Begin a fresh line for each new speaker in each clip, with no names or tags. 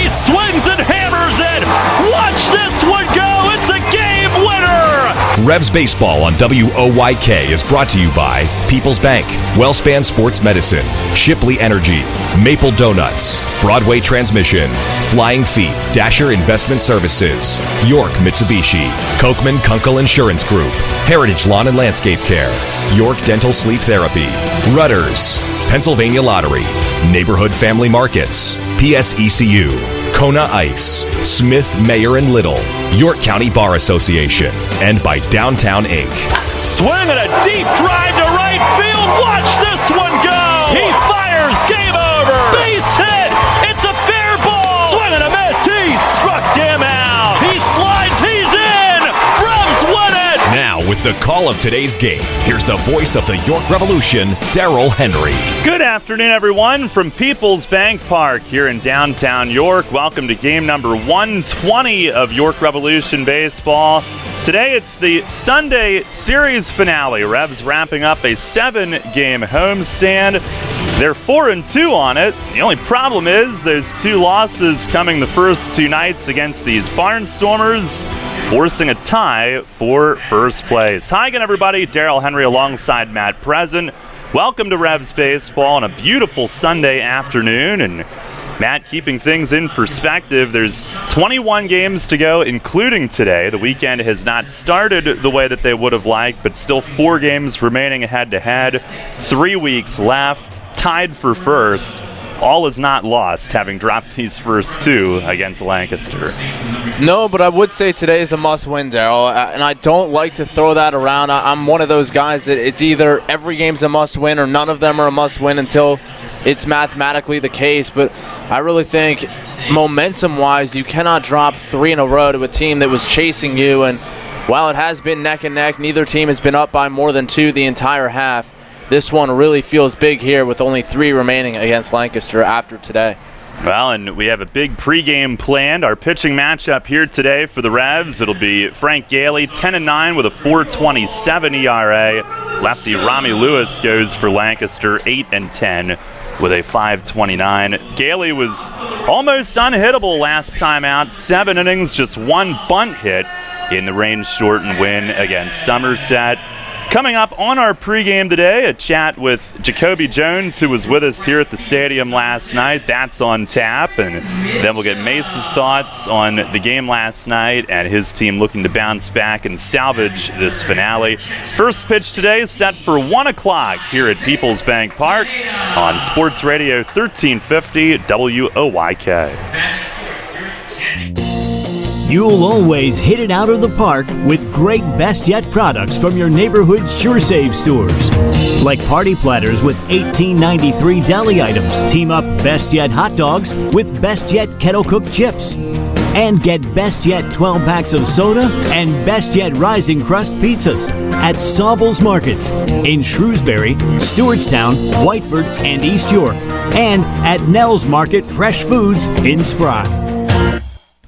He swings and hammers it. Watch this one go. It's a game winner.
Revs Baseball on WOYK is brought to you by People's Bank, WellSpan Sports Medicine, Shipley Energy, Maple Donuts, Broadway Transmission, Flying Feet, Dasher Investment Services, York Mitsubishi, Kochman Kunkel Insurance Group, Heritage Lawn and Landscape Care, York Dental Sleep Therapy, Rudders, Pennsylvania Lottery, Neighborhood Family Markets, PSECU, Kona Ice, Smith, Mayer and Little, York County Bar Association, and by Downtown Inc.
Swing and a deep drive to right field. Watch this one go. He fires. Game over. Base hit. It's a fair ball. Swing and a miss. He struck him out. He slides. He's in. Revs win it.
Now, with the call of today's game, here's the voice of the York Revolution, Darrell Henry.
Good afternoon, everyone, from People's Bank Park here in downtown York. Welcome to game number 120 of York Revolution Baseball. Today, it's the Sunday series finale. Revs wrapping up a 7-game homestand. They're 4-2 on it. The only problem is those 2 losses coming the first 2 nights against these Barnstormers, forcing a tie for first place. Hi again, everybody. Darrell Henry alongside Matt Present. Welcome to Revs Baseball on a beautiful Sunday afternoon. And Matt, keeping things in perspective, there's 21 games to go, including today. The weekend has not started the way that they would have liked, but still 4 games remaining head-to-head. 3 weeks left, tied for first. All is not lost, having dropped these first 2 against Lancaster.
No, but I would say today is a must-win, Darrell, and I don't like to throw that around. I'm one of those guys that it's either every game's a must-win or none of them are a must-win until it's mathematically the case. But I really think momentum-wise, you cannot drop 3 in a row to a team that was chasing you. And while it has been neck and neck, neither team has been up by more than 2 the entire half. This one really feels big here with only 3 remaining against Lancaster after today.
Well, and we have a big pregame planned. Our pitching matchup here today for the Revs, it'll be Frank Gailey, 10-9 with a 4.27 ERA. Lefty Rami Lewis goes for Lancaster, 8-10 with a 5.29. Gailey was almost unhittable last time out. 7 innings, just 1 bunt hit in the rain-shortened win against Somerset. Coming up on our pregame today, a chat with Jacoby Jones, who was with us here at the stadium last night. That's on tap. And then we'll get Mace's thoughts on the game last night and his team looking to bounce back and salvage this finale. First pitch today is set for 1 o'clock here at People's Bank Park on Sports Radio 1350 WOYK.
You'll always hit it out of the park with great Best Yet products from your neighborhood Sure Save stores. Like party platters with $18.93 deli items. Team up Best Yet hot dogs with Best Yet kettle cooked chips. And get Best Yet 12 packs of soda and Best Yet Rising Crust pizzas at Sobel's Markets in Shrewsbury, Stewartstown, Whiteford, and East York. And at Nell's Market Fresh Foods in Spry.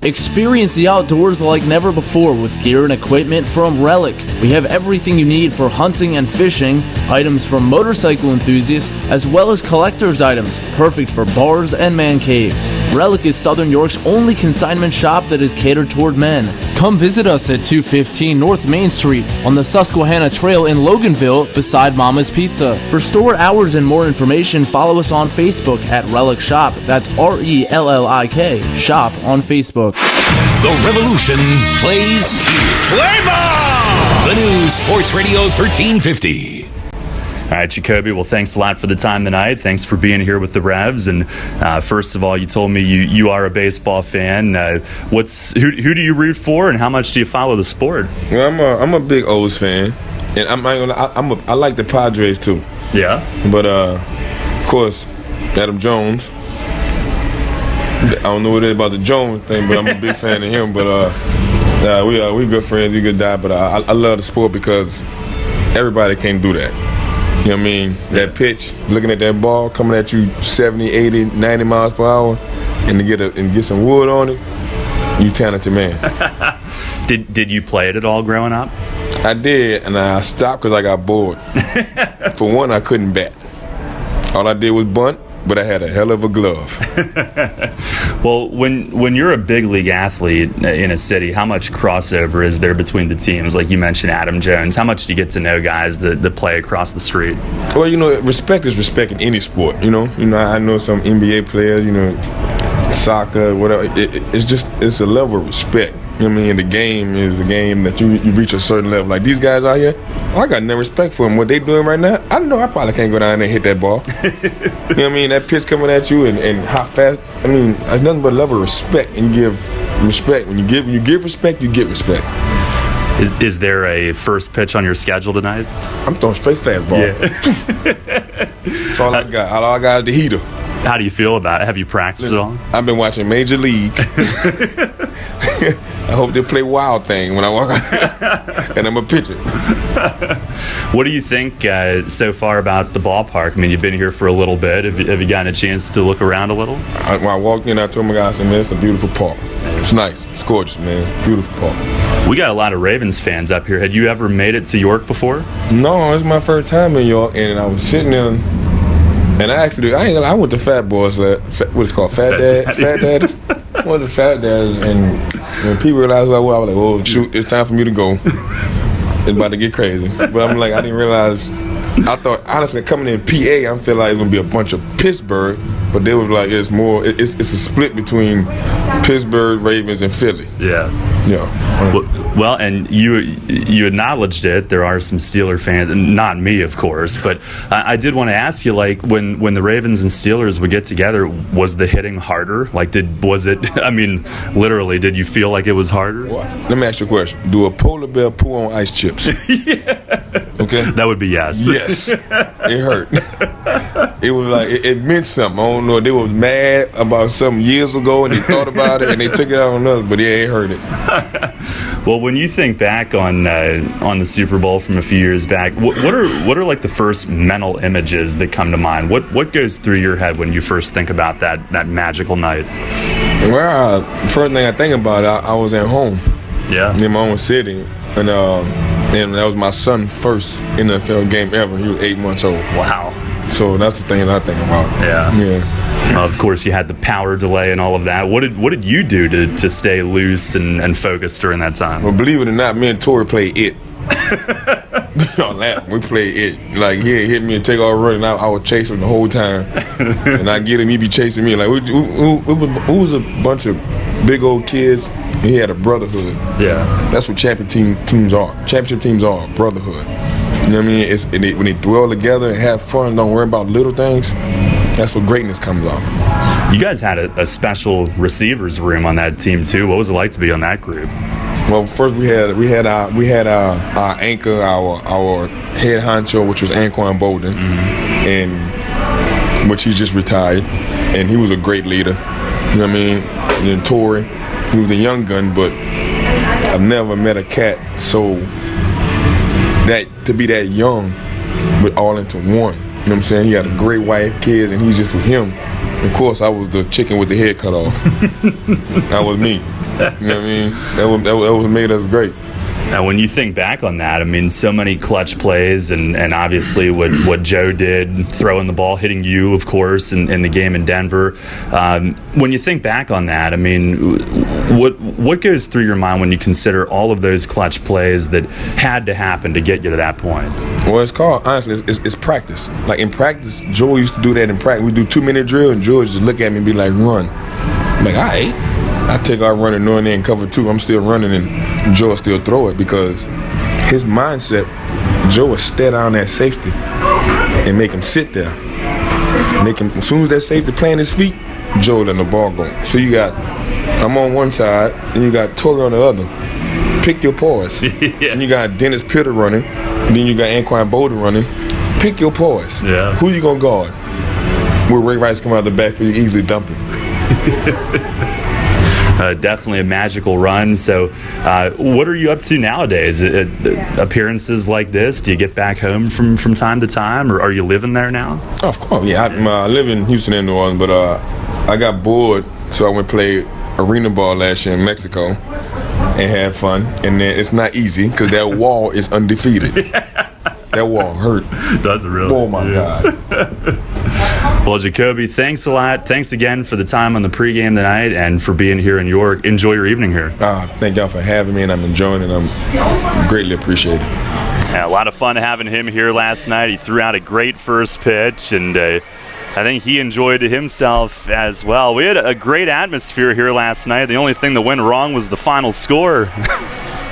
Experience the outdoors like never before with gear and equipment from Relic. We have everything you need for hunting and fishing, items from motorcycle enthusiasts, as well as collector's items, perfect for bars and man caves. Relic is Southern York's only consignment shop that is catered toward men. Come visit us at 215 North Main Street on the Susquehanna Trail in Loganville beside Mama's Pizza. For store hours and more information, follow us on Facebook at Relic Shop. That's RELLIK Shop on Facebook.
The Revolution plays here.
Play ball!
The new Sports Radio 1350.
All right, Jacoby, well, thanks a lot for the time tonight. Thanks for being here with the Revs. And first of all, you told me you are a baseball fan. Who do you root for, and how much do you follow the sport?
Well, I'm a big O's fan, and I like the Padres too.
Yeah.
But of course, Adam Jones. I don't know what it is about the Jones thing, but I'm a big fan of him. But we good friends, we good guys. But I love the sport because everybody can't do that. You know what I mean? That pitch, looking at that ball coming at you 70, 80, 90 miles per hour, and to get some wood on it, you talented man.
Did you play it at all growing up?
I did, and I stopped because I got bored. For one, I couldn't bat. All I did was bunt, but I had a hell of a glove.
Well, when you're a big league athlete in a city, how much crossover is there between the teams? Like you mentioned Adam Jones. How much do you get to know guys that play across the street?
Well, you know, respect is respect in any sport, you know. I know some NBA players, you know, soccer, whatever. It's a level of respect. You know what I mean? The game is a game that you reach a certain level. Like these guys out here, I got no respect for them. What they doing right now, I know I probably can't go down there and hit that ball. You know what I mean? That pitch coming at you and how fast. I mean, it's nothing but a level of respect, and you give respect. When you give respect, you get respect.
Is there a first pitch on your schedule tonight?
I'm throwing straight fastball. Yeah. That's all I got. All I got is the heater.
How do you feel about it? Have you practiced at all?
I've been watching Major League. I hope they play Wild Thing when I walk out, and I'm a pitcher.
What do you think so far about the ballpark? I mean, you've been here for a little bit. Have you gotten a chance to look around a little?
When I walked in, I told my guys, man, it's a beautiful park. It's nice. It's gorgeous, man. Beautiful park.
We got a lot of Ravens fans up here. Had you ever made it to York before?
No, it's my first time in York, and I was sitting there, and I went to Fat Boys, what it's called, Fat Dad. I went to Fat Dad, and when people realized who I was like, oh, shoot, it's time for me to go. It's about to get crazy. But I'm like, I didn't realize. I thought, honestly, coming in PA, I feel like it's going to be a bunch of Pittsburgh, but they was like, it's a split between Pittsburgh, Ravens, and Philly.
Yeah.
Yeah.
Well, and you acknowledged it. There are some Steeler fans, and not me, of course, but I did want to ask you, like, when the Ravens and Steelers would get together, was the hitting harder? Like, I mean, literally, did you feel like it was harder?
Let me ask you a question. Do a polar bear poo on ice chips?
Yeah.
Okay.
That would be yes.
Yes. It hurt. It was like, it meant something. I don't know. They was mad about something years ago, and they thought about it, and they took it out on us, but yeah, it hurt it.
Well, when you think back on the Super Bowl from a few years back, what are like the first mental images that come to mind? What goes through your head when you first think about that magical night?
Well, first thing I think about, I was at home.
Yeah.
In my own city, and that was my son's first NFL game ever. He was 8 months old.
Wow.
So that's the thing I think about.
Yeah.
Yeah.
Of course, you had the power delay and all of that. What did you do to stay loose and focused during that time?
Well, believe it or not, me and Tori played it. Y'all laughing. We played it. Like, he hit me and take off running. I would chase him the whole time. And I get him, he be chasing me. Like, we was a bunch of big old kids. He had a brotherhood.
Yeah.
That's what championship teams are. Championship teams are brotherhood. You know what I mean? When they dwell together and have fun, don't worry about little things, that's where greatness comes off.
You guys had a special receivers room on that team too. What was it like to be on that group?
Well, first we had our anchor, our head honcho, which was Anquan Bolden, and which he just retired, and he was a great leader. You know what I mean? And then Torrey, he was a young gun, but I've never met a cat to be that young, but all into one. You know what I'm saying? He had a great wife, kids, and he just was him. Of course, I was the chicken with the head cut off. That was me. You know what I mean? That was made us great.
Now, when you think back on that, I mean, so many clutch plays, and obviously what Joe did, throwing the ball, hitting you, of course, in the game in Denver. When you think back on that, I mean, what goes through your mind when you consider all of those clutch plays that had to happen to get you to that point?
Well, it's called, honestly, it's practice. Like, in practice, Joe used to do that in practice. We do 2-minute drill, and Joe would just look at me and be like, run. I'm like, all right. I take our running, knowing they in cover 2. I'm still running, and Joe will still throw it because his mindset, Joe will stare down that safety and make him sit there. Make him, as soon as that safety plant his feet, Joe letting the ball go. So I'm on one side, and you got Torrey on the other. Pick your poise. Yeah. And you got Dennis Pitter running, then you got Anquan Bolden running. Pick your poise.
Yeah.
Who you gonna guard? Where Ray Rice come out of the backfield, you easily dump him.
Definitely a magical run. So what are you up to nowadays? Appearances like this? Do you get back home from time to time, or are you living there now?
Oh, of course, yeah. I live in Houston and New Orleans, but I got bored, so I went to play arena ball last year in Mexico and had fun. And then it's not easy because that wall is undefeated. That wall hurt.
Does it really?
Oh, my God.
Well, Jacoby, thanks a lot. Thanks again for the time on the pregame tonight and for being here in York. Enjoy your evening here.
Thank y'all for having me, and I'm enjoying it. I'm greatly appreciated.
Yeah, a lot of fun having him here last night. He threw out a great first pitch, and I think he enjoyed it himself as well. We had a great atmosphere here last night. The only thing that went wrong was the final score.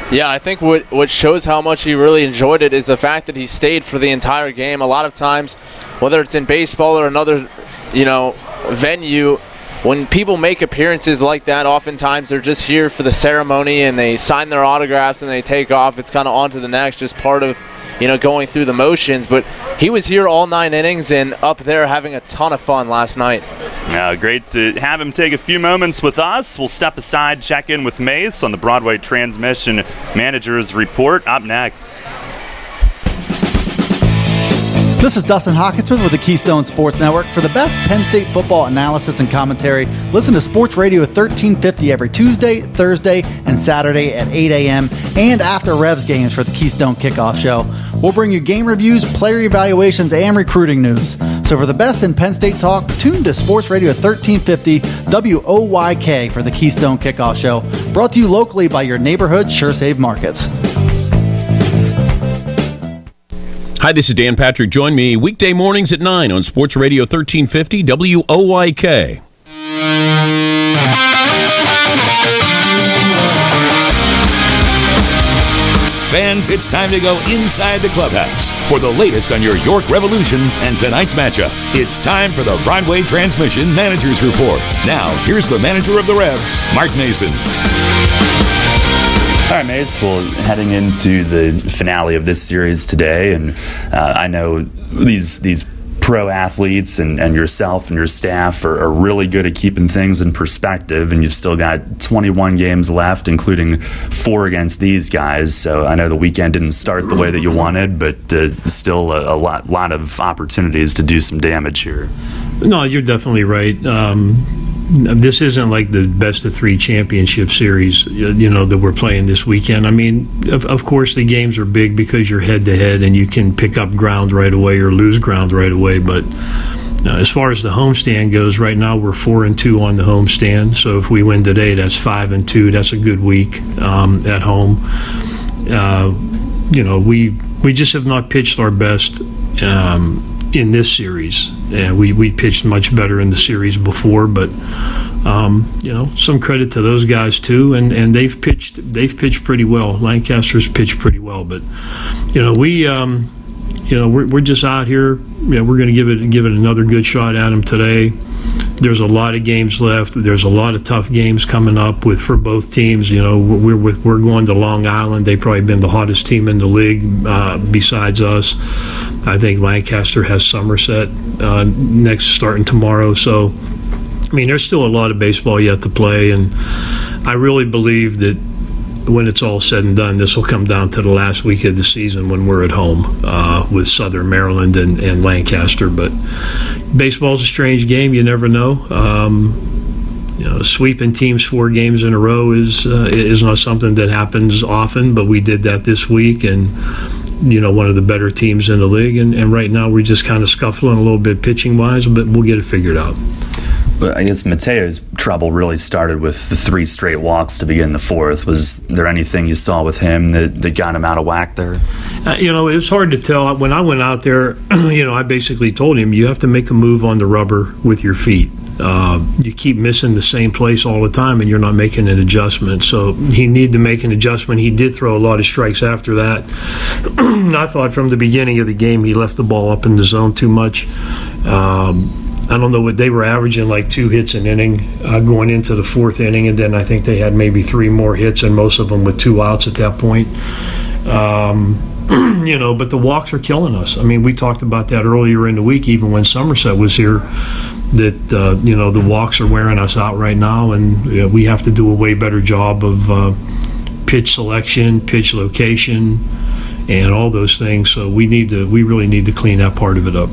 Yeah, I think what shows how much he really enjoyed it is the fact that he stayed for the entire game. A lot of times, whether it's in baseball or another, venue, when people make appearances like that, oftentimes they're just here for the ceremony and they sign their autographs and they take off. It's kind of on to the next, just part of, going through the motions. But he was here all 9 innings and up there having a ton of fun last night.
Great to have him take a few moments with us. We'll step aside, check in with Mace on the Broadway Transmission Manager's Report up next.
This is Dustin Hawkinsmith with the Keystone Sports Network. For the best Penn State football analysis and commentary, listen to Sports Radio 1350 every Tuesday, Thursday, and Saturday at 8 a.m. and after Revs games for the Keystone Kickoff Show. We'll bring you game reviews, player evaluations, and recruiting news. So for the best in Penn State talk, tune to Sports Radio 1350 WOYK for the Keystone Kickoff Show. Brought to you locally by your neighborhood SureSave Markets.
Hi, this is Dan Patrick. Join me weekday mornings at 9 on Sports Radio 1350 WOYK.
Fans, it's time to go inside the clubhouse for the latest on your York Revolution and tonight's matchup. It's time for the Broadway Transmission Manager's Report. Now, here's the manager of the Revs, Mark Mason.
All right, Mace, well, heading into the finale of this series today, and I know these pro athletes and yourself and your staff are really good at keeping things in perspective, and you've still got 21 games left, including 4 against these guys. So I know the weekend didn't start the way that you wanted, but still a lot of opportunities to do some damage here.
No, you're definitely right. This isn't like the best of 3 championship series, that we're playing this weekend. I mean, of course, the games are big because you're head-to-head and you can pick up ground right away or lose ground right away. But as far as the homestand goes, right now we're 4-2 on the homestand. So if we win today, that's 5-2. That's a good week at home. We just have not pitched our best in this series. We pitched much better in the series before, but some credit to those guys too, and they've pitched pretty well. Lancaster's pitched pretty well, but we're just out here. We're going to give it another good shot at them today. There's a lot of games left. There's a lot of tough games coming up for both teams. We're going to Long Island. They've probably been the hottest team in the league besides us. I think Lancaster has Somerset next starting tomorrow. So, I mean, there's still a lot of baseball yet to play, and I really believe that when it's all said and done, this will come down to the last week of the season when we're at home with Southern Maryland and Lancaster. But baseball's a strange game. You never know. Sweeping teams 4 games in a row is not something that happens often, but we did that this week, and one of the better teams in the league. And right now we're just kind of scuffling a little bit pitching-wise, but we'll get it figured out.
But I guess Mateo's trouble really started with the 3 straight walks to begin the 4th. Was there anything you saw with him that got him out of whack there?
It was hard to tell. When I went out there, I basically told him, you have to make a move on the rubber with your feet. You keep missing the same place all the time and you're not making an adjustment. So he needed to make an adjustment. He did throw a lot of strikes after that. I thought from the beginning of the game he left the ball up in the zone too much. I don't know what they were averaging, like 2 hits an inning going into the 4th inning, and then I think they had maybe 3 more hits, and most of them with 2 outs at that point. But the walks are killing us. I mean, we talked about that earlier in the week, even when Somerset was here, that the walks are wearing us out right now, and we have to do a way better job of pitch selection, pitch location, and all those things. So we really need to clean that part of it up.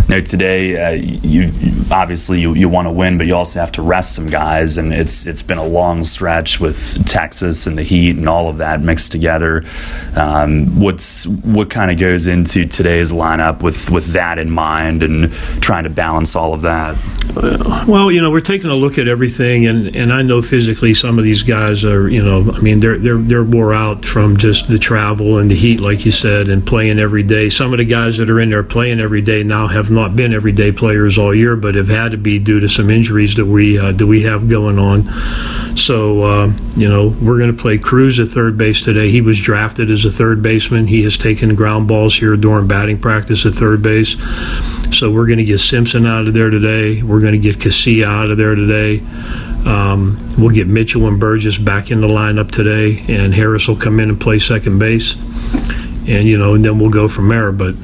today you obviously you want to win, but you also have to rest some guys, and it's been a long stretch with Texas and the heat and all of that mixed together. What kind of goes into today's lineup with that in mind and trying to balance all of that?
Well, we're taking a look at everything, and I know physically some of these guys are, they're wore out from just the travel and the heat, like you said, and playing every day. Some of the guys that are in there playing every day now have not been everyday players all year, but have had to be due to some injuries that we have going on. So, we're going to play Cruz at third base today. He was drafted as a third baseman. He has taken ground balls here during batting practice at third base. So we're going to get Simpson out of there today. We're going to get Casilla out of there today. We'll get Mitchell and Burgess back in the lineup today, and Harris will come in and play second base. And, and then we'll go from there. But,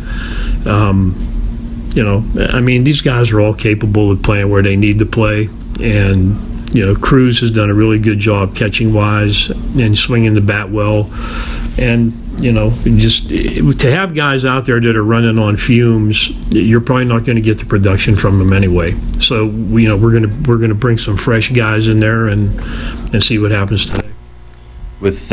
these guys are all capable of playing where they need to play. And, Cruz has done a really good job catching-wise and swinging the bat well. And, just to have guys out there that are running on fumes, you're probably not going to get the production from them anyway. So, we're going to bring some fresh guys in there and see what happens today.
With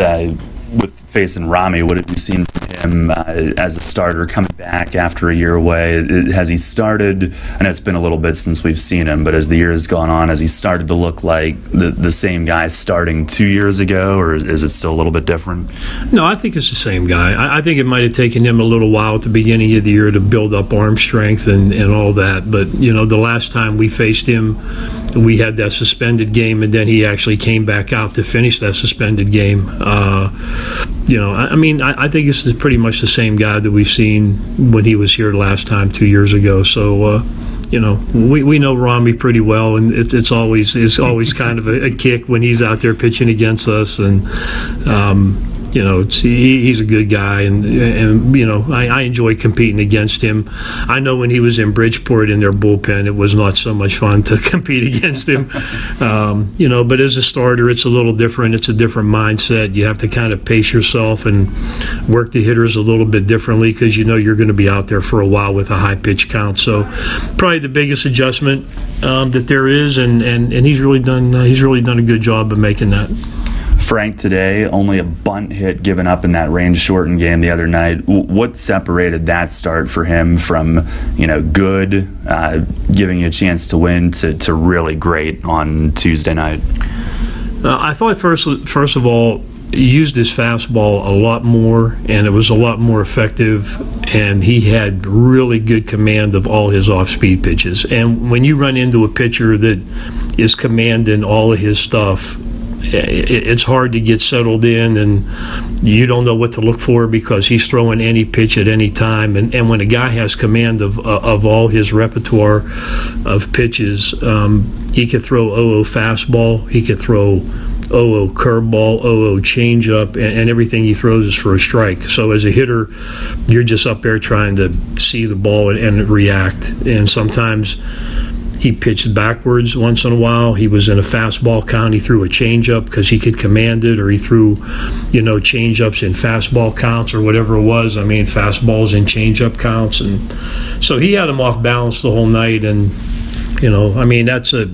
facing Rami, what have you seen from him as a starter coming back after a year away? Has he started, I know it's been a little bit since we've seen him, but as the year has gone on, has he started to look like the same guy starting 2 years ago, or is it still a little bit different?
No, I think it's the same guy. I think it might have taken him a little while at the beginning of the year to build up arm strength and all that, but the last time we faced him, we had that suspended game, and then he actually came back out to finish that suspended game. I think it's pretty much the same guy that we've seen when he was here last time 2 years ago. So, we know Rami pretty well, and it's always kind of a kick when he's out there pitching against us, and he's a good guy, and I enjoy competing against him. I know when he was in Bridgeport in their bullpen, it was not so much fun to compete against him. But as a starter, it's a little different. It's a different mindset. You have to kind of pace yourself and work the hitters a little bit differently because you're going to be out there for a while with a high pitch count. So probably the biggest adjustment that there is, and he's really done a good job of making that.
Frank today, only a bunt hit given up in that range-shortened game the other night. What separated that start for him from, good, giving you a chance to win, to really great on Tuesday night?
I thought first of all, he used his fastball a lot more, and it was a lot more effective, and he had really good command of all his off-speed pitches. And when you run into a pitcher that is commanding all of his stuff, it's hard to get settled in, and you don't know what to look for because he's throwing any pitch at any time. And when a guy has command of all his repertoire of pitches, he could throw 0-0 fastball, he could throw 0-0 curveball, 0-0 changeup, and everything he throws is for a strike. So as a hitter, you're just up there trying to see the ball and react. And sometimes he pitched backwards once in a while. He was in a fastball count. He threw a changeup because he could command it, or he threw, changeups in fastball counts or whatever it was. Fastballs in changeup counts, and so he had him off balance the whole night. And that's a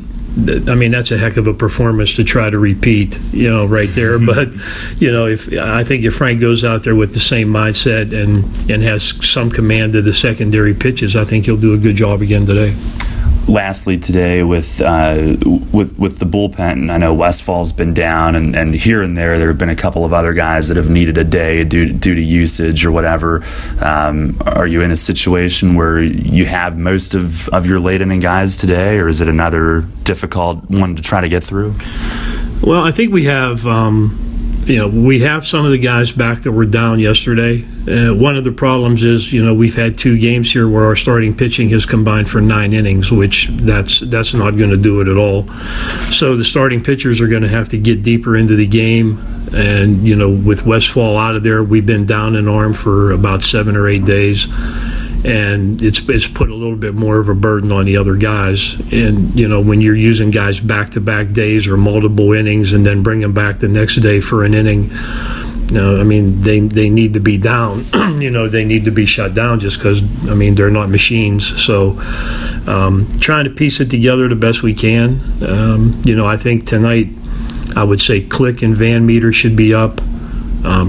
heck of a performance to try to repeat, right there. But if Frank goes out there with the same mindset and has some command of the secondary pitches, I think he'll do a good job again today.
Lastly today with the bullpen, I know Westfall's been down, and here and there have been a couple of other guys that have needed a day due to usage or whatever. Are you in a situation where you have most of your late inning guys today, or is it another difficult one to try to get through?
Well, I think we have we have some of the guys back that were down yesterday. One of the problems is, we've had 2 games here where our starting pitching has combined for 9 innings, which that's not going to do it at all. So the starting pitchers are going to have to get deeper into the game. And, with Westfall out of there, we've been down an arm for about 7 or 8 days. And it's put a little bit more of a burden on the other guys. And, when you're using guys back-to-back days or multiple innings and then bring them back the next day for an inning, I mean, they need to be down. They need to be shut down just because, they're not machines. So trying to piece it together the best we can. I think tonight I would say Click and Van Meter should be up.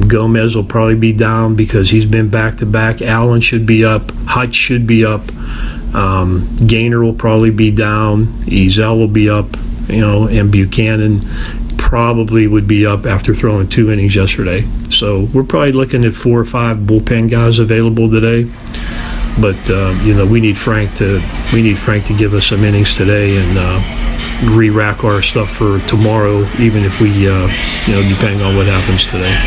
Gomez will probably be down because he's been back-to-back. Allen should be up. Hutch should be up. Gaynor will probably be down. Ezel will be up, and Buchanan probably would be up after throwing 2 innings yesterday. So we're probably looking at 4 or 5 bullpen guys available today. But we need Frank to give us some innings today and re-rack our stuff for tomorrow, even if we depending on what happens today.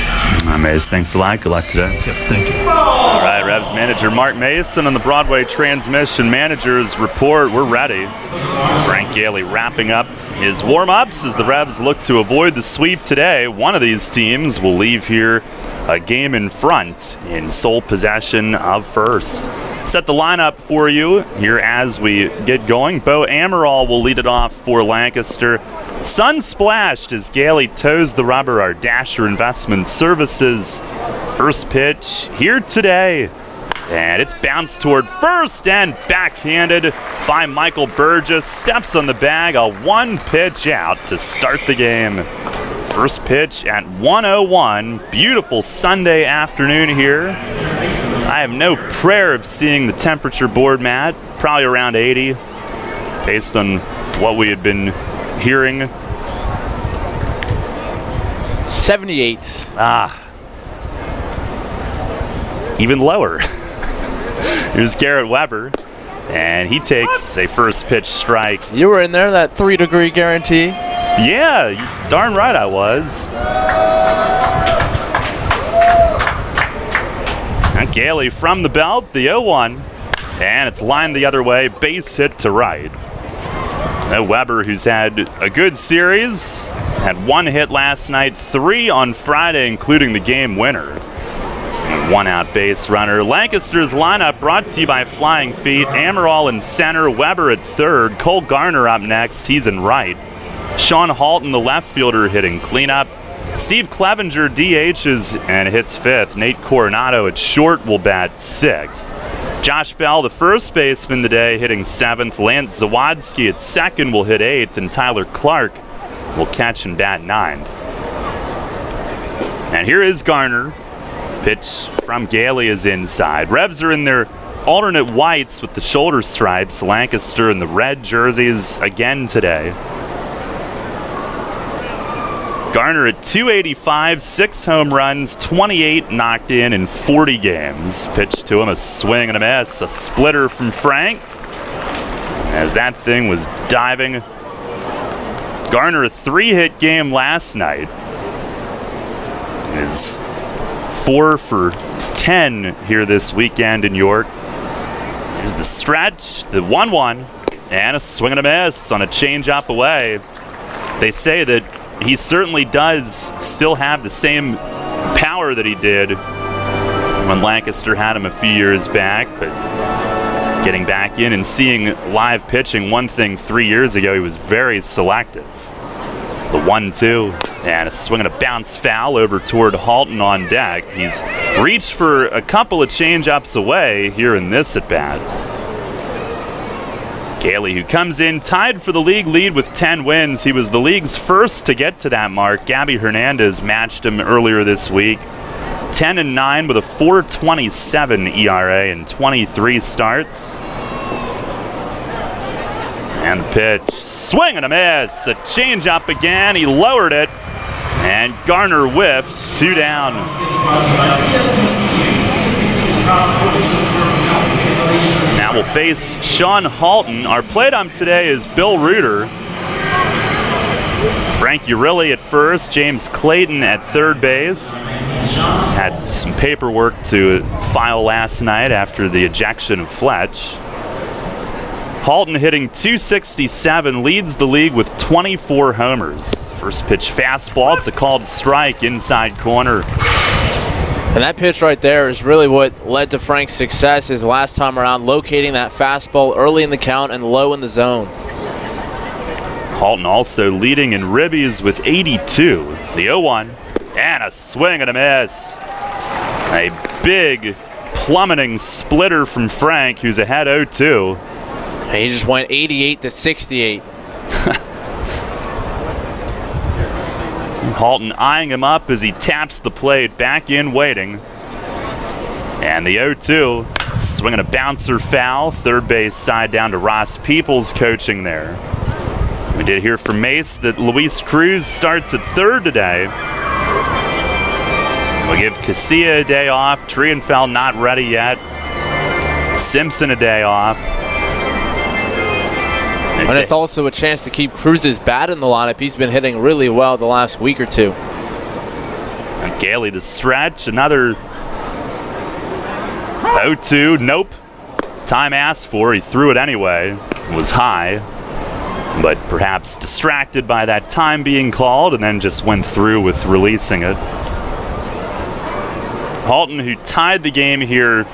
Mace, thanks a lot. Good luck today.
Yep, thank you.
All right, Revs manager Mark Mason on the Broadway Transmission Managers Report. We're ready. Frank Gailey wrapping up his warm-ups as the Revs look to avoid the sweep today. One of these teams will leave here a game in front in sole possession of first. Set the lineup for you here as we get going. Bo Amaral will lead it off for Lancaster. Sun splashed as Gailey toes the rubber. Our Dasher Investment Services first pitch here today. And it's bounced toward first and backhanded by Michael Burgess. Steps on the bag, a 1 pitch out to start the game. First pitch at 1:01. Beautiful Sunday afternoon here. I have no prayer of seeing the temperature board, Matt. Probably around 80, based on what we had been hearing.
78.
Even lower. Here's Garrett Weber, and he takes a first pitch strike.
You were in there, that 3-degree guarantee?
Yeah, you're darn right I was. And Gailey from the belt, the 0-1, and it's lined the other way, base hit to right. Now Weber, who's had a good series, had 1 hit last night, 3 on Friday, including the game winner. And 1 out base runner. Lancaster's lineup brought to you by Flying Feet. Amaral in center, Weber at third, Cole Garner up next, he's in right. Sean Halton, the left fielder, hitting cleanup. Steve Clevenger DHs and hits 5th. Nate Coronado at short will bat 6th. Josh Bell, the first baseman today, hitting 7th. Lance Zawadzki at second will hit 8th. And Tyler Clark will catch and bat 9th. And here is Garner. Pitch from Gailey is inside. Revs are in their alternate whites with the shoulder stripes. Lancaster in the red jerseys again today. Garner at 285, 6 home runs, 28 knocked in 40 games. Pitch to him, a swing and a miss. A splitter from Frank as that thing was diving. Garner, a 3-hit game last night. Is 4 for 10 here this weekend in York. Here's the stretch, the 1-1, and a swing and a miss on a changeup away. They say that he certainly does still have the same power that he did when Lancaster had him a few years back, but getting back in and seeing live pitching, one thing 3 years ago, he was very selective. The 1-2, and a swing and a bounce foul over toward Halton on deck. He's reached for a couple of changeups away here in this at-bat. Gailey, who comes in tied for the league lead with 10 wins. He was the league's first to get to that mark. Gabby Hernandez matched him earlier this week. 10-9 with a 4.27 ERA in 23 starts. And the pitch, swing and a miss. A changeup again. He lowered it, and Garner whiffs. 2 down. Now we'll face Sean Halton. Our plate ump today is Bill Reuter. Frank Urilli at first, James Clayton at third base. Had some paperwork to file last night after the ejection of Fletch. Halton hitting .267, leads the league with 24 homers. First pitch fastball, it's a called strike inside corner.
And that pitch right there is really what led to Frank's success his last time around, locating that fastball early in the count and low in the zone.
Halton also leading in ribbies with 82. The 0-1. and a swing and a miss. A big plummeting splitter from Frank, who's ahead 0-2.
He just went 88 to 68.
Halton eyeing him up as he taps the plate, back in waiting. And the 0-2, swinging a bouncer foul, third base side down to Ross Peoples coaching there. We did hear from Mace that Luis Cruz starts at third today. We'll give Casilla a day off. Trienfeld not ready yet. Simpson a day off.
And it's also a chance to keep Cruz's bat in the lineup. He's been hitting really well the last week or two.
And Gailey the stretch, another 0-2, nope. Time asked for, he threw it anyway. It was high, but perhaps distracted by that time being called and then just went through with releasing it. Halton, who tied the game here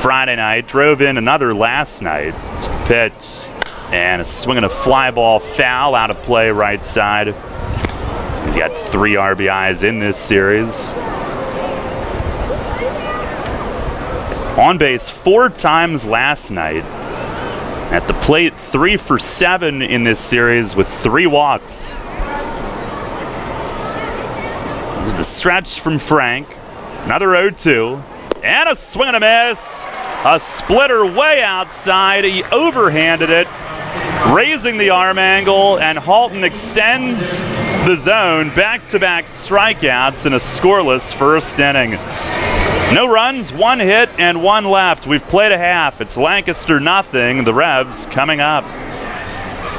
Friday night, drove in another last night. Just the pitch. And a swing and a fly ball foul out of play right side. He's got 3 RBIs in this series. On base 4 times last night. At the plate 3 for 7 in this series with 3 walks. There's the stretch from Frank. Another 0-2. And a swing and a miss. A splitter way outside. He overhanded it, raising the arm angle, and Halton extends the zone. Back-to-back strikeouts in a scoreless first inning. No runs, 1 hit, and 1 left. We've played a half. It's Lancaster nothing. The Revs coming up.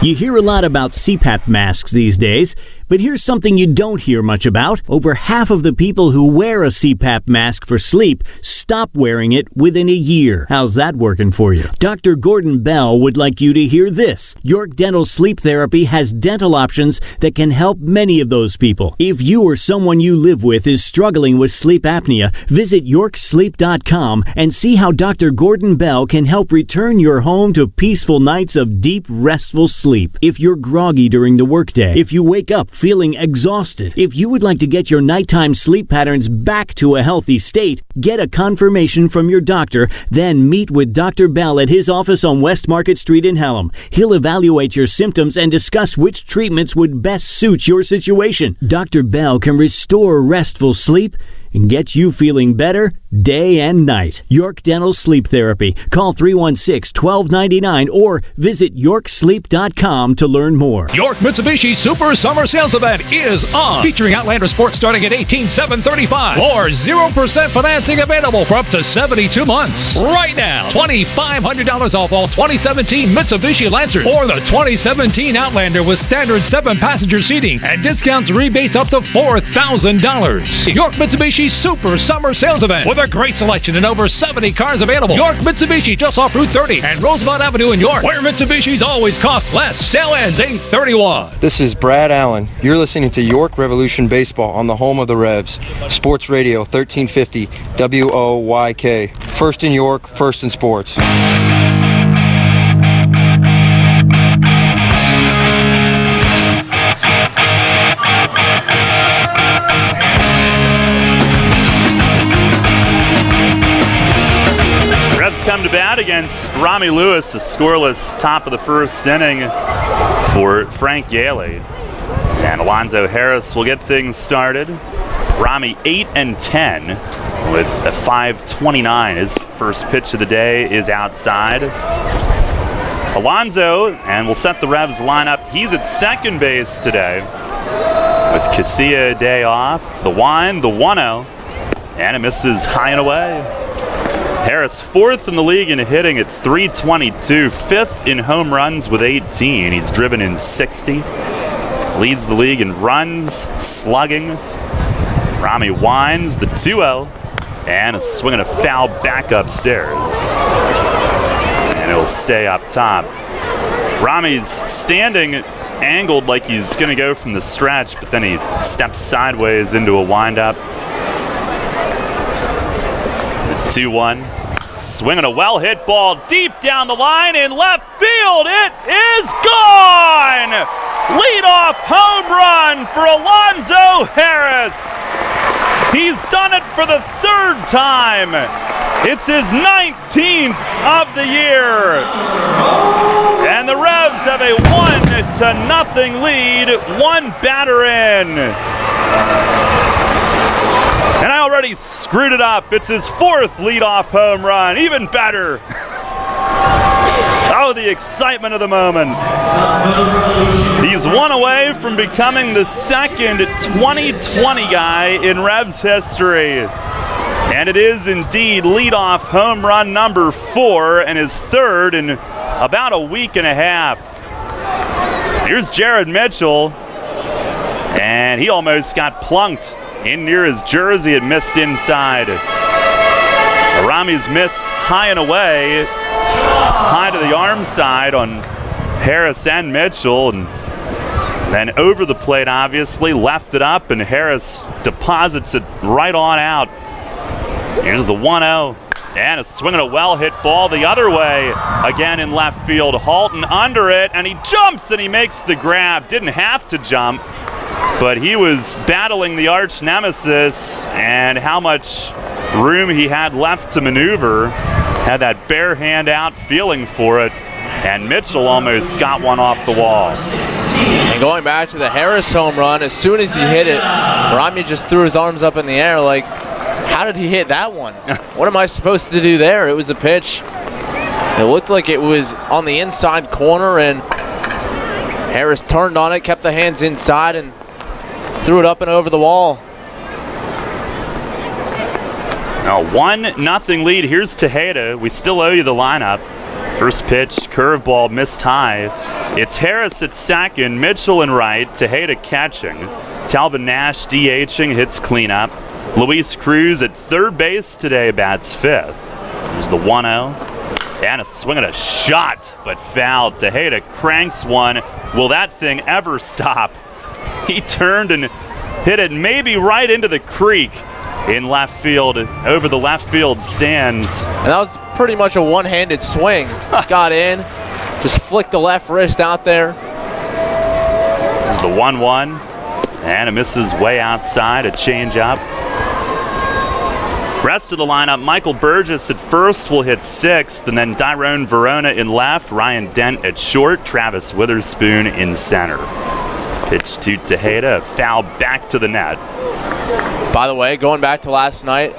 You hear a lot about CPAP masks these days, but here's something you don't hear much about. Over half of the people who wear a CPAP mask for sleep stop wearing it within a year. How's that working for you? Dr. Gordon Bell would like you to hear this. York Dental Sleep Therapy has dental options that can help many of those people. If you or someone you live with is struggling with sleep apnea, visit yorksleep.com and see how Dr. Gordon Bell can help return your home to peaceful nights of deep, restful sleep. If you're groggy during the workday, if you wake up feeling exhausted, if you would like to get your nighttime sleep patterns back to a healthy state, get a confirmation from your doctor, then meet with Dr. Bell at his office on West Market Street in Hallam. He'll evaluate your symptoms and discuss which treatments would best suit your situation. Dr. Bell can restore restful sleep and get you feeling better day and night. York Dental Sleep Therapy. Call 316-1299 or visit yorksleep.com to learn more.
York Mitsubishi Super Summer Sales Event is on, featuring Outlander Sports starting at $18,735 or 0% financing available for up to 72 months. Right now, $2,500 off all 2017 Mitsubishi Lancers or the 2017 Outlander with standard 7-passenger seating and discounts rebates up to $4,000. York Mitsubishi Super Summer Sales Event with a great selection and over 70 cars available. York Mitsubishi just off Route 30 and Roosevelt Avenue in York, where Mitsubishis always cost less. Sale ends 8/31.
This is Brad Allen. You're listening to York Revolution Baseball on the home of the Revs. Sports Radio 1350 WOYK. First in York, first in sports.
Come to bat against Rami Lewis, a scoreless top of the first inning for Frank Gailey. And Alonzo Harris will get things started. Rami 8-10 with a 5.29. His first pitch of the day is outside. Alonzo, and we'll set the Revs lineup. He's at second base today with Casilla a day off. The wind, the 1-0, and it misses high and away. Harris 4th in the league in hitting at .322, 5th in home runs with 18. He's driven in 60. Leads the league in runs, slugging. Rami winds the 2-0, and a swing and a foul back upstairs. And it'll stay up top. Rami's standing angled like he's going to go from the stretch, but then he steps sideways into a windup. 2-1. Swinging a well-hit ball deep down the line in left field. It is gone! Leadoff home run for Alonzo Harris. He's done it for the 3rd time. It's his 19th of the year. And the Revs have a 1-0 lead, 1 batter in. And I already screwed it up. It's his 4th leadoff home run, even better. Oh, the excitement of the moment. He's 1 away from becoming the 2nd 2020 guy in Revs history. And it is indeed leadoff home run number 4 and his 3rd in about a week and a half. Here's Jared Mitchell, and he almost got plunked in near his jersey. It missed inside. Arami's missed high and away, high to the arm side on Harris and Mitchell, and then over the plate, obviously, left it up, and Harris deposits it right on out. Here's the 1-0, and a swing and a well-hit ball the other way, again in left field. Halton under it, and he jumps, and he makes the grab. Didn't have to jump, but he was battling the arch nemesis, and how much room he had left to maneuver. Had that bare hand out, feeling for it, and Mitchell almost got one off the wall.
And going back to the Harris home run, as soon as he hit it, Rami just threw his arms up in the air like, how did he hit that one? What am I supposed to do there? It was a pitch. It looked like it was on the inside corner, and Harris turned on it, kept the hands inside, and threw it up and over the wall.
A 1-0 lead. Here's Tejeda. We still owe you the lineup. First pitch, curveball, missed high. It's Harris at second, Mitchell in right, Tejeda catching. Talvin Nash DHing, hits cleanup. Luis Cruz at third base today, bats 5th. There's the 1-0. And a swing and a shot, but fouled. Tejeda cranks one. Will that thing ever stop? He turned and hit it maybe right into the creek in left field, over the left field stands.
And that was pretty much a one-handed swing. Got in, just flicked the left wrist out there.
There's the 1-1, and it misses way outside, a changeup. Rest of the lineup, Michael Burgess at first will hit 6th, and then Tyrone Verona in left, Ryan Dent at short, Travis Witherspoon in center. Pitch to Tejeda, a foul back to the net.
By the way, going back to last night,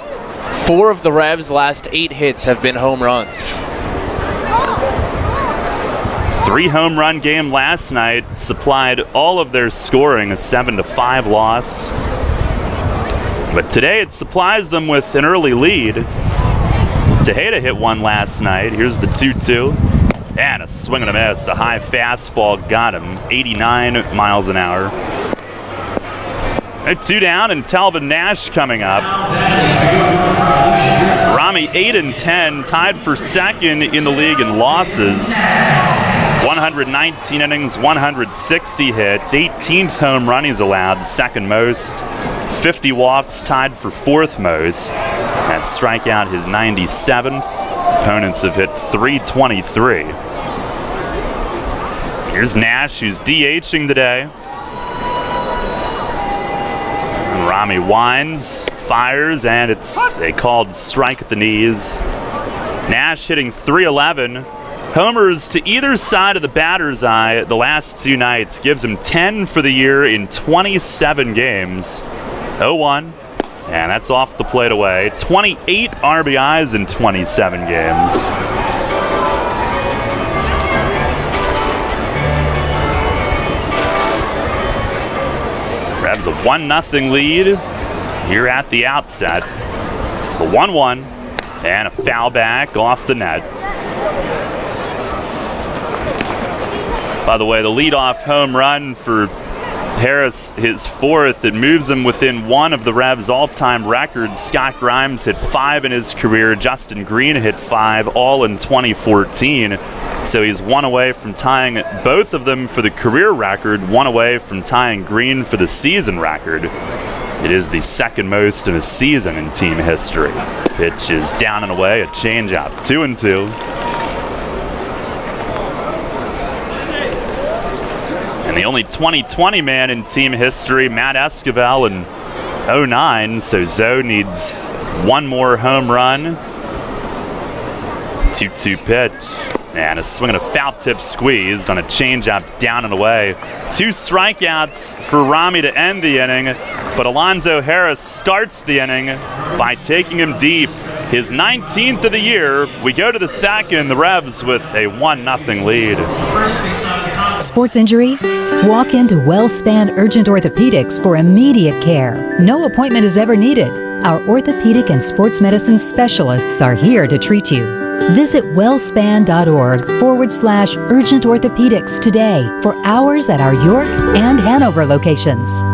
4 of the Revs' last 8 hits have been home runs.
3 home run game last night supplied all of their scoring, a 7-5 loss. But today it supplies them with an early lead. Tejeda hit one last night. Here's the 2-2. And a swing and a miss. A high fastball got him. 89 miles an hour. 2 down, and Talvin Nash coming up. Rami 8-10, tied for second in the league in losses. 119 innings, 160 hits, 18th home run he's allowed, second most. 50 walks, tied for 4th most. That strikeout his 97th. Opponents have hit 323. Here's Nash, who's DHing today. And Rami winds, fires, and it's a called strike at the knees. Nash hitting .311. Homers to either side of the batter's eye the last 2 nights. Gives him 10 for the year in 27 games. 0-1, and that's off the plate away. 28 RBIs in 27 games. Revs a 1-0 lead here at the outset. The 1-1, and a foul back off the net. By the way, the leadoff home run for Harris, his 4th. It moves him within 1 of the Revs' all-time records. Scott Grimes hit 5 in his career. Justin Green hit 5, all in 2014. So he's 1 away from tying both of them for the career record, 1 away from tying Green for the season record. It is the second most in a season in team history. Pitch is down and away, a changeup. 2-2. And the only 2020 man in team history, Matt Esquivel in 09, so Zoe needs one more home run. 2-2 pitch. And a swing and a foul tip squeezed on a changeup down and away. 2 strikeouts for Rami to end the inning, but Alonzo Harris starts the inning by taking him deep. His 19th of the year. We go to the second, the Revs with a 1-0 lead.
Sports injury? Walk into WellSpan Urgent Orthopedics for immediate care. No appointment is ever needed. Our orthopedic and sports medicine specialists are here to treat you. Visit wellspan.org/urgent orthopedics today for hours at our York and Hanover locations.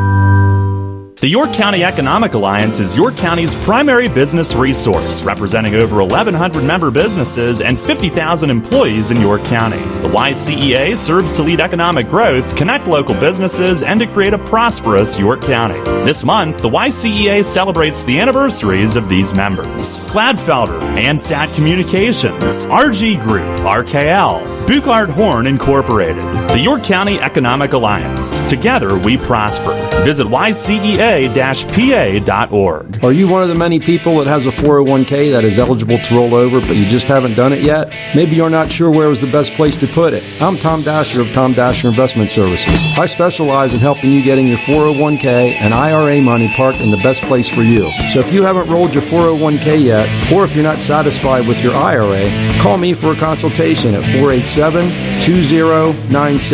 The York County Economic Alliance is York County's primary business resource, representing over 1,100 member businesses and 50,000 employees in York County. The YCEA serves to lead economic growth, connect local businesses, and to create a prosperous York County. This month, the YCEA celebrates the anniversaries of these members: Gladfelder, Anstat Communications, RG Group, RKL, Buchard Horn Incorporated. The York County Economic Alliance. Together we prosper. Visit YCEA-PA.org.
Are you one of the many people that has a 401k that is eligible to roll over, but you just haven't done it yet? Maybe you're not sure where was the best place to put it. I'm Tom Dasher of Tom Dasher Investment Services. I specialize in helping you getting your 401k and IRA money parked in the best place for you. So if you haven't rolled your 401k yet, or if you're not satisfied with your IRA, call me for a consultation at 487-2096.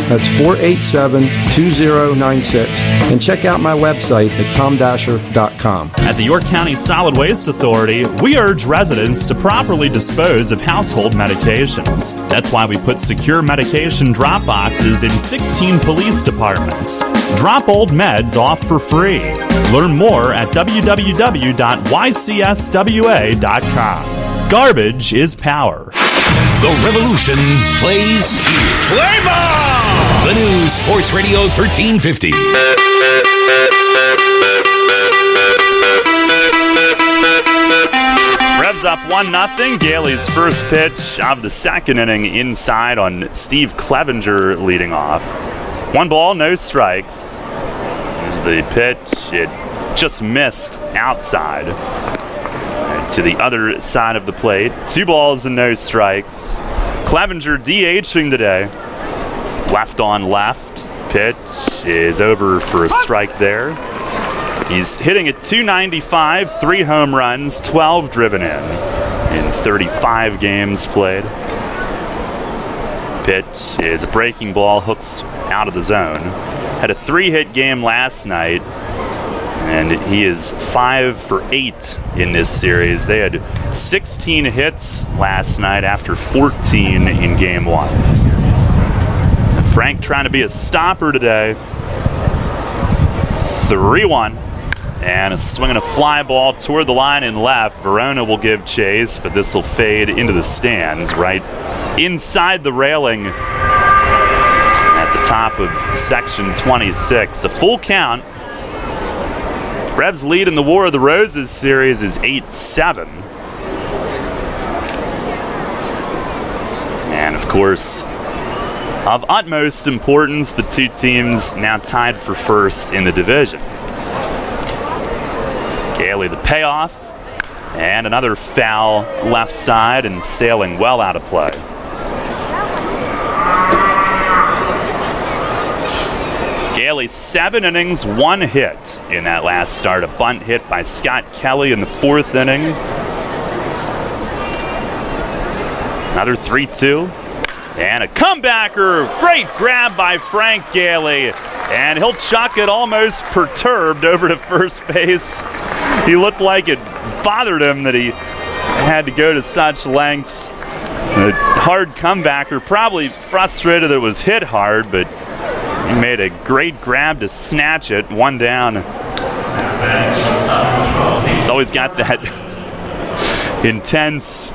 That's 487-2096. And check out my website at tomdasher.com.
At the York County Solid Waste Authority, we urge residents to properly dispose of household medications. That's why we put secure medication drop boxes in 16 police departments. Drop old meds off for free. Learn more at www.ycswa.com. Garbage is power.
The revolution plays here. Play ball! The new Sports Radio 1350.
Revs up 1-0. Gailey's first pitch of the second inning inside on Steve Clevenger leading off. 1 ball, no strikes. Here's the pitch. It just missed outside to the other side of the plate. 2 balls and no strikes. Clevenger DHing today. Left on left. Pitch is over for a strike there. He's hitting at .295, 3 home runs, 12 driven in 35 games played. Pitch is a breaking ball, hooks out of the zone. Had a 3-hit game last night, and he is 5 for 8 in this series. They had 16 hits last night after 14 in game 1. Frank trying to be a stopper today. 3-1. And a swing and a fly ball toward the line and left. Verona will give chase, but this will fade into the stands right inside the railing at the top of section 26. A full count. Revs' lead in the War of the Roses series is 8-7. And of course, of utmost importance, the 2 teams now tied for first in the division. Gailey the payoff, and another foul left side and sailing well out of play. Gailey 7 innings, 1 hit in that last start. A bunt hit by Scott Kelly in the 4th inning. Another 3-2. And a comebacker. Great grab by Frank Gailey. And he'll chuck it almost perturbed over to first base. He looked like it bothered him that he had to go to such lengths. A hard comebacker, probably frustrated that it was hit hard, but he made a great grab to snatch it. 1 down. It's always got that intense,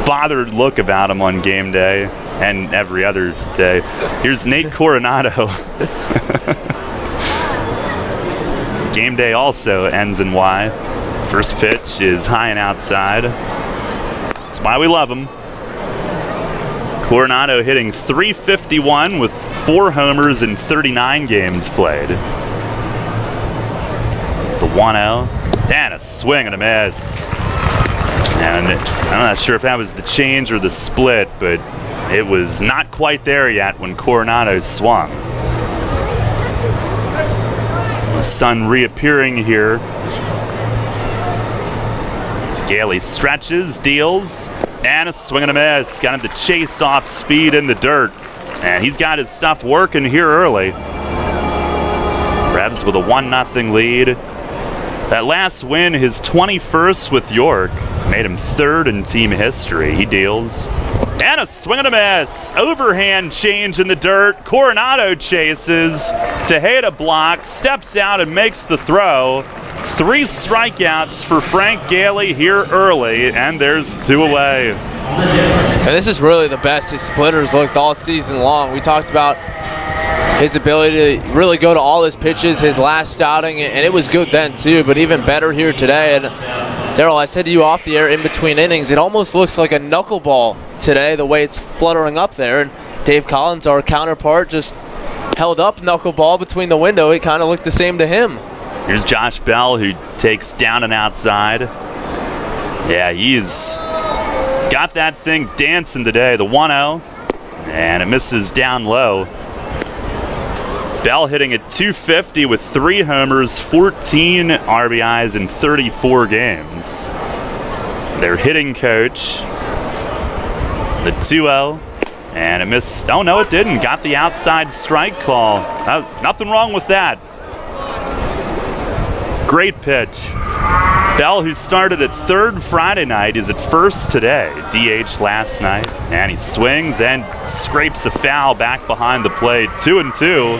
bothered look about him on game day and every other day. Here's Nate Coronado. Game day also ends in Y. First pitch is high and outside. That's why we love him. Coronado hitting .351 with 4 homers in 39 games played. It's the 1-0. And a swing and a miss. And I'm not sure if that was the change or the split, but it was not quite there yet when Coronado swung. The sun reappearing here. Gailey stretches, deals, and a swing and a miss. Got him to chase off speed in the dirt. And he's got his stuff working here early. Revs with a 1-0 lead. That last win, his 21st with York, made him 3rd in team history. He deals. And a swing and a miss. Overhand change in the dirt. Coronado chases. Tejeda blocks, steps out and makes the throw. 3 strikeouts for Frank Gailey here early, and there's 2 away.
And this is really the best his splitters looked all season long. We talked about his ability to really go to all his pitches his last outing, and it was good then too, but even better here today. And Daryl, I said to you off the air in between innings, it almost looks like a knuckleball today, the way it's fluttering up there. And Dave Collins, our counterpart, just held up knuckleball between the window. It kind of looked the same to him.
Here's Josh Bell, who takes down and outside. Yeah, he's got that thing dancing today. The 1-0, and it misses down low. Bell hitting at .250 with 3 homers, 14 RBIs in 34 games. Their hitting coach, the 2-0, and it missed. Oh, no, it didn't. Got the outside strike call. Nothing wrong with that. Great pitch. Bell, who started at 3rd Friday night, is at 1st today. DH last night. And he swings and scrapes a foul back behind the plate. 2-2.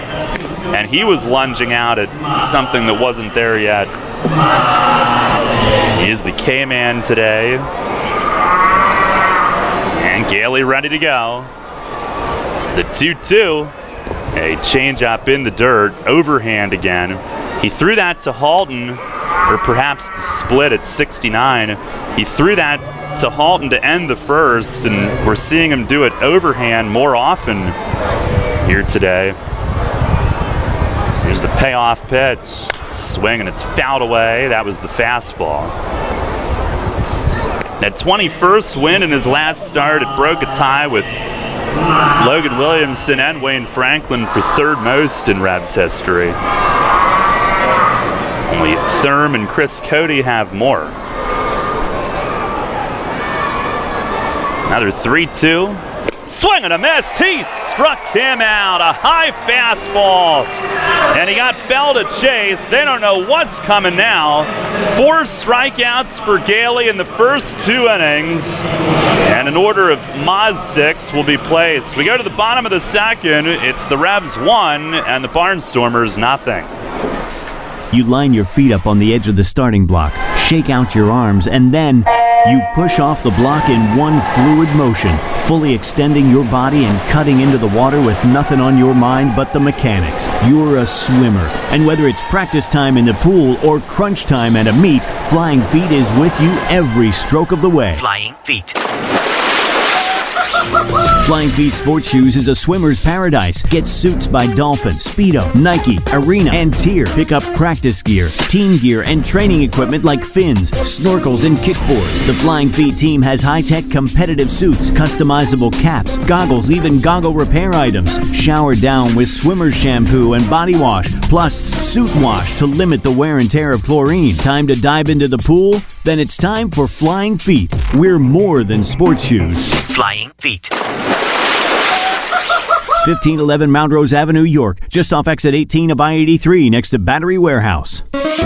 And he was lunging out at something that wasn't there yet. He is the K-man today. And Gailey ready to go. The 2-2. A changeup in the dirt. Overhand again. He threw that to Halton, or perhaps the split at 69. He threw that to Halton to end the first, and we're seeing him do it overhand more often here today. Here's the payoff pitch. Swing, and it's fouled away. That was the fastball. That 21st win in his last start, it broke a tie with Logan Williamson and Wayne Franklin for 3rd most in Revs history. Only Thurm and Chris Cody have more. Another 3-2. Swing and a miss. He struck him out. A high fastball. And he got Bell to chase. They don't know what's coming now. 4 strikeouts for Gailey in the first 2 innings. And an order of Moz sticks will be placed. We go to the bottom of the 2nd. It's the Revs 1 and the Barnstormers nothing.
You line your feet up on the edge of the starting block, shake out your arms, and then you push off the block in one fluid motion, fully extending your body and cutting into the water with nothing on your mind but the mechanics. You're a swimmer, and whether it's practice time in the pool or crunch time at a meet, Flying Feet is with you every stroke of the way.
Flying Feet.
Flying Feet Sports Shoes is a swimmer's paradise. Get suits by Dolphin, Speedo, Nike, Arena, and Tier. Pick up practice gear, team gear, and training equipment like fins, snorkels, and kickboards. The Flying Feet team has high-tech competitive suits, customizable caps, goggles, even goggle repair items. Shower down with swimmer's shampoo and body wash, plus suit wash to limit the wear and tear of chlorine. Time to dive into the pool? Then it's time for Flying Feet. We're more than sports shoes.
Flying Feet.
1511 Mount Rose Avenue, York, just off exit 18 of I-83 next to Battery Warehouse.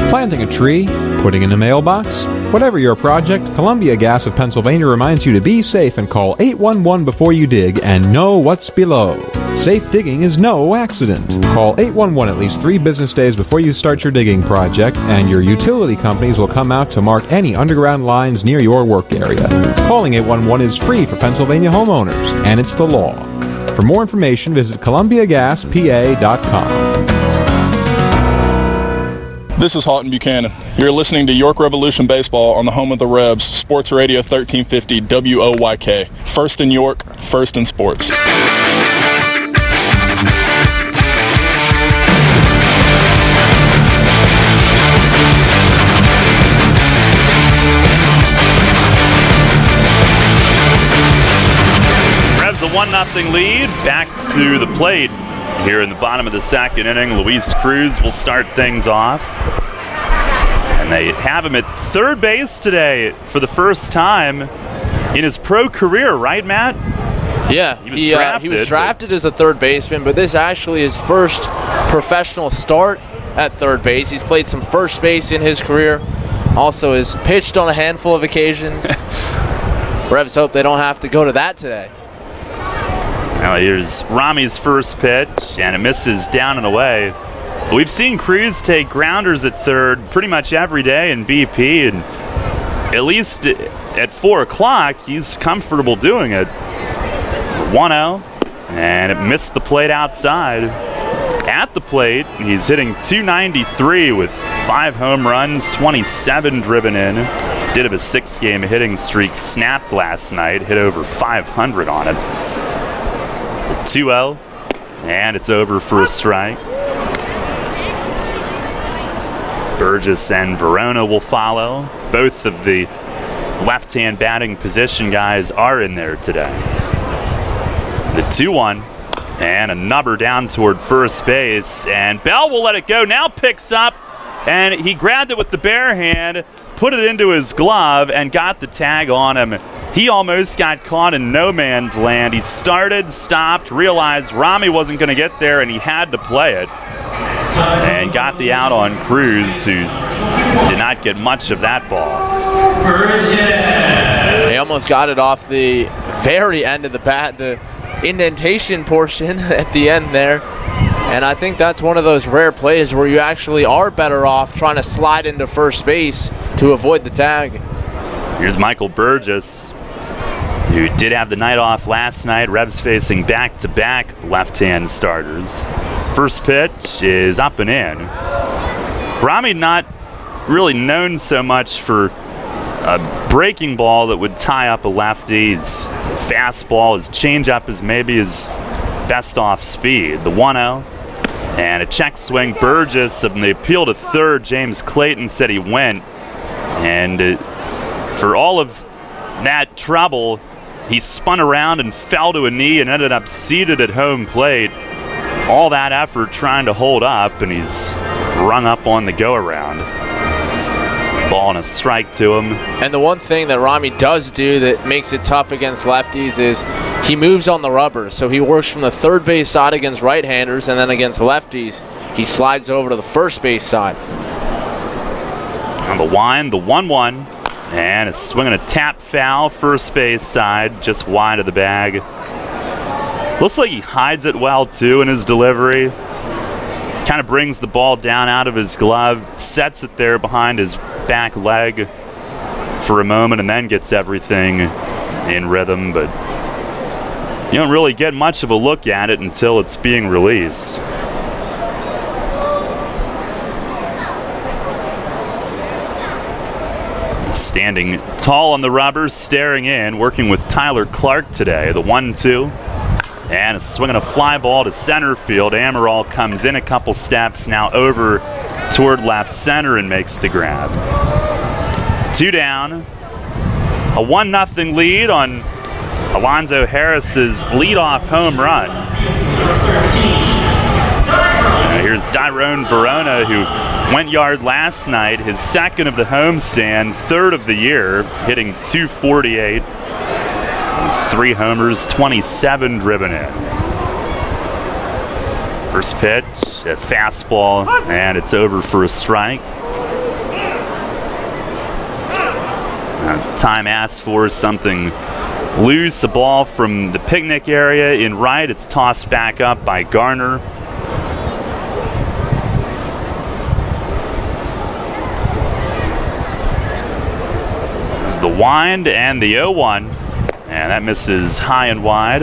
Planting a tree, putting in a mailbox, whatever your project, Columbia Gas of Pennsylvania reminds you to be safe and call 811 before you dig and know what's below. Safe digging is no accident. Call 811 at least 3 business days before you start your digging project, and your utility companies will come out to mark any underground lines near your work area. Calling 811 is free for Pennsylvania homeowners, and it's the law. For more information, visit ColumbiaGasPA.com.
This is Houghton Buchanan. You're listening to York Revolution Baseball on the home of the Rebs, Sports Radio 1350 WOYK. First in York, first in sports.
1-0 lead. Back to the plate here in the bottom of the second inning. Luis Cruz will start things off. And they have him at third base today for the first time in his pro career, right, Matt?
Yeah, he was drafted as a third baseman, but this actually is his first professional start at third base. He's played some first base in his career. Also has pitched on a handful of occasions. Revs hope they don't have to go to that today.
Now here's Rami's first pitch, and it misses down and away. We've seen Cruz take grounders at third pretty much every day in BP, and at least at 4 o'clock, he's comfortable doing it. 1-0, and it missed the plate outside. At the plate, he's hitting .293 with 5 home runs, 27 driven in. Did have a 6-game hitting streak snapped last night, hit over 500 on it. 2-0, and it's over for a strike. Burgess and Verona will follow. Both of the left-hand batting position guys are in there today. The 2-1, and a nubber down toward first base, and Bell will let it go. Now picks up, and he grabbed it with the bare hand, put it into his glove, and got the tag on him. He almost got caught in no man's land. He started, stopped, realized Rami wasn't going to get there, and he had to play it. And got the out on Cruz, who did not get much of that ball.
He almost got it off the very end of the bat, the indentation portion at the end there. And I think that's one of those rare plays where you actually are better off trying to slide into first base to avoid the tag.
Here's Michael Burgess, who did have the night off last night. Revs facing back-to-back left-hand starters. First pitch is up and in. Rami not really known so much for a breaking ball that would tie up a lefty. His fastball, his changeup is maybe his best off speed. The 1-0, and a check swing. Burgess, and the appeal to third, James Clayton said he went. And for all of that trouble, he spun around and fell to a knee and ended up seated at home plate. All that effort trying to hold up, and he's rung up on the go-around. Ball and a strike to him.
And the one thing that Rami does do that makes it tough against lefties is he moves on the rubber. So he works from the third base side against right-handers, and then against lefties, he slides over to the first base side.
On the wind, the 1-1, and a swing and a tap foul, first base side, just wide of the bag. Looks like he hides it well, too, in his delivery. Kind of brings the ball down out of his glove, sets it there behind his back leg for a moment, and then gets everything in rhythm. But you don't really get much of a look at it until it's being released. Standing tall on the rubber, staring in, working with Tyler Clark today. The 1-2. And a swing and a fly ball to center field. Amaral comes in a couple steps, now over toward left center and makes the grab. 2 down. A 1-0 lead on Alonzo Harris's leadoff home run. Here's Dyrone Verona, who went yard last night, his second of the homestand, third of the year, hitting .248. 3 homers, 27 driven in. First pitch, a fastball, and it's over for a strike. Time asked for something loose, a ball from the picnic area in right. It's tossed back up by Garner. There's the wind and the 0-1. And that misses high and wide.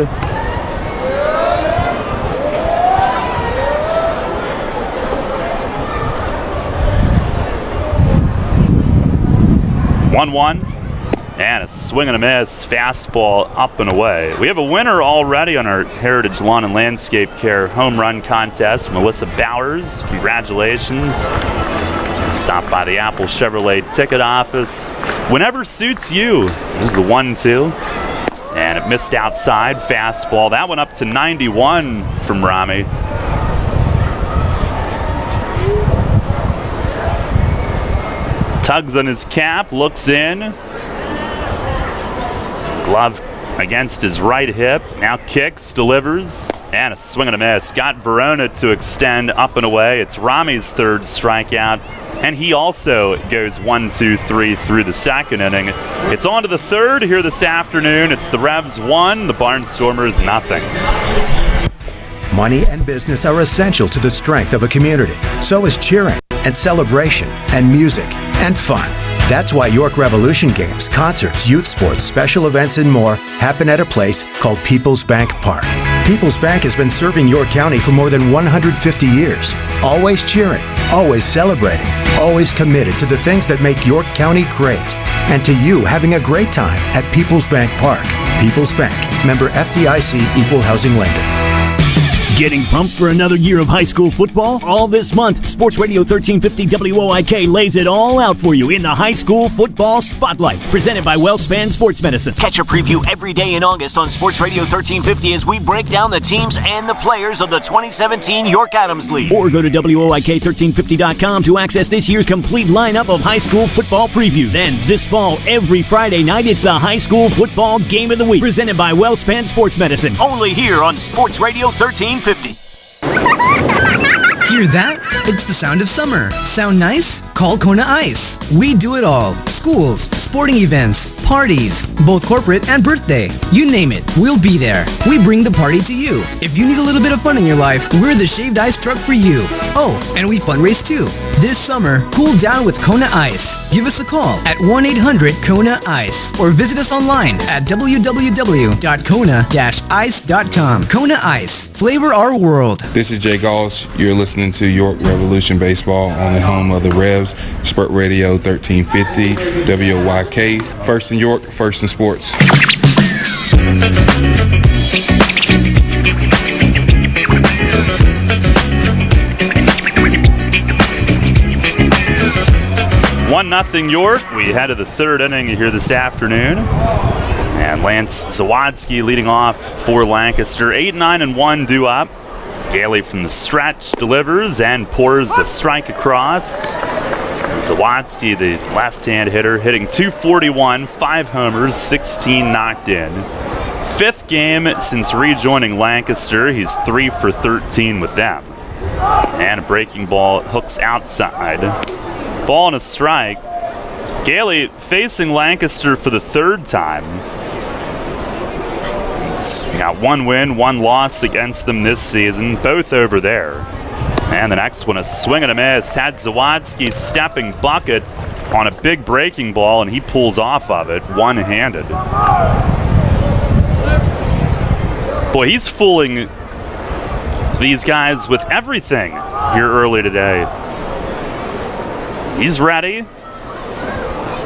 One, and a swing and a miss, fastball up and away. We have a winner already on our Heritage Lawn and Landscape Care home run contest, Melissa Bowers. Congratulations. Stop by the Apple Chevrolet ticket office whenever suits you. There's the 1-2. And it it missed outside. Fastball. That one up to 91 from Rami. Tugs on his cap, looks in. Glove against his right hip. Now kicks, delivers, and a swing and a miss. Got Verona to extend up and away. It's Rami's third strikeout, and he also goes 1, 2, 3 through the second inning. It's on to the third here this afternoon. It's the Revs 1, the Barnstormers nothing.
Money and business are essential to the strength of a community. So is cheering and celebration and music and fun. That's why York Revolution games, concerts, youth sports, special events, and more happen at a place called People's Bank Park. People's Bank has been serving York County for more than 150 years. Always cheering, always celebrating, always committed to the things that make York County great. And to you having a great time at People's Bank Park. People's Bank, member FDIC, equal housing lender.
Getting pumped for another year of high school football? All this month, Sports Radio 1350 WOIK lays it all out for you in the High School Football Spotlight, presented by WellSpan Sports Medicine.
Catch a preview every day in August on Sports Radio 1350 as we break down the teams and the players of the 2017 York Adams League.
Or go to WOIK1350.com to access this year's complete lineup of high school football preview. Then, this fall, every Friday night, it's the High School Football Game of the Week, presented by WellSpan Sports Medicine.
Only here on Sports Radio 1350.
Hear that? It's the sound of summer. Sound nice? Call Kona Ice. We do it all. Schools, sporting events, parties, both corporate and birthday. You name it, we'll be there. We bring the party to you. If you need a little bit of fun in your life, we're the shaved ice truck for you. Oh, and we fundraise too. This summer, cool down with Kona Ice. Give us a call at 1-800-KONA-ICE or visit us online at www.kona-ice.com. Kona Ice. Flavor our world.
This is Jay Gauss. You're listening to York Revolution Baseball on the home of the Revs, Sport Radio 1350, WYK. First in York, first in sports.
One nothing York. We head to the third inning here this afternoon. And Lance Zawadzki leading off for Lancaster. 8-9-1 due up. Gailey from the stretch delivers and pours a strike across. Zawadzki, the left-hand hitter, hitting .241, 5 homers, 16 knocked in. Fifth game since rejoining Lancaster. He's 3 for 13 with them. And a breaking ball hooks outside. Ball and a strike. Gailey facing Lancaster for the third time. He's got 1 win, 1 loss against them this season, both over there. And the next one, a swing and a miss. Had Zawadzki stepping bucket on a big breaking ball, and he pulls off of it one-handed. Boy, he's fooling these guys with everything here early today. He's ready.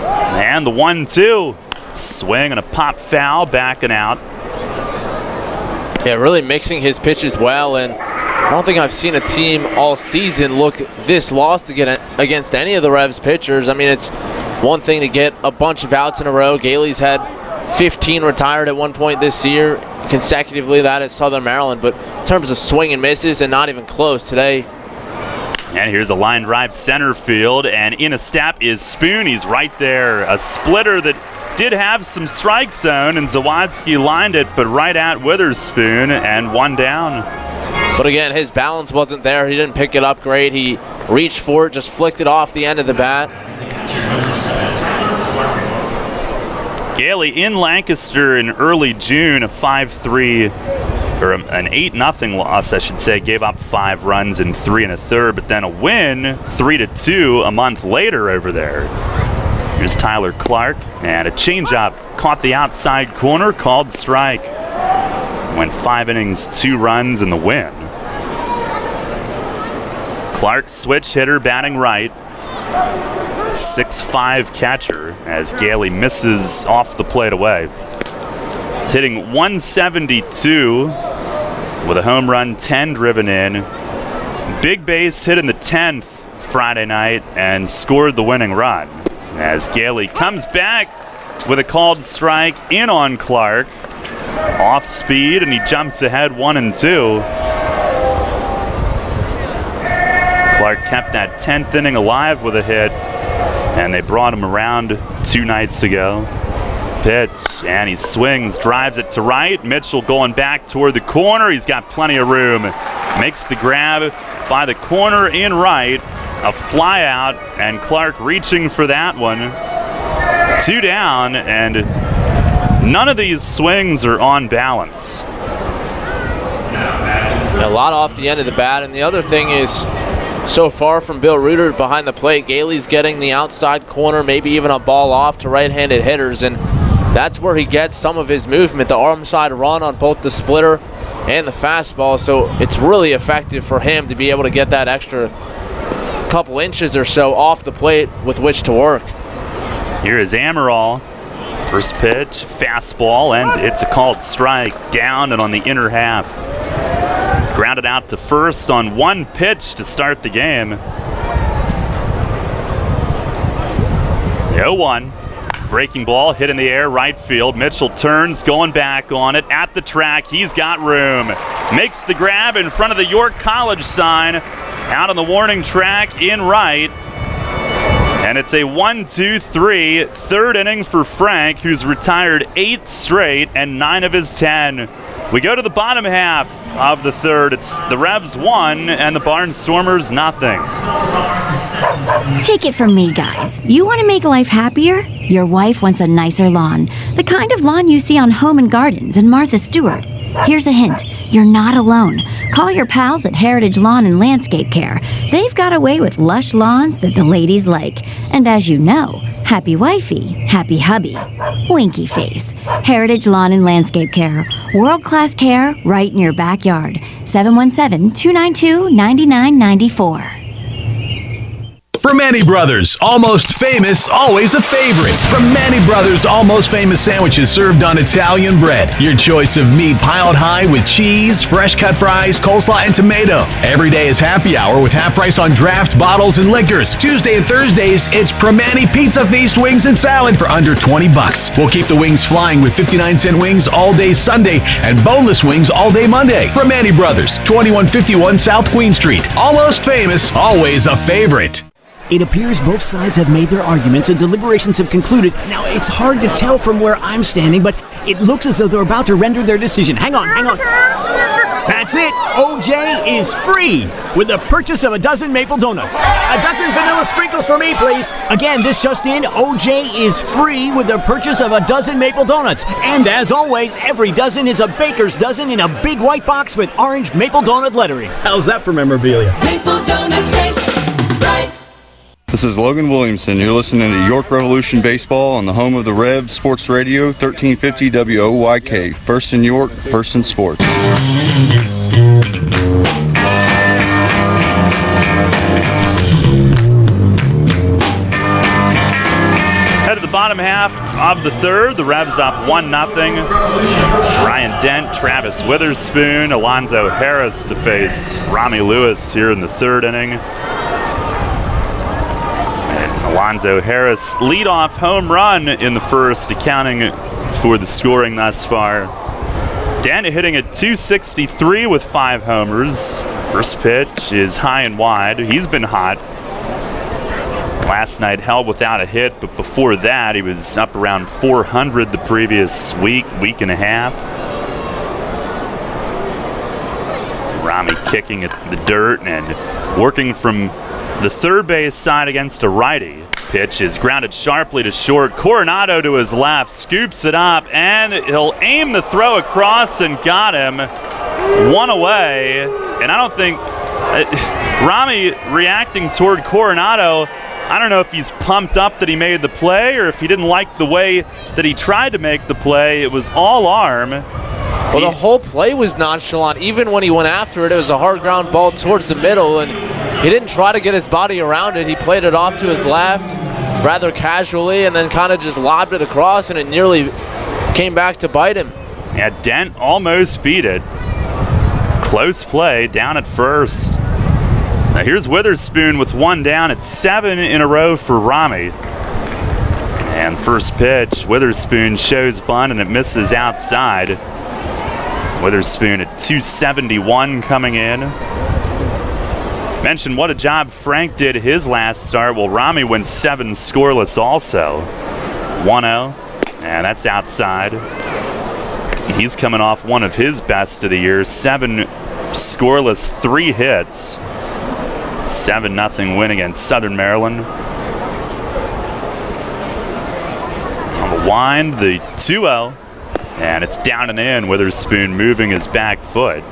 And the 1-2. Swing and a pop foul, backing out.
Yeah, really mixing his pitches well, and I don't think I've seen a team all season look this lost against any of the Revs pitchers. I mean, it's one thing to get a bunch of outs in a row. Gailey's had 15 retired at one point this year, consecutively, that at Southern Maryland, but in terms of swing and misses, and not even close today.
And here's a line drive center field, and in a step is Spoon. He's right there. A splitter that did have some strike zone, and Zawadzki lined it, but right at Witherspoon, and 1 down.
But again, his balance wasn't there. He didn't pick it up great. He reached for it, just flicked it off the end of the bat.
Gailey in Lancaster in early June, a 5-3, or an 8-0 loss, I should say. Gave up 5 runs in 3 1/3, but then a win, 3-2, a month later over there. Here's Tyler Clark, and a changeup caught the outside corner, called strike. Went 5 innings, 2 runs in the win. Clark, switch hitter, batting right. 6'5" catcher as Gailey misses off the plate away. It's hitting 172 with a home run, 10 driven in. Big base hit in the 10th Friday night and scored the winning run. As Gailey comes back with a called strike in on Clark. off speed, and he jumps ahead 1-2. Clark kept that 10th inning alive with a hit, and they brought him around 2 nights ago. Pitch, and he swings, drives it to right. Mitchell going back toward the corner. He's got plenty of room. Makes the grab by the corner in right. A fly out, and Clark reaching for that one. 2 down, and none of these swings are on balance.
A lot off the end of the bat, and the other thing is, so far from Bill Reuter behind the plate, Gailey's getting the outside corner, maybe even a ball off to right-handed hitters, and that's where he gets some of his movement, the arm side run on both the splitter and the fastball, so it's really effective for him to be able to get that extra couple inches or so off the plate with which to work.
Here is Amaral. First pitch, fastball, and it's a called strike, down and on the inner half. Grounded out to first on 1 pitch to start the game. The 0-1. Breaking ball, hit in the air, right field. Mitchell turns, going back on it. At the track, he's got room. Makes the grab in front of the York College sign. Out on the warning track in right. And it's a 1-2-3 third inning for Frank, who's retired 8 straight and 9 of his 10. We go to the bottom half of the third. It's the Revs 1 and the Barnstormers nothing.
Take it from me, guys. You want to make life happier? Your wife wants a nicer lawn. The kind of lawn you see on Home and Gardens and Martha Stewart. Here's a hint. You're not alone. Call your pals at Heritage Lawn and Landscape Care. They've got a way with lush lawns that the ladies like. And as you know, happy wifey, happy hubby. Winky face. Heritage Lawn and Landscape Care. World-class care right in your backyard. 717-292-9994.
From Manny Brothers, almost famous, always a favorite. From Manny Brothers, almost famous sandwiches served on Italian bread. Your choice of meat piled high with cheese, fresh cut fries, coleslaw, and tomato. Every day is happy hour with half price on draft, bottles, and liquors. Tuesday and Thursdays, it's Primanti Pizza Feast wings and salad for under $20. We'll keep the wings flying with 59-cent wings all day Sunday and boneless wings all day Monday. Primanti Brothers, 2151 South Queen Street. Almost famous, always a favorite.
It appears both sides have made their arguments and deliberations have concluded. Now, it's hard to tell from where I'm standing, but it looks as though they're about to render their decision. Hang on. That's it. OJ is free with the purchase of a dozen maple donuts. A dozen vanilla sprinkles for me, please. Again, this just in, OJ is free with the purchase of a dozen maple donuts. And as always, every dozen is a baker's dozen in a big white box with orange maple donut lettering. How's that for memorabilia?
Maple donuts taste right.
This is Logan Williamson. You're listening to York Revolution Baseball on the home of the Revs, Sports Radio 1350 WOYK. First in York, first in sports.
Head to the bottom half of the third. The Revs up 1-0. Ryan Dent, Travis Witherspoon, Alonzo Harris to face Rami Lewis here in the third inning. Alonzo Harris leadoff home run in the first, accounting for the scoring thus far. Dent hitting at .263 with 5 homers. First pitch is high and wide. He's been hot. Last night held without a hit, but before that he was up around 400 the previous week and a half. Rami kicking at the dirt and working from the third base side against a righty. Pitch is grounded sharply to short. Coronado to his left, scoops it up, and he'll aim the throw across and got him. 1 away, and I don't think Rami reacting toward Coronado, I don't know if he's pumped up that he made the play or if he didn't like the way that he tried to make the play. It was all arm.
Well, the whole play was nonchalant. Even when he went after it, it was a hard ground ball towards the middle, and he didn't try to get his body around it. He played it off to his left rather casually and then kind of just lobbed it across, and it nearly came back to bite him.
Yeah, Dent almost beat it. Close play down at first. Now here's Witherspoon with 1 down. It's 7 in a row for Rami. And first pitch, Witherspoon shows bunt and it misses outside. Witherspoon at 271 coming in. Mentioned what a job Frank did his last start. Well, Rami went 7 scoreless also. 1-0, and that's outside. He's coming off one of his best of the year. 7 scoreless, 3 hits. 7-0 win against Southern Maryland. On the wind, the 2-0, and it's down and in. Witherspoon moving his back foot.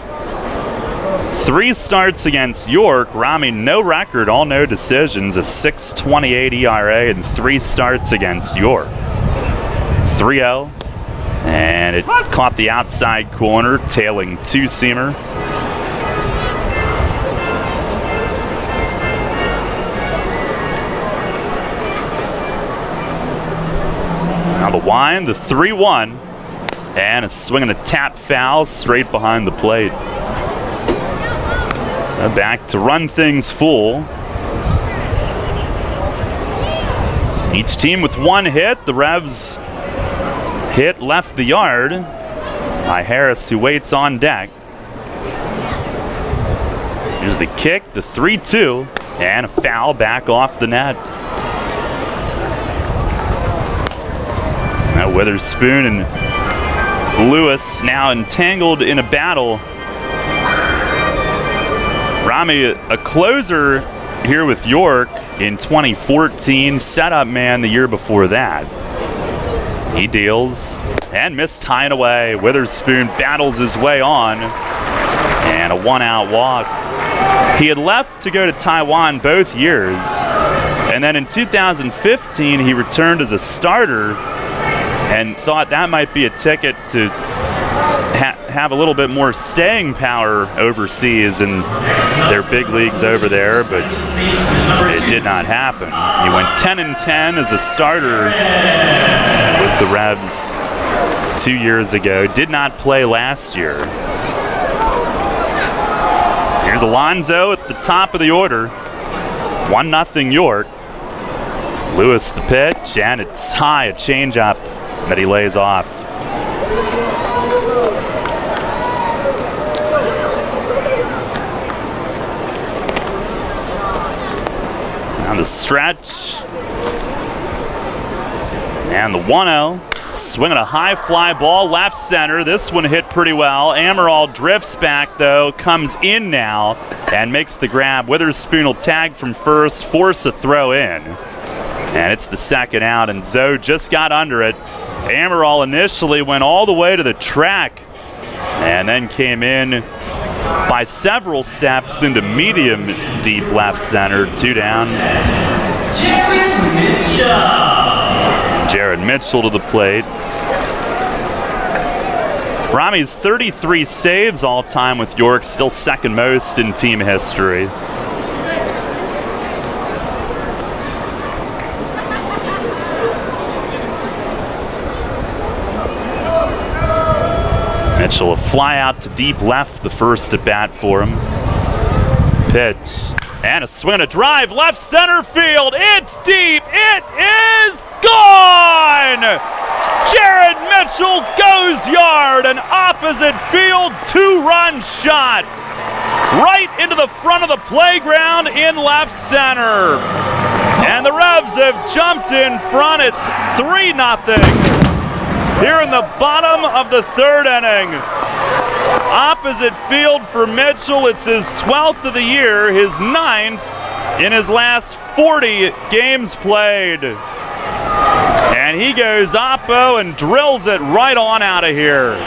3 starts against York. Rami, no record, all no decisions, a 6.28 ERA, and 3 starts against York. 3-0, and it caught the outside corner, tailing 2-seamer. Now the wind, the 3-1, and a swing and a tap foul straight behind the plate. Back to run things full. Each team with 1 hit. The Revs hit left the yard by Harris, who waits on deck. Here's the kick, the 3-2, and a foul back off the net. Now Witherspoon and Lewis now entangled in a battle. Rami, a closer here with York in 2014, setup man the year before that. He deals and missed high and away. Witherspoon battles his way on, and a 1-out walk. He had left to go to Taiwan both years, and then in 2015 he returned as a starter and thought that might be a ticket to have a little bit more staying power overseas in their big leagues over there, but it did not happen. He went 10-10 as a starter with the Revs 2 years ago. Did not play last year. Here's Alonzo at the top of the order. 1-0 York. Lewis the pitch, and it's high, a changeup that he lays off. On the stretch, and the 1-0, swinging a high fly ball left center. This one hit pretty well. Amaral drifts back though, comes in now, and makes the grab. Witherspoon will tag from first, force a throw in, and it's the 2nd out, and Zoe just got under it. Amaral initially went all the way to the track, and then came in by several steps into medium deep left center. 2 down. Jared Mitchell to the plate. Rami's 33 saves all time with York, still 2nd most in team history. Mitchell a fly out to deep left, the first at bat for him. Pitch, and a swing, a drive, left center field. It's deep, it is gone! Jared Mitchell goes yard, an opposite field 2-run shot. Right into the front of the playground in left center. And the Revs have jumped in front, it's 3-0. Here in the bottom of the 3rd inning. Opposite field for Mitchell. It's his 12th of the year, his 9th in his last 40 games played. And he goes oppo and drills it right on out of here.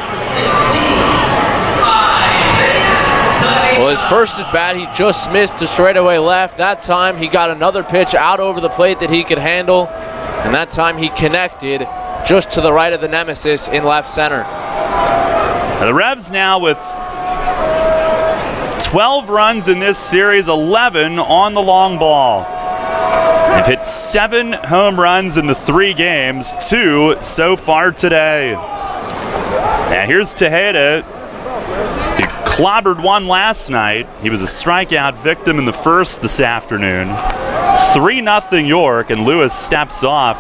Well, his first at bat, he just missed to straightaway left. That time he got another pitch out over the plate that he could handle. And that time he connected just to the right of the nemesis in left center.
Now the Revs now with 12 runs in this series, 11 on the long ball. They've hit 7 home runs in the 3 games, 2 so far today. Now here's Tejeda, who clobbered one last night. He was a strikeout victim in the first this afternoon. 3-0 York, and Lewis steps off.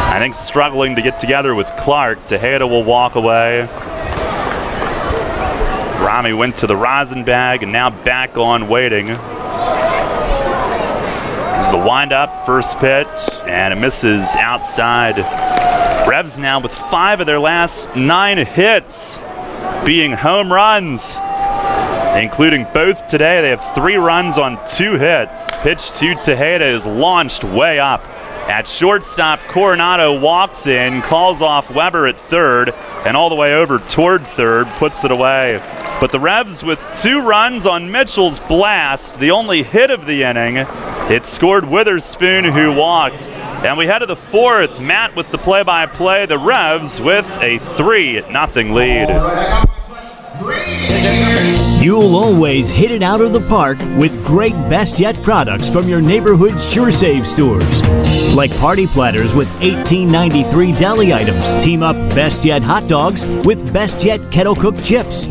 I think struggling to get together with Clark. Tejeda will walk away. Rami went to the rosin bag and now back on waiting. Here's the windup, first pitch, and it misses outside. Revs now with 5 of their last 9 hits being home runs, including both today. They have 3 runs on 2 hits. Pitch to Tejeda is launched way up. At shortstop, Coronado walks in, calls off Weber at third, and all the way over toward third, puts it away. But the Revs with 2 runs on Mitchell's blast, the only hit of the inning. It scored Witherspoon, who walked. And we head to the 4th. Matt with the play-by-play. The Revs with a 3-0 lead.
You'll always hit it out of the park with great Best Yet products from your neighborhood SureSave stores. Like party platters with $18.93 deli items. Team up Best Yet hot dogs with Best Yet kettle cooked chips.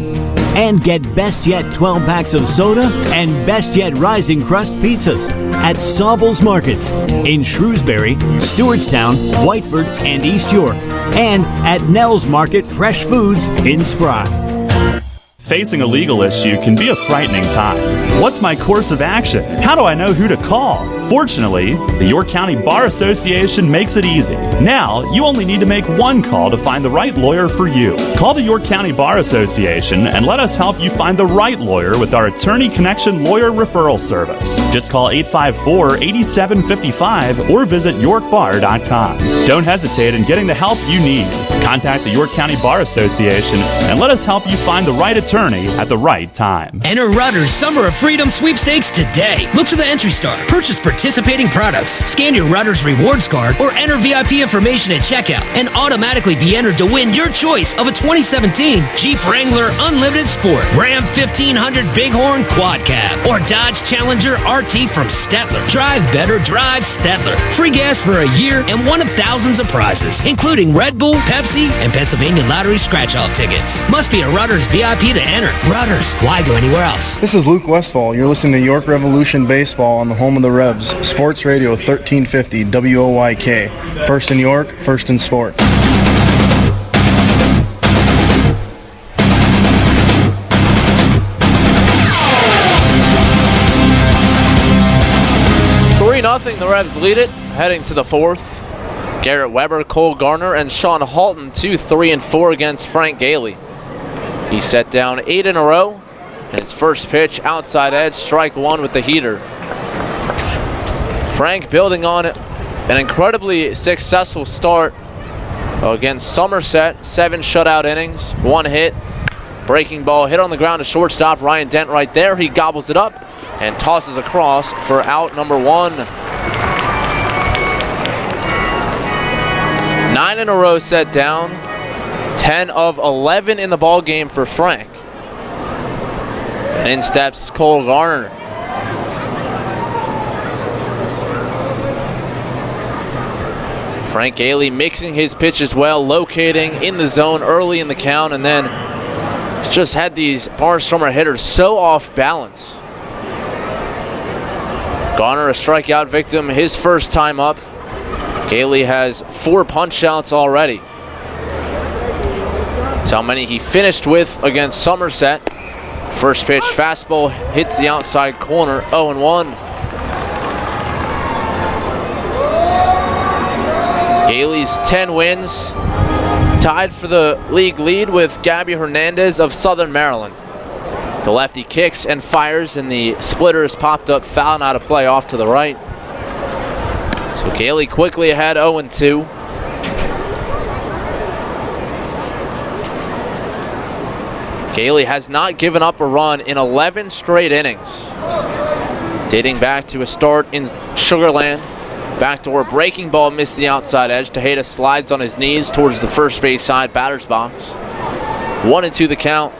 And get Best Yet 12 packs of soda and Best Yet Rising Crust pizzas at Sobel's Markets in Shrewsbury, Stewartstown, Whiteford, and East York. And at Nell's Market Fresh Foods in Spry.
Facing a legal issue can be a frightening time. What's my course of action? How do I know who to call? Fortunately, the York County Bar Association makes it easy. Now, you only need to make one call to find the right lawyer for you. Call the York County Bar Association and let us help you find the right lawyer with our Attorney Connection Lawyer Referral Service. Just call 854-8755 or visit yorkbar.com. Don't hesitate in getting the help you need. Contact the York County Bar Association and let us help you find the right attorney at the right time.
Enter Rutter's Summer of Freedom sweepstakes today. Look for the entry star, purchase participating products, scan your Rutter's rewards card, or enter VIP information at checkout and automatically be entered to win your choice of a 2017 Jeep Wrangler Unlimited Sport, Ram 1500 Bighorn Quad Cab, or Dodge Challenger RT from Stettler. Drive better, drive Stettler. Free gas for a year and one of thousands of prizes, including Red Bull, Pepsi, and Pennsylvania Lottery scratch-off tickets. Must be a Rutter's VIP to enter. Rudders, why go anywhere else?
This is Luke Westfall. You're listening to York Revolution Baseball on the home of the Revs, Sports Radio 1350 WOYK. First in York, first in sports.
Nothing. The Revs lead it, heading to the 4th. Garrett Weber, Cole Garner, and Sean Halton 2, 3, and 4 against Frank Gailey. He set down 8 in a row, and his first pitch, outside edge, strike 1 with the heater. Frank building on an incredibly successful start against Somerset. 7 shutout innings, 1 hit, breaking ball hit on the ground to shortstop. Ryan Dent right there. He gobbles it up and tosses across for out number 1. 9 in a row set down. 10 of 11 in the ball game for Frank. And in steps Cole Garner. Frank Gailey mixing his pitches well, locating in the zone early in the count, and then just had these Barnstormer hitters so off balance. Garner a strikeout victim his first time up. Gailey has 4 punch outs already. That's how many he finished with against Somerset. First pitch fastball hits the outside corner, 0-1. Gailey's 10 wins, tied for the league lead with Gabby Hernandez of Southern Maryland. The lefty kicks and fires, and the splitter is popped up, foul and out of play off to the right. So Gailey quickly ahead, 0-2. Gailey has not given up a run in 11 straight innings, dating back to a start in Sugar Land. Backdoor breaking ball missed the outside edge. Tejeda slides on his knees towards the first base side batter's box. 1-2 the count.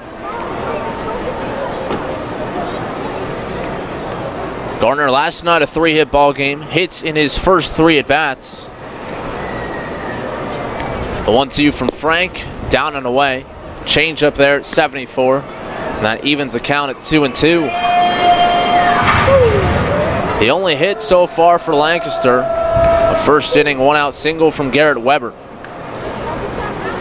Garner last night a 3-hit ball game, hits in his first 3 at-bats. The 1-2 from Frank, down and away. Change up there at 74, and that evens the count at 2-2. The only hit so far for Lancaster, a first inning 1-out single from Garrett Weber.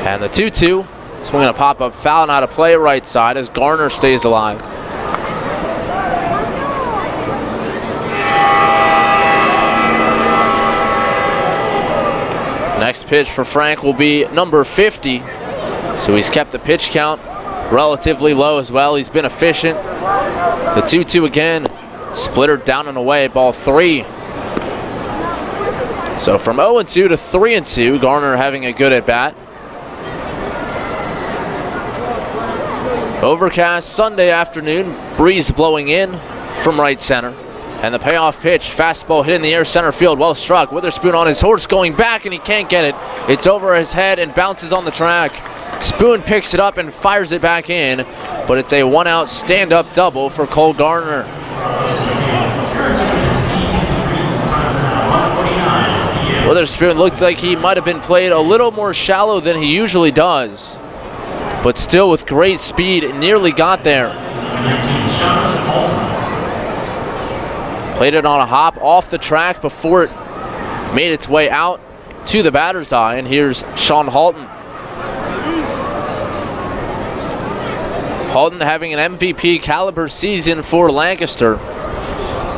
And the 2-2 Swinging a pop-up foul and out of play right side as Garner stays alive. Next pitch for Frank will be number 50. So he's kept the pitch count relatively low as well. He's been efficient. The 2-2 again. Splitter down and away, ball 3. So from 0-2 to 3-2, Garner having a good at-bat. Overcast Sunday afternoon, breeze blowing in from right center. And the payoff pitch, fastball hit in the air, center field, well struck. Witherspoon on his horse going back, and he can't get it. It's over his head and bounces on the track. Spoon picks it up and fires it back in, but it's a one-out stand-up double for Cole Garner. Witherspoon looked like he might have been played a little more shallow than he usually does, but still with great speed, nearly got there. Played it on a hop off the track before it made its way out to the batter's eye, and here's Sean Halton. Halton having an MVP caliber season for Lancaster.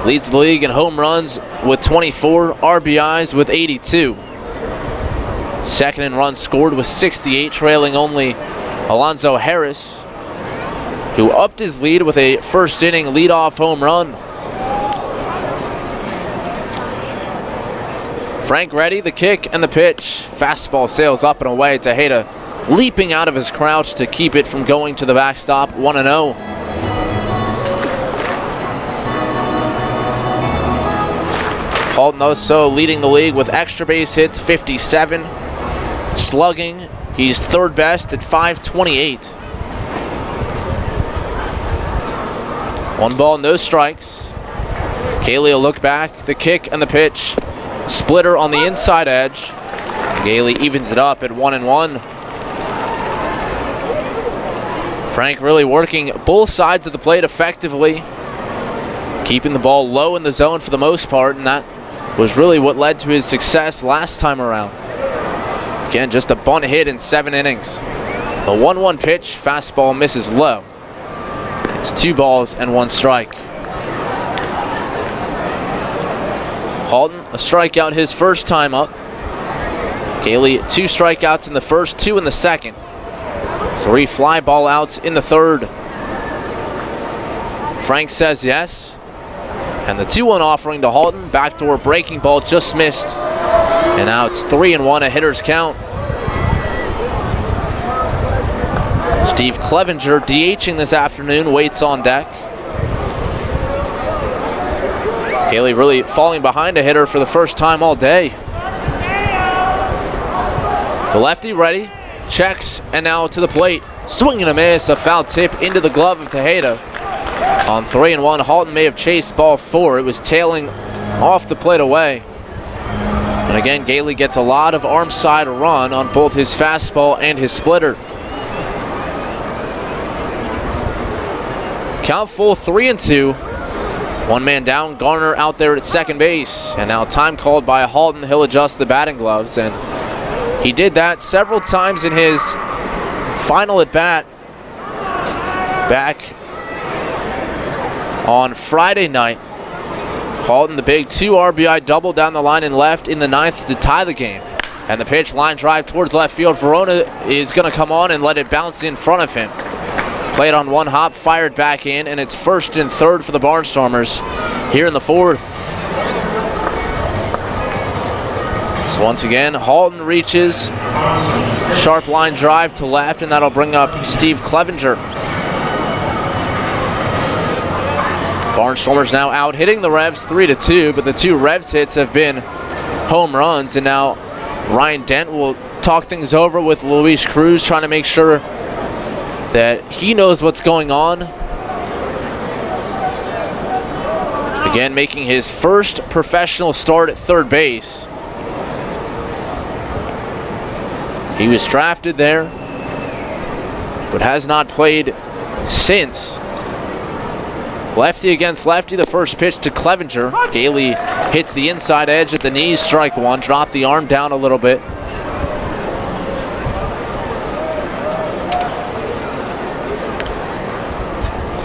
Leads the league in home runs with 24, RBIs with 82. Second in runs scored with 68, trailing only Alonzo Harris, who upped his lead with a first inning leadoff home run. Frank ready, the kick and the pitch. Fastball sails up and away. Tejeda leaping out of his crouch to keep it from going to the backstop, 1-0. Halton also leading the league with extra base hits, 57. Slugging, he's third best at 528. 1 ball, no strikes. Gailey will look back, the kick and the pitch. Splitter on the inside edge. Gailey evens it up at 1-1. Frank really working both sides of the plate effectively, keeping the ball low in the zone for the most part, and that was really what led to his success last time around. Again, just a bunt hit in 7 innings. The 1-1 pitch, fastball misses low. It's 2 balls and 1 strike. Halton, a strikeout his first time up. Gailey, 2 strikeouts in the first, 2 in the second. 3 fly ball outs in the third. Frank says yes. And the 2-1 offering to Halton. Backdoor breaking ball just missed. And now it's 3-1, a hitter's count. Steve Clevenger DHing this afternoon, waits on deck. Gailey really falling behind a hitter for the first time all day. The lefty ready, checks, and now to the plate. Swing and a miss, a foul tip into the glove of Tejeda. On 3-1, Halton may have chased ball 4. It was tailing off the plate away. And again, Gailey gets a lot of arm side run on both his fastball and his splitter. Count full, 3-2. 1 man down, Garner out there at second base. And now time called by Halton. He'll adjust the batting gloves. And he did that several times in his final at bat back on Friday night. Halton, the big 2 RBI double down the line and left in the 9th to tie the game. And the pitch, line drive towards left field. Verona is going to come on and let it bounce in front of him. Played on 1 hop, fired back in, and it's 1st and 3rd for the Barnstormers here in the 4th. So once again, Halton reaches, sharp line drive to left, and that'll bring up Steve Clevenger. Barnstormers now out hitting the Revs 3-2, but the 2 Revs hits have been home runs, and now Ryan Dent will talk things over with Luis Cruz, trying to make sure that he knows what's going on. Again, making his first professional start at third base. He was drafted there, but has not played since. Lefty against lefty, the first pitch to Clevenger. Gailey hits the inside edge at the knees, strike 1, drop the arm down a little bit.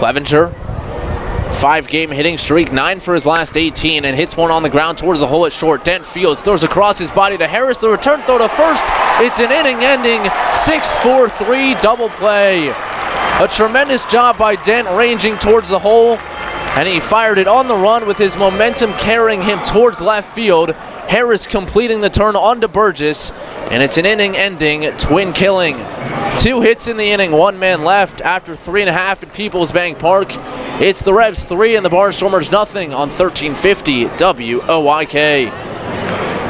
Clevenger, 5-game hitting streak, 9 for his last 18, and hits one on the ground towards the hole at short. Dent fields, throws across his body to Harris. The return throw to first. It's an inning-ending 6-4-3 double play. A tremendous job by Dent ranging towards the hole, and he fired it on the run with his momentum carrying him towards left field. Harris completing the turn onto Burgess, and it's an inning-ending twin killing. 2 hits in the inning, 1 man left after 3.5 at Peoples Bank Park. It's the Revs 3 and the Barnstormers nothing on 1350 WOYK.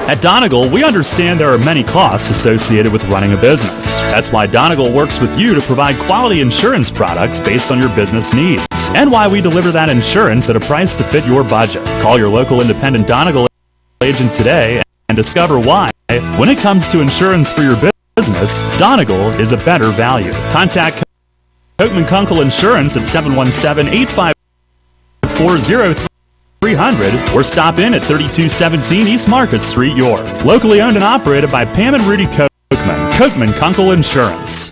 At Donegal, we understand there are many costs associated with running a business. That's why Donegal works with you to provide quality insurance products based on your business needs, and why we deliver that insurance at a price to fit your budget. Call your local independent Donegal agent today and discover why, when it comes to insurance for your business, Donegal is a better value. Contact Coatman Kunkel Insurance at 717-854-0300 or stop in at 3217 East Market Street, York. Locally owned and operated by Pam and Rudy Coatman. Coatman Kunkel Insurance.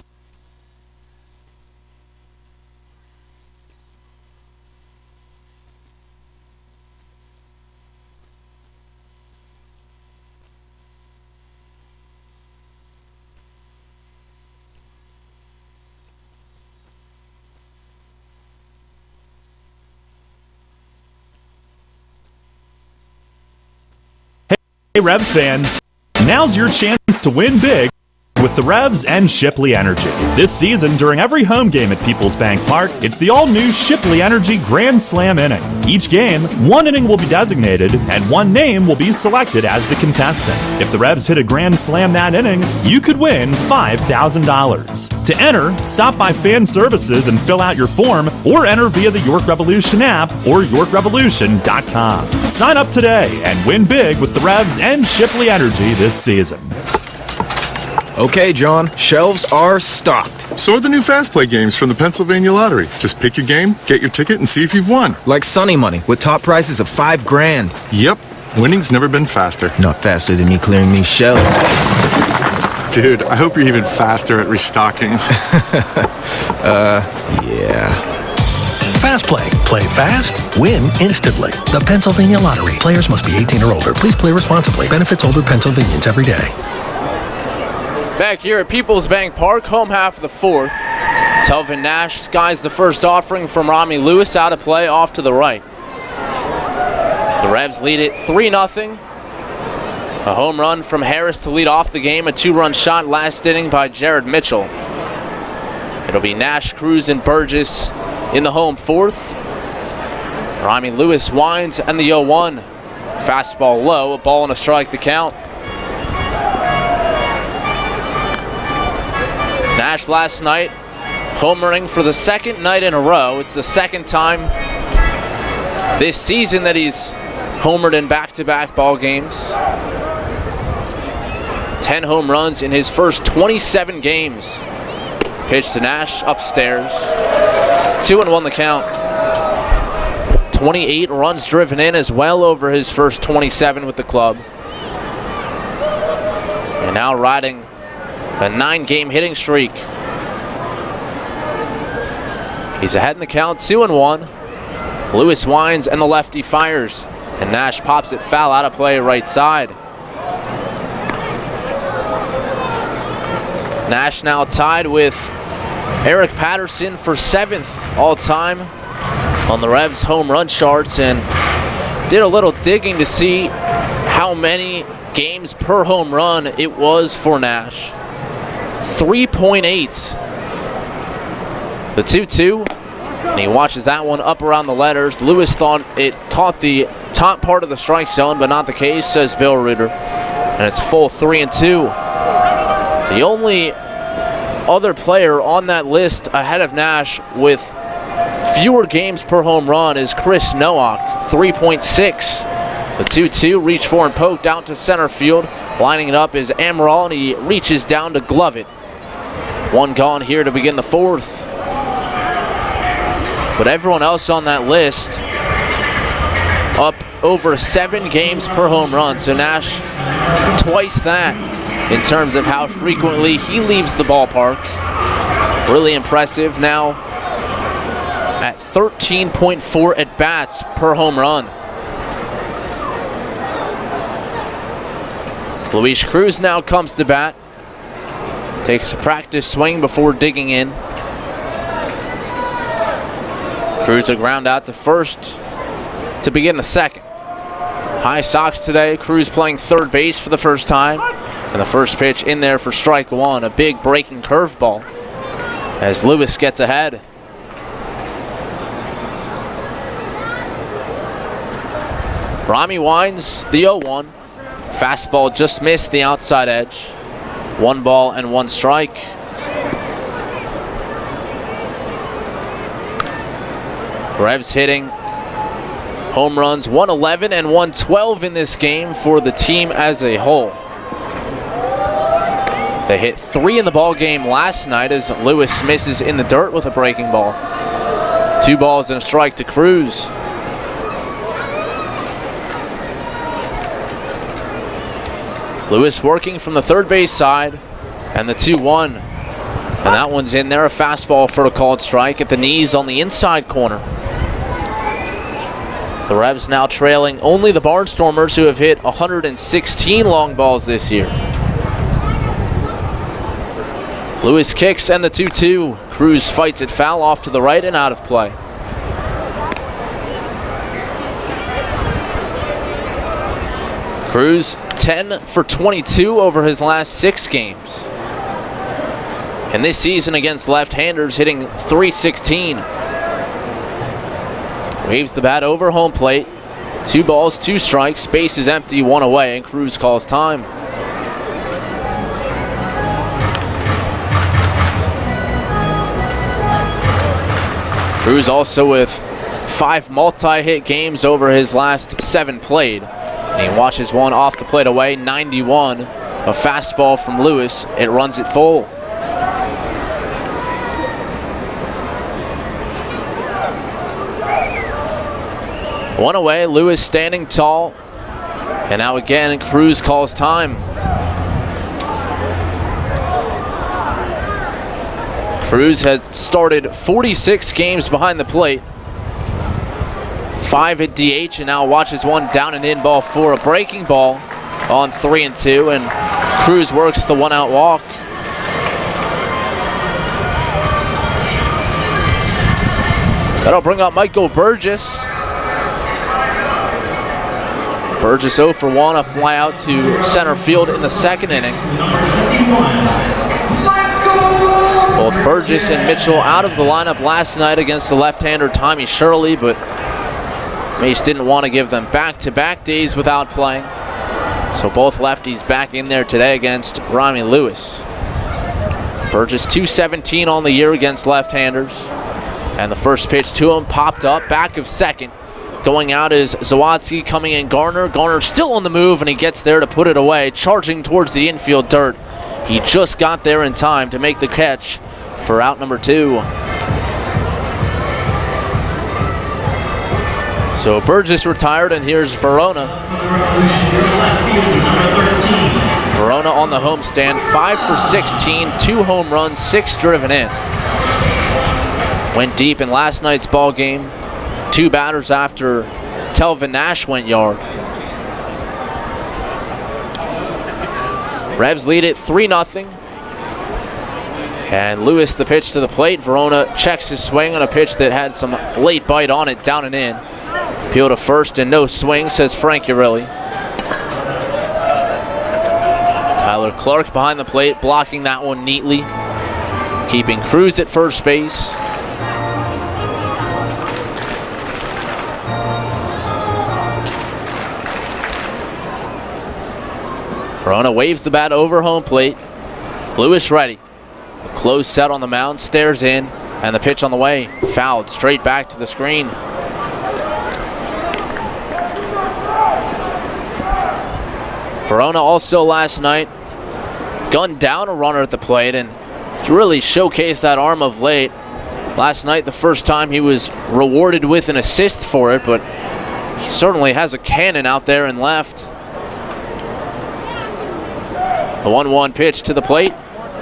Hey Revs fans, now's your chance to win big with the Revs and Shipley Energy. This season, during every home game at Peoples Bank Park, it's the all-new Shipley Energy Grand Slam inning. Each game, 1 inning will be designated, and 1 name will be selected as the contestant. If the Revs hit a Grand Slam that inning, you could win $5,000. To enter, stop by Fan Services and fill out your form, or enter via the York Revolution app or YorkRevolution.com. Sign up today and win big with the Revs and Shipley Energy this season.
Okay, John, shelves are stocked.
So are the new Fast Play games from the Pennsylvania Lottery. Just pick your game, get your ticket, and see if you've won.
Like Sunny Money, with top prizes of $5 grand.
Yep, winning's never been faster.
Not faster than me clearing these shelves.
Dude, I hope you're even faster at restocking.
Yeah.
Fast Play. Play fast, win instantly. The Pennsylvania Lottery. Players must be 18 or older. Please play responsibly. Benefits older Pennsylvanians every day.
Back here at Peoples Bank Park, home half of the 4th. Telvin Nash skies the first offering from Rami Lewis, out of play, off to the right. The Revs lead it 3-0. A home run from Harris to lead off the game, a 2-run shot last inning by Jared Mitchell. It'll be Nash, Cruz, and Burgess in the home 4th. Rami Lewis winds, and the 0-1. Fastball low, a ball and a strike the count. Nash last night homering for the 2nd night in a row. It's the 2nd time this season that he's homered in back-to-back ball games. 10 home runs in his first 27 games. Pitch to Nash, upstairs. 2-1 the count. 28 runs driven in as well over his first 27 with the club. And now riding a 9-game hitting streak. He's ahead in the count, 2-1. Lewis winds and the lefty fires, and Nash pops it foul, out of play, right side. Nash now tied with Eric Patterson for 7th all-time on the Revs home run charts, and did a little digging to see how many games per home run it was for Nash. 3.8. The 2-2, and he watches that one up around the letters. Lewis thought it caught the top part of the strike zone, but not the case, says Bill Reuter. And it's full 3-2. The only other player on that list ahead of Nash with fewer games per home run is Chris Nowak, 3.6. The 2-2, reach for and poked out to center field. Lining it up is Amaral, and he reaches down to glove it. 1 gone here to begin the 4th. But everyone else on that list up over 7 games per home run. So Nash, twice that in terms of how frequently he leaves the ballpark. Really impressive. Now at 13.4 at-bats per home run. Luis Cruz now comes to bat. Takes a practice swing before digging in. Cruz a ground out to first to begin the second. High Sox today. Cruz playing third base for the first time. And the first pitch in there for strike one. A big breaking curveball as Lewis gets ahead. Rami winds the 0-1. Fastball just missed the outside edge. 1 ball and 1 strike. Revs hitting home runs 111 and 112 in this game for the team as a whole. They hit 3 in the ball game last night as Lewis misses in the dirt with a breaking ball. 2 balls and a strike to Cruz. Lewis working from the third base side, and the 2-1. And that one's in there, a fastball for a called strike at the knees on the inside corner. The Revs now trailing only the Barnstormers, who have hit 116 long balls this year. Lewis kicks and the 2-2. Cruz fights it foul off to the right and out of play. Cruz 10 for 22 over his last 6 games. And this season against left-handers, hitting .316. Waves the bat over home plate. 2 balls, 2 strikes. Base is empty, 1 away, and Cruz calls time. Cruz also with 5 multi-hit games over his last 7 played. And he watches one off the plate away, 91. A fastball from Lewis. It runs it full. One away, Lewis standing tall. And now again, Cruz calls time. Cruz has started 46 games behind the plate. 5 at DH, and now watches one down and in, ball 4, a breaking ball on 3-2, and Cruz works the 1-out walk. That'll bring up Michael Burgess. Burgess 0 for 1, a fly out to center field in the second inning. Both Burgess and Mitchell out of the lineup last night against the left-hander Tommy Shirley, but Mace didn't want to give them back-to-back days without playing. So both lefties back in there today against Rami Lewis. Burgess 217 on the year against left-handers. And the first pitch to him popped up, back of second. Going out is Zawadzki, coming in Garner. Garner still on the move, and he gets there to put it away, charging towards the infield dirt. He just got there in time to make the catch for out number 2. So Burgess retired, and here's Verona. Verona on the homestand, 5 for 16, 2 home runs, 6 driven in. Went deep in last night's ball game. 2 batters after Telvin Nash went yard. Revs lead it 3-0. And Lewis the pitch to the plate. Verona checks his swing on a pitch that had some late bite on it, down and in. Appeal to first and no swing, says Frank Urilli. Tyler Clark behind the plate, blocking that one neatly. Keeping Cruz at first base. Verona waves the bat over home plate. Lewis ready. Close set on the mound, stares in, and the pitch on the way. Fouled straight back to the screen. Verona also last night gunned down a runner at the plate and really showcased that arm of late. Last night, the first time he was rewarded with an assist for it, but he certainly has a cannon out there and left. The 1-1 pitch to the plate.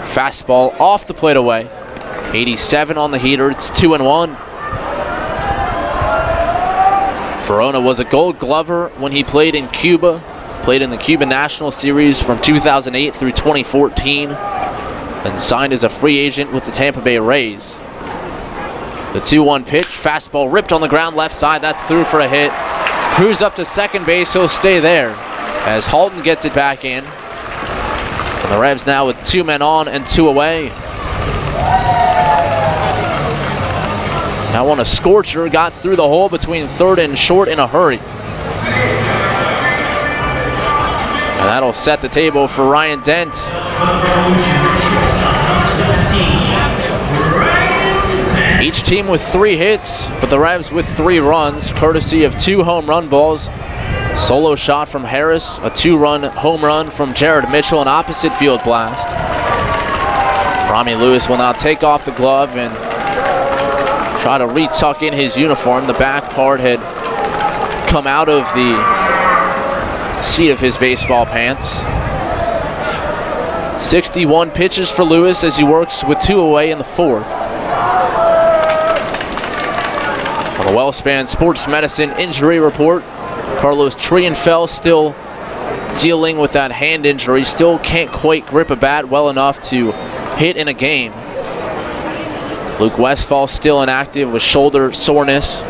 Fastball off the plate away. 87 on the heater. It's 2-1. Verona was a Gold Glover when he played in Cuba, played in the Cuban National Series from 2008 through 2014, and signed as a free agent with the Tampa Bay Rays. The 2-1 pitch, fastball ripped on the ground left side, that's through for a hit. Cruz up to second base, he'll stay there as Halton gets it back in. And the Revs now with 2 men on and 2 away. Now on a scorcher, got through the hole between third and short in a hurry. And that'll set the table for Ryan Dent. Each team with 3 hits, but the Revs with 3 runs, courtesy of 2 home run balls. Solo shot from Harris, a 2-run home run from Jared Mitchell, an opposite field blast. Rami Lewis will now take off the glove and try to retuck in his uniform. The back part had come out of the seat of his baseball pants. 61 pitches for Lewis as he works with 2 away in the 4th. On the WellSpan Sports Medicine injury report, Carlos Trienfel still dealing with that hand injury. Still can't quite grip a bat well enough to hit in a game. Luke Westphal still inactive with shoulder soreness.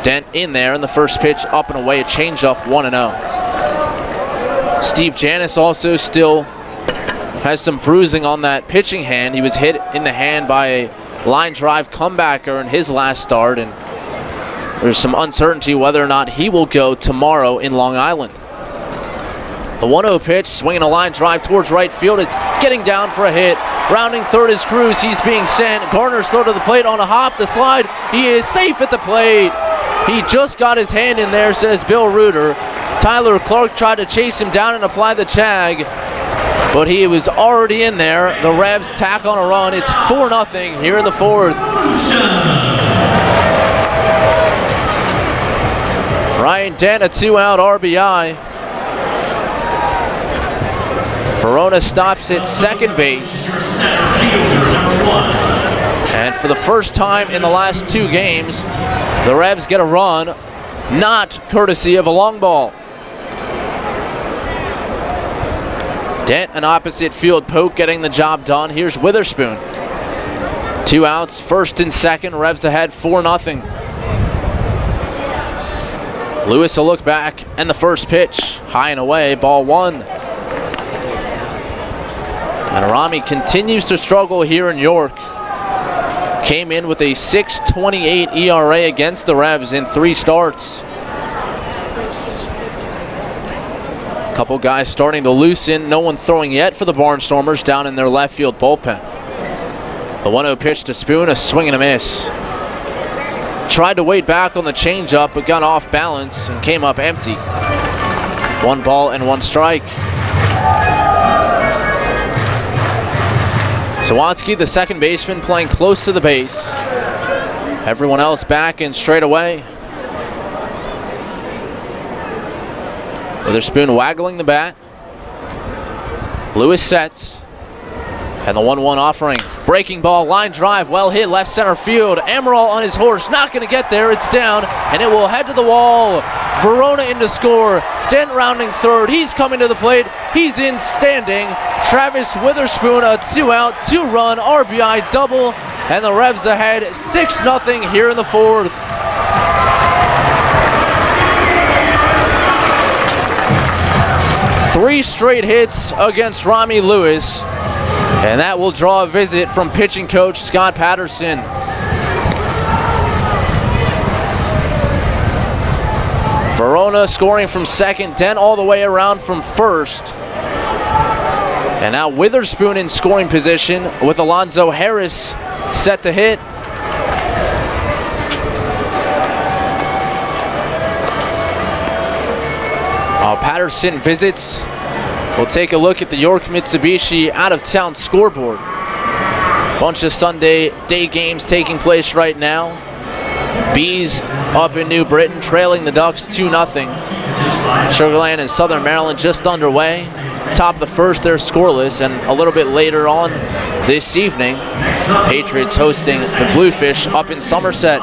Dent in there, and the first pitch up and away, a changeup, 1-0. Steve Janis also still has some bruising on that pitching hand. He was hit in the hand by a line drive comebacker in his last start, and there's some uncertainty whether or not he will go tomorrow in Long Island. The 1-0 pitch, swinging a line drive towards right field. It's getting down for a hit. Rounding third is Cruz. He's being sent. Garner's throw to the plate on a hop. The slide. He is safe at the plate. He just got his hand in there, says Bill Reuter. Tyler Clark tried to chase him down and apply the tag, but he was already in there. The Revs tack on a run. It's 4-0 here in the 4th. Ryan Dent, a 2-out RBI. Verona stops at second base. And for the first time in the last 2 games, the Revs get a run, not courtesy of a long ball. Dent, an opposite field poke, getting the job done. Here's Witherspoon. 2 outs, first and second. Revs ahead 4-0. Lewis will look back, and the first pitch, high and away, ball 1. And Rami continues to struggle here in York. Came in with a 6.28 ERA against the Revs in 3 starts. A couple guys starting to loosen. No one throwing yet for the Barnstormers down in their left field bullpen. The 1-0 pitch to Spoon, a swing and a miss. Tried to wait back on the changeup, but got off balance and came up empty. 1 ball and 1 strike. Sawatsky, the second baseman, playing close to the base. Everyone else back and straight away. Witherspoon waggling the bat. Lewis sets. And the 1-1 offering. Breaking ball, line drive, well hit, left center field. Amaral on his horse, not going to get there. It's down, and it will head to the wall. Verona in to score. Dent rounding third. He's coming to the plate. He's in standing. Travis Witherspoon, a 2-out, 2-run RBI double. And the Revs ahead 6-0 here in the 4th. Three straight hits against Rami Lewis. And that will draw a visit from pitching coach Scott Patterson. Verona scoring from second, Dent all the way around from first. And now Witherspoon in scoring position with Alonzo Harris set to hit. Patterson visits. We'll take a look at the York Mitsubishi out-of-town scoreboard. Bunch of Sunday day games taking place right now. Bees up in New Britain trailing the Ducks 2-0. Sugarland and Southern Maryland just underway. Top of the first, they're scoreless, and a little bit later on this evening, Patriots hosting the Bluefish up in Somerset.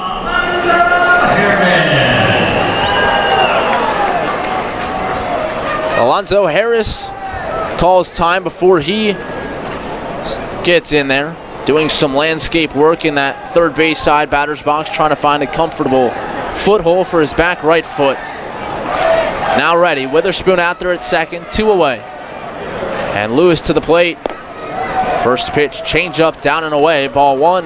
Alonzo Harris calls time before he gets in there, doing some landscape work in that third base side batter's box, trying to find a comfortable foothold for his back right foot. Now ready, Witherspoon out there at second, 2 away. And Lewis to the plate. First pitch, change up, down and away, ball 1.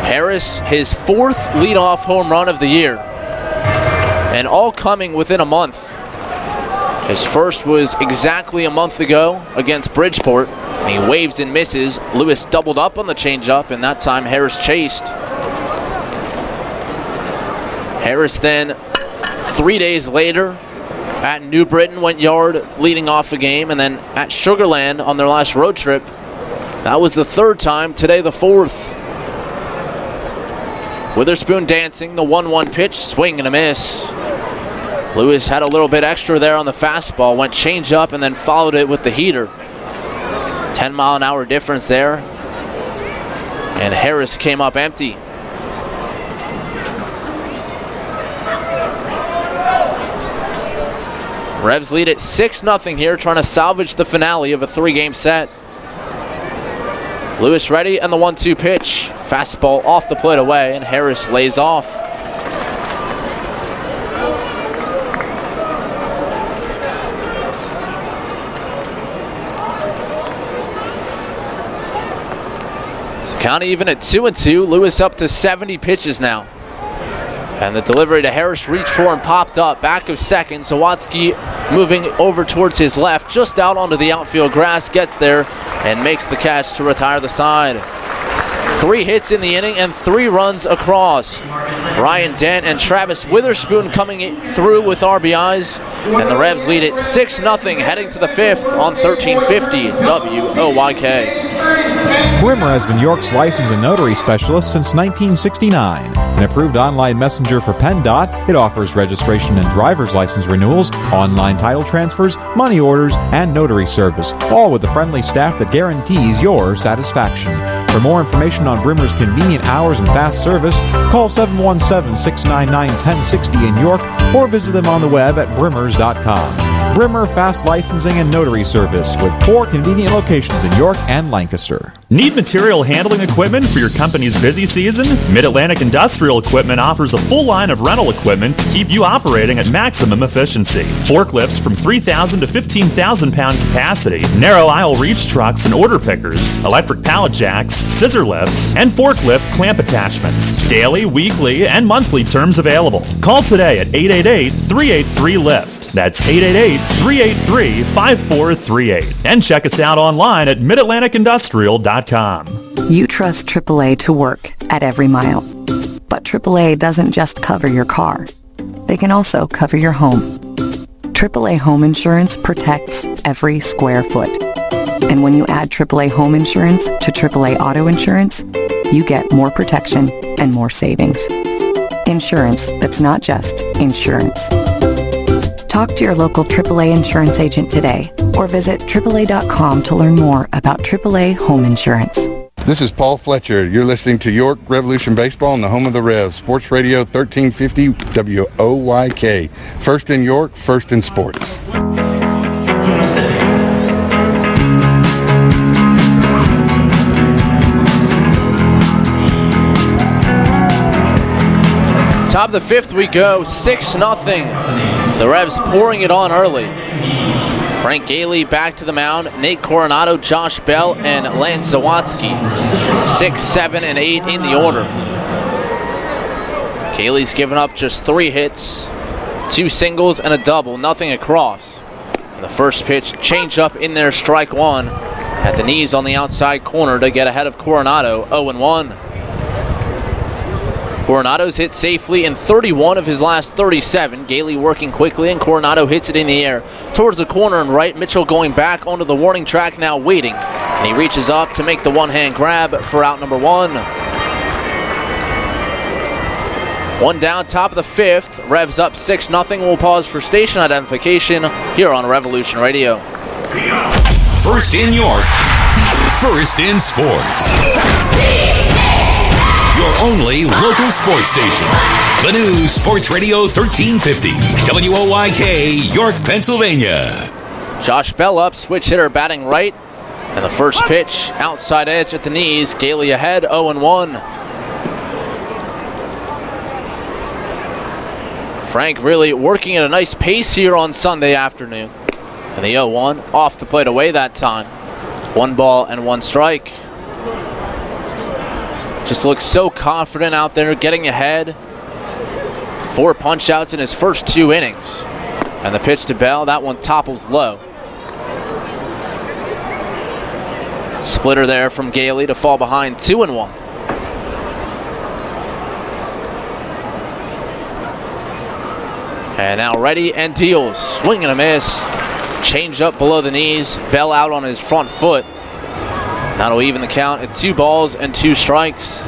Harris, his 4th leadoff home run of the year. And all coming within a month. His first was exactly a month ago against Bridgeport. And he waves and misses. Lewis doubled up on the changeup, and that time Harris chased. Harris then, 3 days later, at New Britain, went yard leading off a game, and then at Sugarland on their last road trip. That was the 3rd time, today the 4th. Witherspoon dancing, the 1-1 pitch, swing and a miss. Lewis had a little bit extra there on the fastball, went change up and then followed it with the heater. 10-mile-an-hour difference there. And Harris came up empty. Revs lead at 6-0 here, trying to salvage the finale of a 3-game set. Lewis ready, and the 1-2 pitch. Fastball off the plate away, and Harris lays off. So count even at 2-2. Lewis up to 70 pitches now. And the delivery to Harris reached for and popped up. Back of second. Sawatsky moving over towards his left, just out onto the outfield grass. Gets there and makes the catch to retire the side. 3 hits in the inning and 3 runs across. Ryan Dent and Travis Witherspoon coming through with RBIs. And the Revs lead it 6-0 heading to the 5th on 1350 WOYK.
Brimmer has been York's license and notary specialist since 1969. An approved online messenger for PennDOT, it offers registration and driver's license renewals, online title transfers, money orders, and notary service, all with the friendly staff that guarantees your satisfaction. For more information on Brimmer's convenient hours and fast service, call 717-699-1060 in York or visit them on the web at brimmers.com. Brimmer Fast Licensing and Notary Service with 4 convenient locations in York and Lancaster.
Need material handling equipment for your company's busy season? Mid-Atlantic Industrial Equipment offers a full line of rental equipment to keep you operating at maximum efficiency. Forklifts from 3,000 to 15,000 pound capacity, narrow aisle reach trucks and order pickers, electric pallet jacks, scissor lifts, and forklift clamp attachments. Daily, weekly, and monthly terms available. Call today at 888-383-LIFT. That's 888-383-5438. And check us out online at midatlanticindustrial.com.
You trust AAA to work at every mile. But AAA doesn't just cover your car. They can also cover your home. AAA Home Insurance protects every square foot. And when you add AAA Home Insurance to AAA Auto Insurance, you get more protection and more savings. Insurance that's not just insurance. Talk to your local AAA insurance agent today or visit AAA.com to learn more about AAA Home Insurance.
This is Paul Fletcher. You're listening to York Revolution Baseball on the home of the Revs, Sports Radio 1350 WOYK. First in York, first in sports.
Top of the 5th we go, 6-0. The Revs pouring it on early. Frank Gailey back to the mound. Nate Coronado, Josh Bell, and Lance Zawatsky. 6, 7, and 8 in the order. Gailey's given up just 3 hits, 2 singles, and a double, nothing across. And the first pitch, change up in there, strike 1. At the knees on the outside corner to get ahead of Coronado, 0-1. Coronado's hit safely in 31 of his last 37. Gailey working quickly, and Coronado hits it in the air towards the corner and right. Mitchell going back onto the warning track, now waiting. And he reaches up to make the one-hand grab for out number 1. 1 down, top of the 5th. Revs up 6-0. We'll pause for station identification here on Revolution Radio.
First in York, first in sports. Your
only local sports station. The new Sports Radio 1350, WOYK, York, Pennsylvania.
Josh Bell up, switch hitter batting right. And the first pitch, outside edge at the knees. Gailey ahead, 0-1. Frank really working at a nice pace here on Sunday afternoon. And the 0-1 off the plate away that time. 1 ball and 1 strike. Just looks so confident out there, getting ahead. 4 punch outs in his first 2 innings. And the pitch to Bell, that one topples low. Splitter there from Gailey to fall behind 2-1. And now ready and deals. Swing and a miss. Change up below the knees. Bell out on his front foot. That'll even the count at 2 balls and 2 strikes.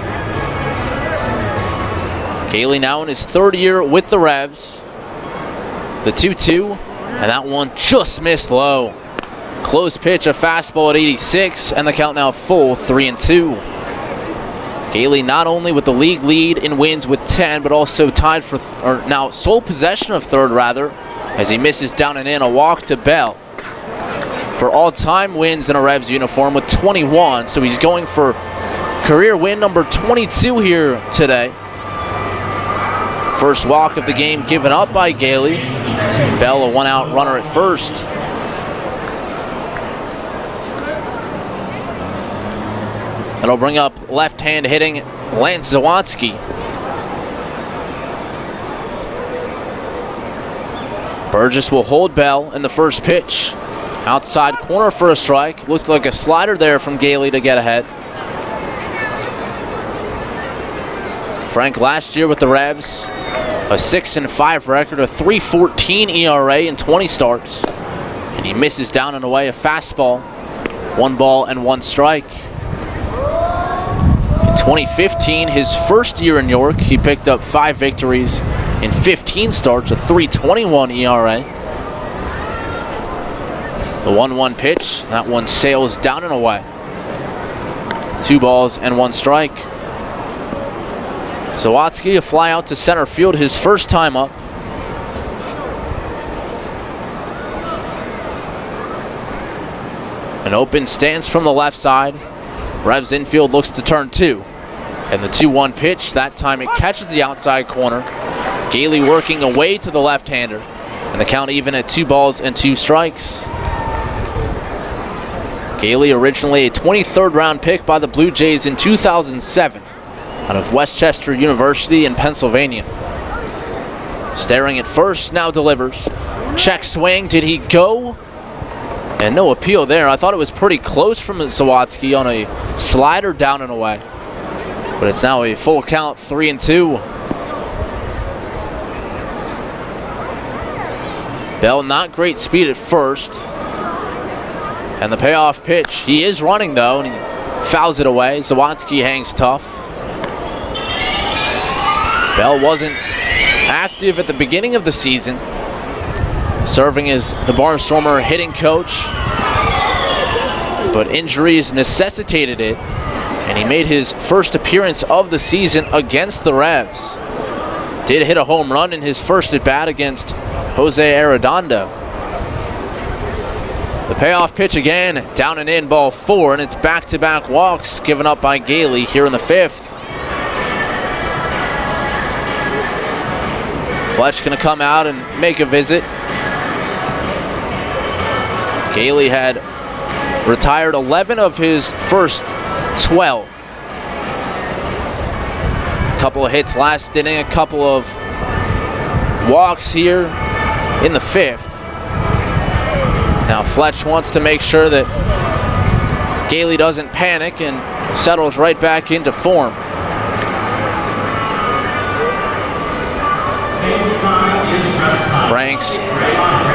Gailey now in his 3rd year with the Revs. The 2-2, and that one just missed low. Close pitch, a fastball at 86, and the count now full, 3-2. Gailey not only with the league lead in wins with 10, but also tied for, now sole possession of 3rd rather, as he misses down and in, a walk to Bell for all-time wins in a Revs uniform with 21. So he's going for career win number 22 here today. First walk of the game given up by Gailey. Bell a 1-out runner at first. That'll bring up left-hand hitting Lance Zawatsky. Burgess will hold Bell in the first pitch. Outside corner for a strike. Looked like a slider there from Gailey to get ahead. Frank last year with the Revs, a 6-5 record, a 3.14 ERA in 20 starts. And he misses down and away a fastball. 1 ball and 1 strike. In 2015, his first year in York, he picked up 5 victories in 15 starts, a 3.21 ERA. The 1-1 pitch, that one sails down and away. 2 balls and 1 strike. Zawatsky a fly out to center field, his first time up. An open stance from the left side. Revs infield looks to turn 2. And the 2-1 pitch, that time it catches the outside corner. Gailey working away to the left-hander. And the count even at 2 balls and 2 strikes. Gailey originally a 23rd round pick by the Blue Jays in 2007 out of Westchester University in Pennsylvania. Staring at first, now delivers. Check swing, did he go? And no appeal there. I thought it was pretty close from Zawatsky on a slider down and away. But it's now a full count, 3-2. Bell not great speed at first. And the payoff pitch, he is running though, and he fouls it away. Zawatsky hangs tough. Bell wasn't active at the beginning of the season, serving as the Barnstormer hitting coach, but injuries necessitated it, and he made his first appearance of the season against the Revs. Did hit a home run in his first at bat against Jose Arredondo. The payoff pitch again, down and in, ball 4, and it's back-to-back walks given up by Gailey here in the 5th. Fletch gonna come out and make a visit. Gailey had retired 11 of his first 12. A couple of hits last inning, a couple of walks here in the 5th. Now Fletch wants to make sure that Gailey doesn't panic and settles right back into form. Frank's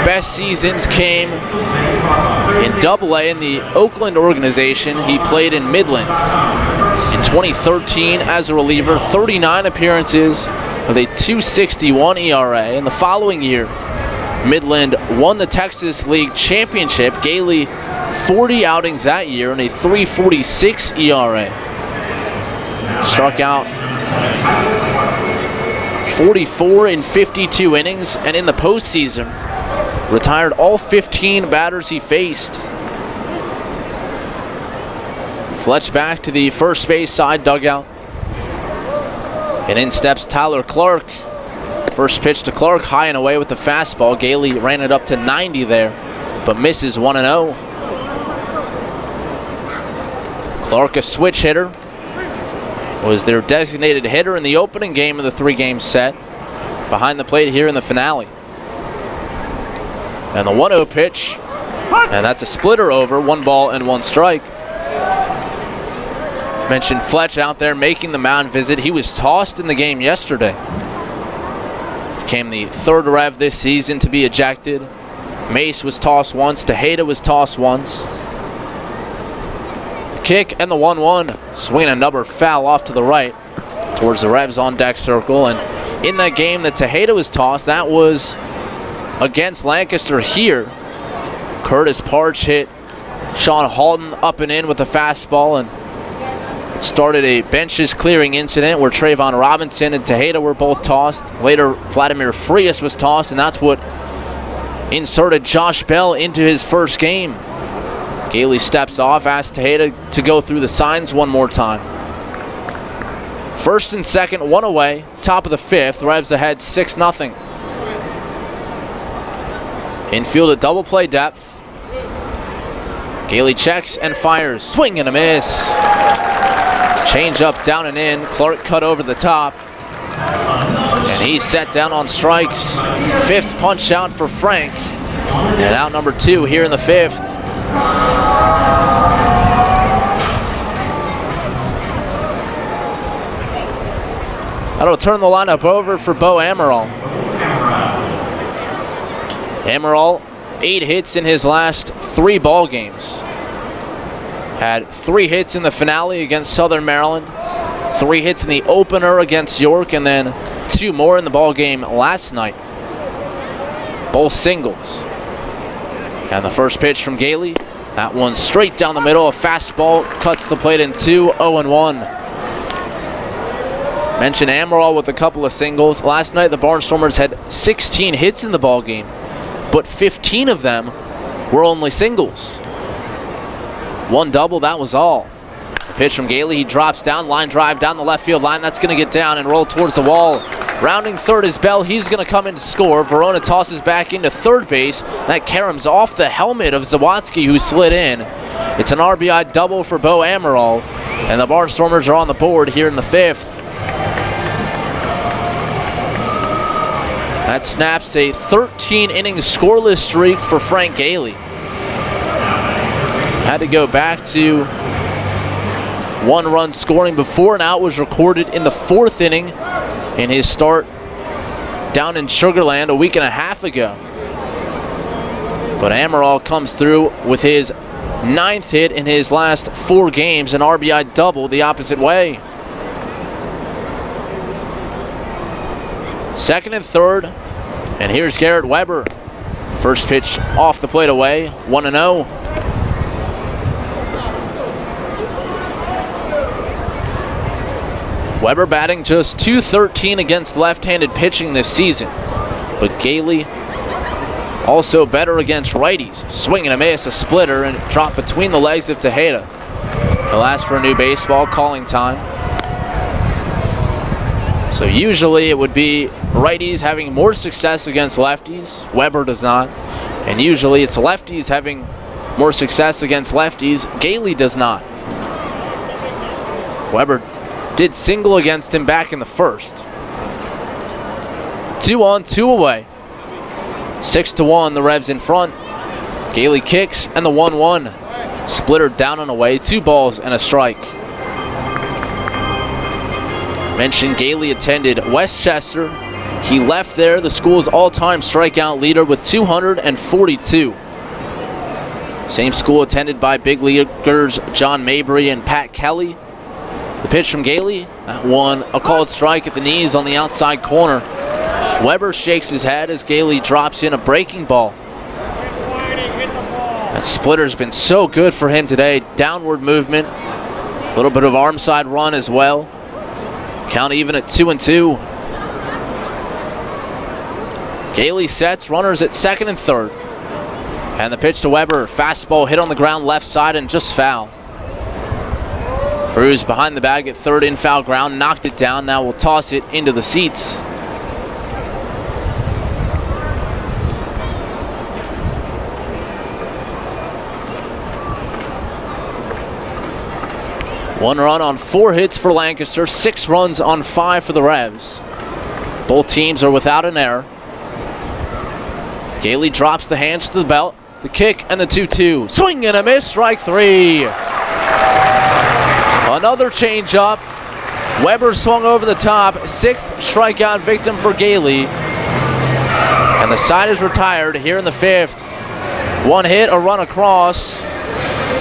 best seasons came in Double-A in the Oakland organization. He played in Midland. In 2013 as a reliever, 39 appearances with a 2.61 ERA. And the following year, Midland won the Texas League Championship. Gailey 40 outings that year and a 3.46 ERA. Struck out 44 in 52 innings, and in the postseason, retired all 15 batters he faced. Fletch back to the first base side dugout. And in steps Tyler Clark. First pitch to Clark, high and away with the fastball. Gailey ran it up to 90 there, but misses 1-0. Clark, a switch hitter, was their designated hitter in the opening game of the 3-game set. Behind the plate here in the finale. And the 1-0 pitch, and that's a splitter over, 1 ball and 1 strike. Mentioned Fletch out there making the mound visit. He was tossed in the game yesterday. Became the 3rd Rev this season to be ejected. Mace was tossed once. Tejeda was tossed once. The kick and the 1-1. Swing another foul off to the right towards the Revs on deck circle. And in that game that Tejeda was tossed, that was against Lancaster here. Curtis Parch hit Sean Halton up and in with a fastball, and started a benches clearing incident where Trayvon Robinson and Tejeda were both tossed. Later, Vladimir Frias was tossed, and that's what inserted Josh Bell into his first game. Gailey steps off, asks Tejeda to go through the signs one more time. First and second, 1 away, top of the 5th. Revs ahead 6-0. Infield at double play depth. Gailey checks and fires. Swing and a miss. Change up down and in. Clark cut over the top. And he's set down on strikes. 5th punch out for Frank. And out number 2 here in the 5th. That'll turn the lineup over for Bo Amaral. Amaral, 8 hits in his last 3 ball games. Had 3 hits in the finale against Southern Maryland, 3 hits in the opener against York, and then 2 more in the ball game last night. Both singles. And the first pitch from Gailey, that one straight down the middle. A fastball cuts the plate in 2, 0-1. Mentioned Amaral with a couple of singles. Last night the Barnstormers had 16 hits in the ball game, but 15 of them were only singles. 1 double, that was all. The pitch from Gailey, he drops down, line drive down the left field line. That's going to get down and roll towards the wall. Rounding third is Bell. He's going to come in to score. Verona tosses back into third base. That caroms off the helmet of Zawadzki, who slid in. It's an RBI double for Bo Amaral, and the Barnstormers are on the board here in the 5th. That snaps a 13-inning scoreless streak for Frank Gailey. Had to go back to 1-run scoring before an out was recorded in the 4th inning in his start down in Sugarland a week and a half ago. But Amaral comes through with his 9th hit in his last 4 games, an RBI double the opposite way. Second and third, and here's Garrett Weber. First pitch off the plate away, 1-0. Weber batting just .213 against left-handed pitching this season, but Gailey also better against righties. Swing and a miss, a splitter, and it dropped between the legs of Tejeda. He'll ask for a new baseball, calling time. So usually it would be righties having more success against lefties. Weber does not. And usually it's lefties having more success against lefties. Gailey does not. Weber did single against him back in the 1st. 2 on, 2 away. 6-1, the Revs in front. Gailey kicks, and the 1-1. Splitter down and away, 2 balls and a strike. Mentioned Gailey attended Westchester. He left there, the school's all-time strikeout leader, with 242. Same school attended by big leaguers John Mabry and Pat Kelly. The pitch from Gailey, that one, a called strike at the knees on the outside corner. Weber shakes his head as Gailey drops in a breaking ball. That splitter's been so good for him today. Downward movement, a little bit of arm side run as well. Count even at 2-2. Gailey sets, runners at second and third. And the pitch to Weber. Fastball hit on the ground left side and just foul. Cruz behind the bag at third in foul ground. Knocked it down. Now we'll toss it into the seats. One run on 4 hits for Lancaster. 6 runs on 5 for the Revs. Both teams are without an error. Gailey drops the hands to the belt. The kick and the 2-2. Swing and a miss, strike 3. Another changeup. Weber swung over the top. 6th strikeout victim for Gailey. And the side is retired here in the 5th. 1 hit, a run across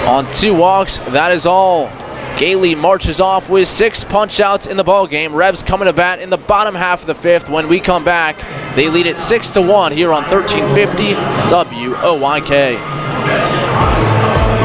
on 2 walks. That is all. Gailey marches off with 6 punch-outs in the ballgame. Revs coming to bat in the bottom half of the 5th. When we come back, they lead it 6-1 here on 1350 WOYK.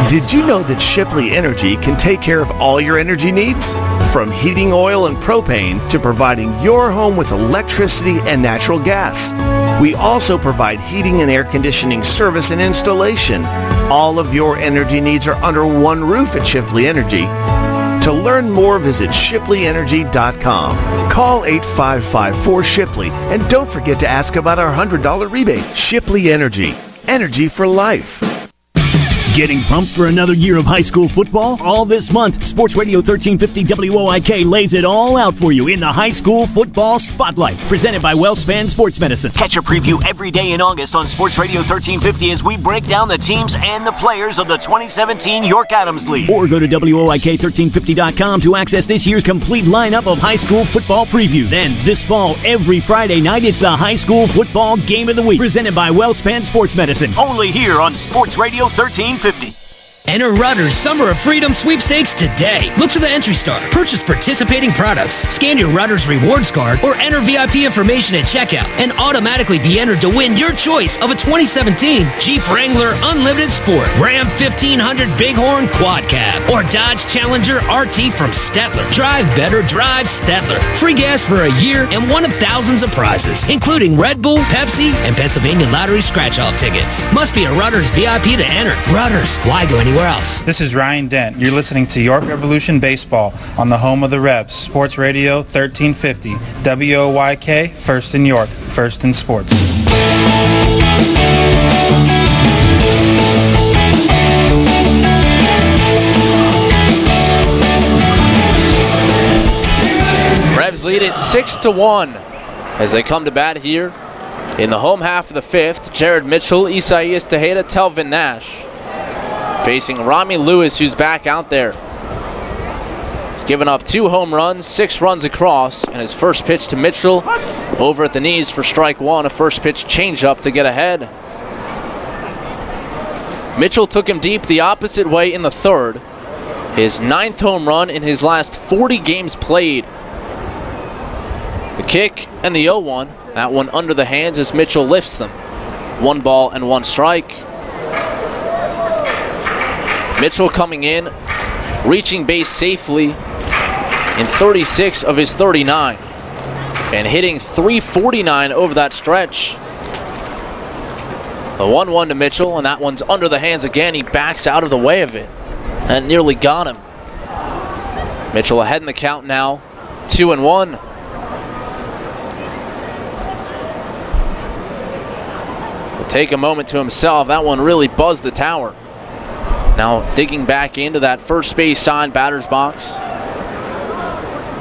Did you know that Shipley Energy can take care of all your energy needs? From heating oil and propane to providing your home with electricity and natural gas. We also provide heating and air conditioning service and installation. All of your energy needs are under one roof at Shipley Energy. To learn more, visit ShipleyEnergy.com. Call 855-4SHIPLEY and don't forget to ask about our $100 rebate. Shipley Energy. Energy for life.
Getting pumped for another year of high school football? All this month, Sports Radio 1350 WOIK lays it all out for you in the High School Football Spotlight, presented by WellSpan Sports Medicine.
Catch a preview every day in August on Sports Radio 1350 as we break down the teams and the players of the 2017 York Adams League.
Or go to WOIK1350.com to access this year's complete lineup of high school football preview. Then, this fall, every Friday night, it's the High School Football Game of the Week, presented by WellSpan Sports Medicine.
Only here on Sports Radio 1350.
Enter Rutter's Summer of Freedom sweepstakes today. Look for the entry star. Purchase participating products. Scan your Rutter's rewards card or enter VIP information at checkout and automatically be entered to win your choice of a 2017 Jeep Wrangler Unlimited Sport, Ram 1500 Bighorn Quad Cab, or Dodge Challenger RT from Stettler. Drive better, drive Stettler. Free gas for a year and one of thousands of prizes, including Red Bull, Pepsi, and Pennsylvania Lottery scratch-off tickets. Must be a Rutter's VIP to enter. Rutter's, why go anywhere else?
This is Ryan Dent. You're listening to York Revolution Baseball on the home of the Revs, Sports Radio 1350 WOYK, first in York, first in sports.
Revs lead it 6-1 as they come to bat here in the home half of the 5th. Jared Mitchell, Isaias Tejeda, Telvin Nash facing Rami Lewis, who's back out there. He's given up 2 home runs, 6 runs across, and his first pitch to Mitchell over at the knees for strike 1, a first pitch changeup to get ahead. Mitchell took him deep the opposite way in the 3rd. His 9th home run in his last 40 games played. The kick and the 0-1. That one under the hands as Mitchell lifts them. 1 ball and 1 strike. Mitchell coming in, reaching base safely in 36 of his 39 and hitting .349 over that stretch. The 1-1 to Mitchell, and that one's under the hands again. He backs out of the way of it. That nearly got him. Mitchell ahead in the count now, 2-1. He'll take a moment to himself. That one really buzzed the tower. Now digging back into that first base side batter's box.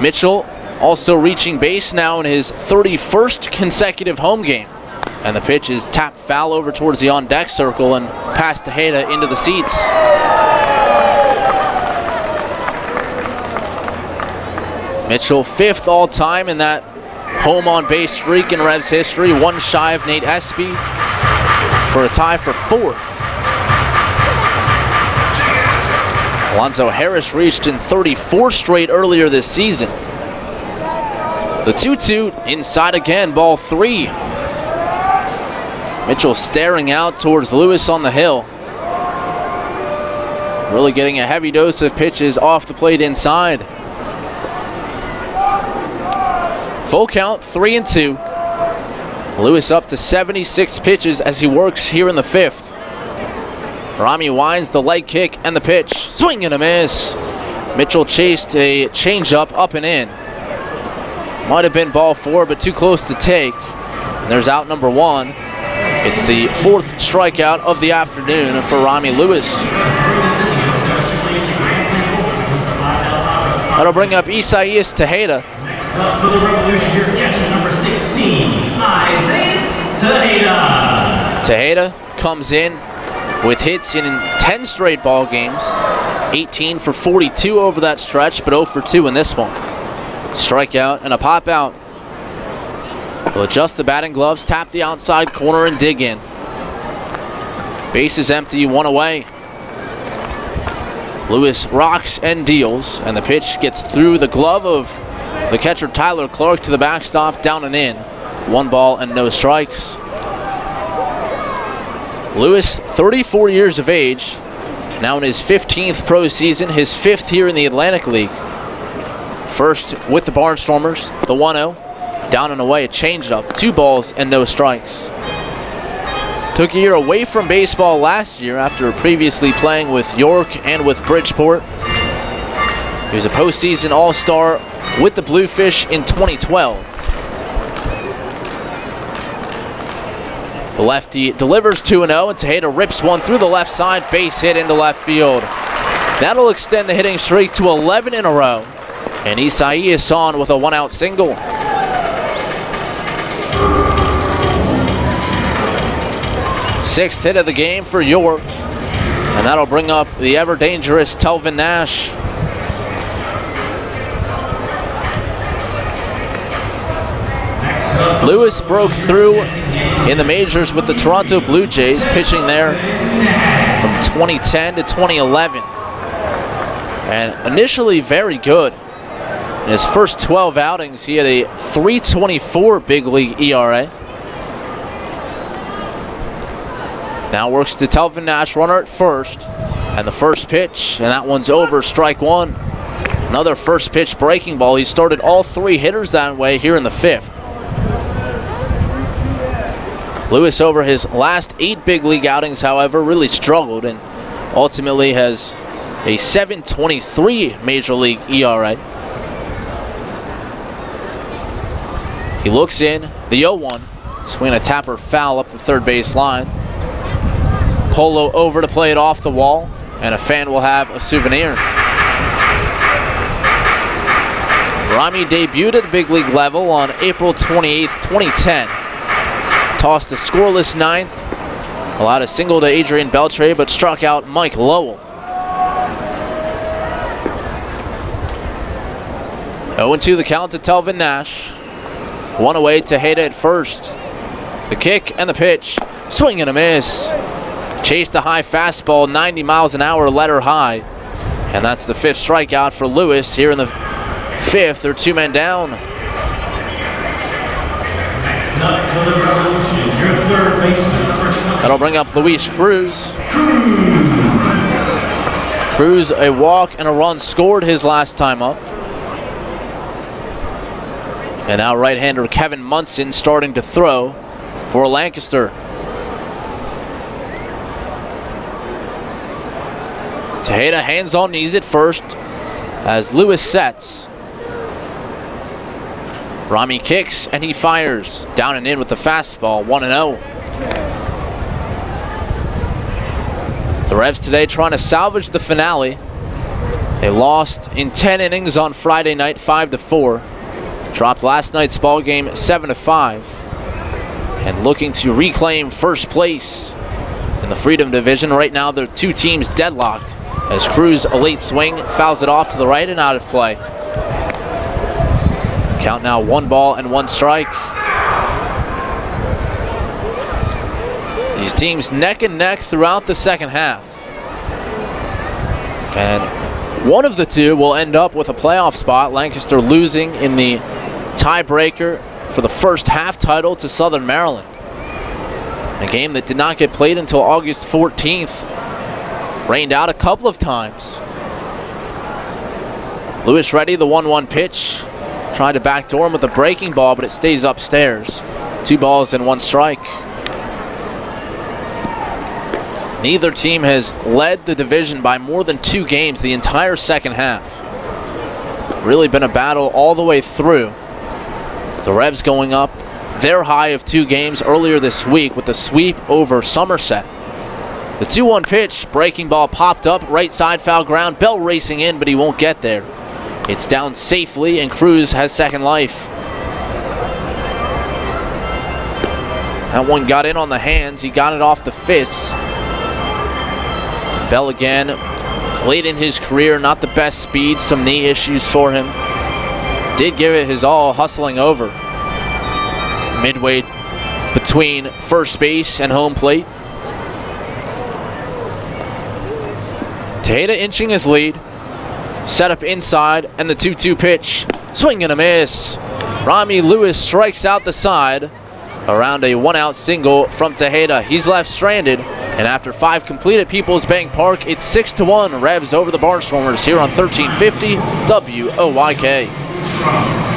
Mitchell also reaching base now in his 31st consecutive home game. And the pitch is tapped foul over towards the on-deck circle and past Tejeda into the seats. Mitchell 5th all-time in that home on-base streak in Revs history, 1 shy of Nate Espy for a tie for 4th. Alonzo Harris reached in 34 straight earlier this season. The 2-2 inside again, ball 3. Mitchell staring out towards Lewis on the hill. Really getting a heavy dose of pitches off the plate inside. Full count, 3-2. Lewis up to 76 pitches as he works here in the 5th. Rami winds the leg kick and the pitch. Swing and a miss. Mitchell chased a changeup up and in. Might have been ball 4, but too close to take. And there's out number 1. It's the 4th strikeout of the afternoon for Rami Lewis. That'll bring up Isaias Tejeda.
Next up for the Revolution, here catcher number 16, Isaias Tejeda.
Tejeda comes in with hits in 10 straight ball games. 18 for 42 over that stretch, but 0 for 2 in this one. Strikeout and a pop out. He'll adjust the batting gloves, tap the outside corner, and dig in. Base is empty, 1 away. Lewis rocks and deals, and the pitch gets through the glove of the catcher Tyler Clark to the backstop, down and in. 1 ball and no strikes. Lewis, 34 years of age, now in his 15th pro season, his 5th here in the Atlantic League. First with the Barnstormers, the 1-0. Down and away, a changeup, 2 balls and no strikes. Took a year away from baseball last year after previously playing with York and with Bridgeport. He was a postseason All-Star with the Bluefish in 2012. The lefty delivers 2-0, and Tejeda rips one through the left side, base hit into left field. That'll extend the hitting streak to 11 in a row. And Isaias on with a 1-out single. Sixth hit of the game for York. And that'll bring up the ever-dangerous Telvin Nash. Lewis broke through in the majors with the Toronto Blue Jays, pitching there from 2010 to 2011. And initially very good. In his first 12 outings, he had a .324 big league ERA. Now works to Telvin Nash, runner at first. And the first pitch, and that one's over, strike 1. Another first pitch breaking ball. He started all 3 hitters that way here in the 5th. Lewis, over his last 8 big league outings, however, really struggled and ultimately has a .723 major league ERA. He looks in, the 0-1, swing a tapper foul up the third base line. Polo over to play it off the wall, and a fan will have a souvenir. Rami debuted at the big league level on April 28th, 2010. Tossed a scoreless 9th, allowed a single to Adrian Beltre, but struck out Mike Lowell. 0-2 the count to Telvin Nash. 1 away, Tejeda at first. The kick and the pitch. Swing and a miss. Chased the high fastball, 90 miles an hour, letter high. And that's the 5th strikeout for Lewis here in the 5th. They're 2 men down.
Next up for the Revolution, your third baseman, number 20.
That'll bring up Luis Cruz. Cruz, a walk and a run scored his last time up. And now right-hander Kevin Munson starting to throw for Lancaster. Tejeda hands on knees at first as Lewis sets. Rami kicks and he fires. Down and in with the fastball, 1-0. The Revs today trying to salvage the finale. They lost in 10 innings on Friday night, 5-4. Dropped last night's ball game 7-5. And looking to reclaim first place in the Freedom Division. Right now, they're 2 teams deadlocked as Cruz, a late swing, fouls it off to the right and out of play. Count now 1 ball and 1 strike. These teams neck and neck throughout the second half. And one of the 2 will end up with a playoff spot. Lancaster losing in the tiebreaker for the first half title to Southern Maryland. A game that did not get played until August 14th. Rained out a couple of times. Lewis ready, the 1-1 pitch. Tried to backdoor him with a breaking ball, but it stays upstairs. 2 balls and 1 strike. Neither team has led the division by more than 2 games the entire second half. Really been a battle all the way through. The Revs going up their high of 2 games earlier this week with the sweep over Somerset. The 2-1 pitch, breaking ball popped up, right side foul ground. Bell racing in, but he won't get there. It's down safely, and Cruz has second life. That one got in on the hands. He got it off the fists. Bell again, late in his career, not the best speed, some knee issues for him. Did give it his all, hustling over. Midway between first base and home plate. Tejeda inching his lead. Set up inside, and the 2-2 pitch. Swing and a miss. Rami Lewis strikes out the side. Around a 1-out single from Tejeda. He's left stranded. And after 5 completed People's Bank Park, it's 6-1 Revs over the Barnstormers here on 1350 WOYK.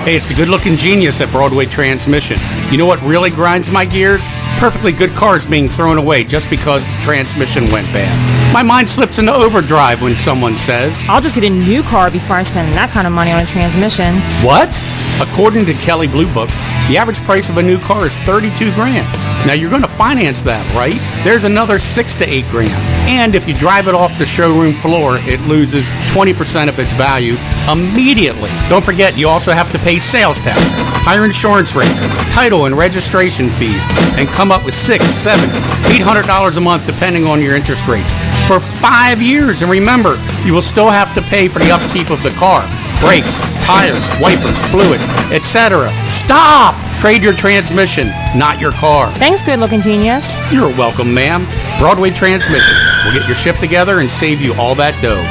Hey, it's the good-looking genius at Broadway Transmission. You know what really grinds my gears? Perfectly good cars being thrown away just because the transmission went bad. My mind slips into overdrive when someone says,
I'll just get a new car before I'm spending that kind of money on a transmission.
What? According to Kelley Blue Book, the average price of a new car is $32,000. Now you're going to finance that, right? There's another $6,000 to $8,000. And if you drive it off the showroom floor, it loses 20% of its value immediately. Don't forget, you also have to pay sales tax, higher insurance rates, title and registration fees, and come up with $600, $700, $800 a month depending on your interest rates for 5 years. And remember, you will still have to pay for the upkeep of the car. Brakes, tires, wipers, fluids, etc. Stop! Trade your transmission, not your car.
Thanks, good-looking genius.
You're welcome, ma'am. Broadway Transmission. We'll get your ship together and save you all that dough.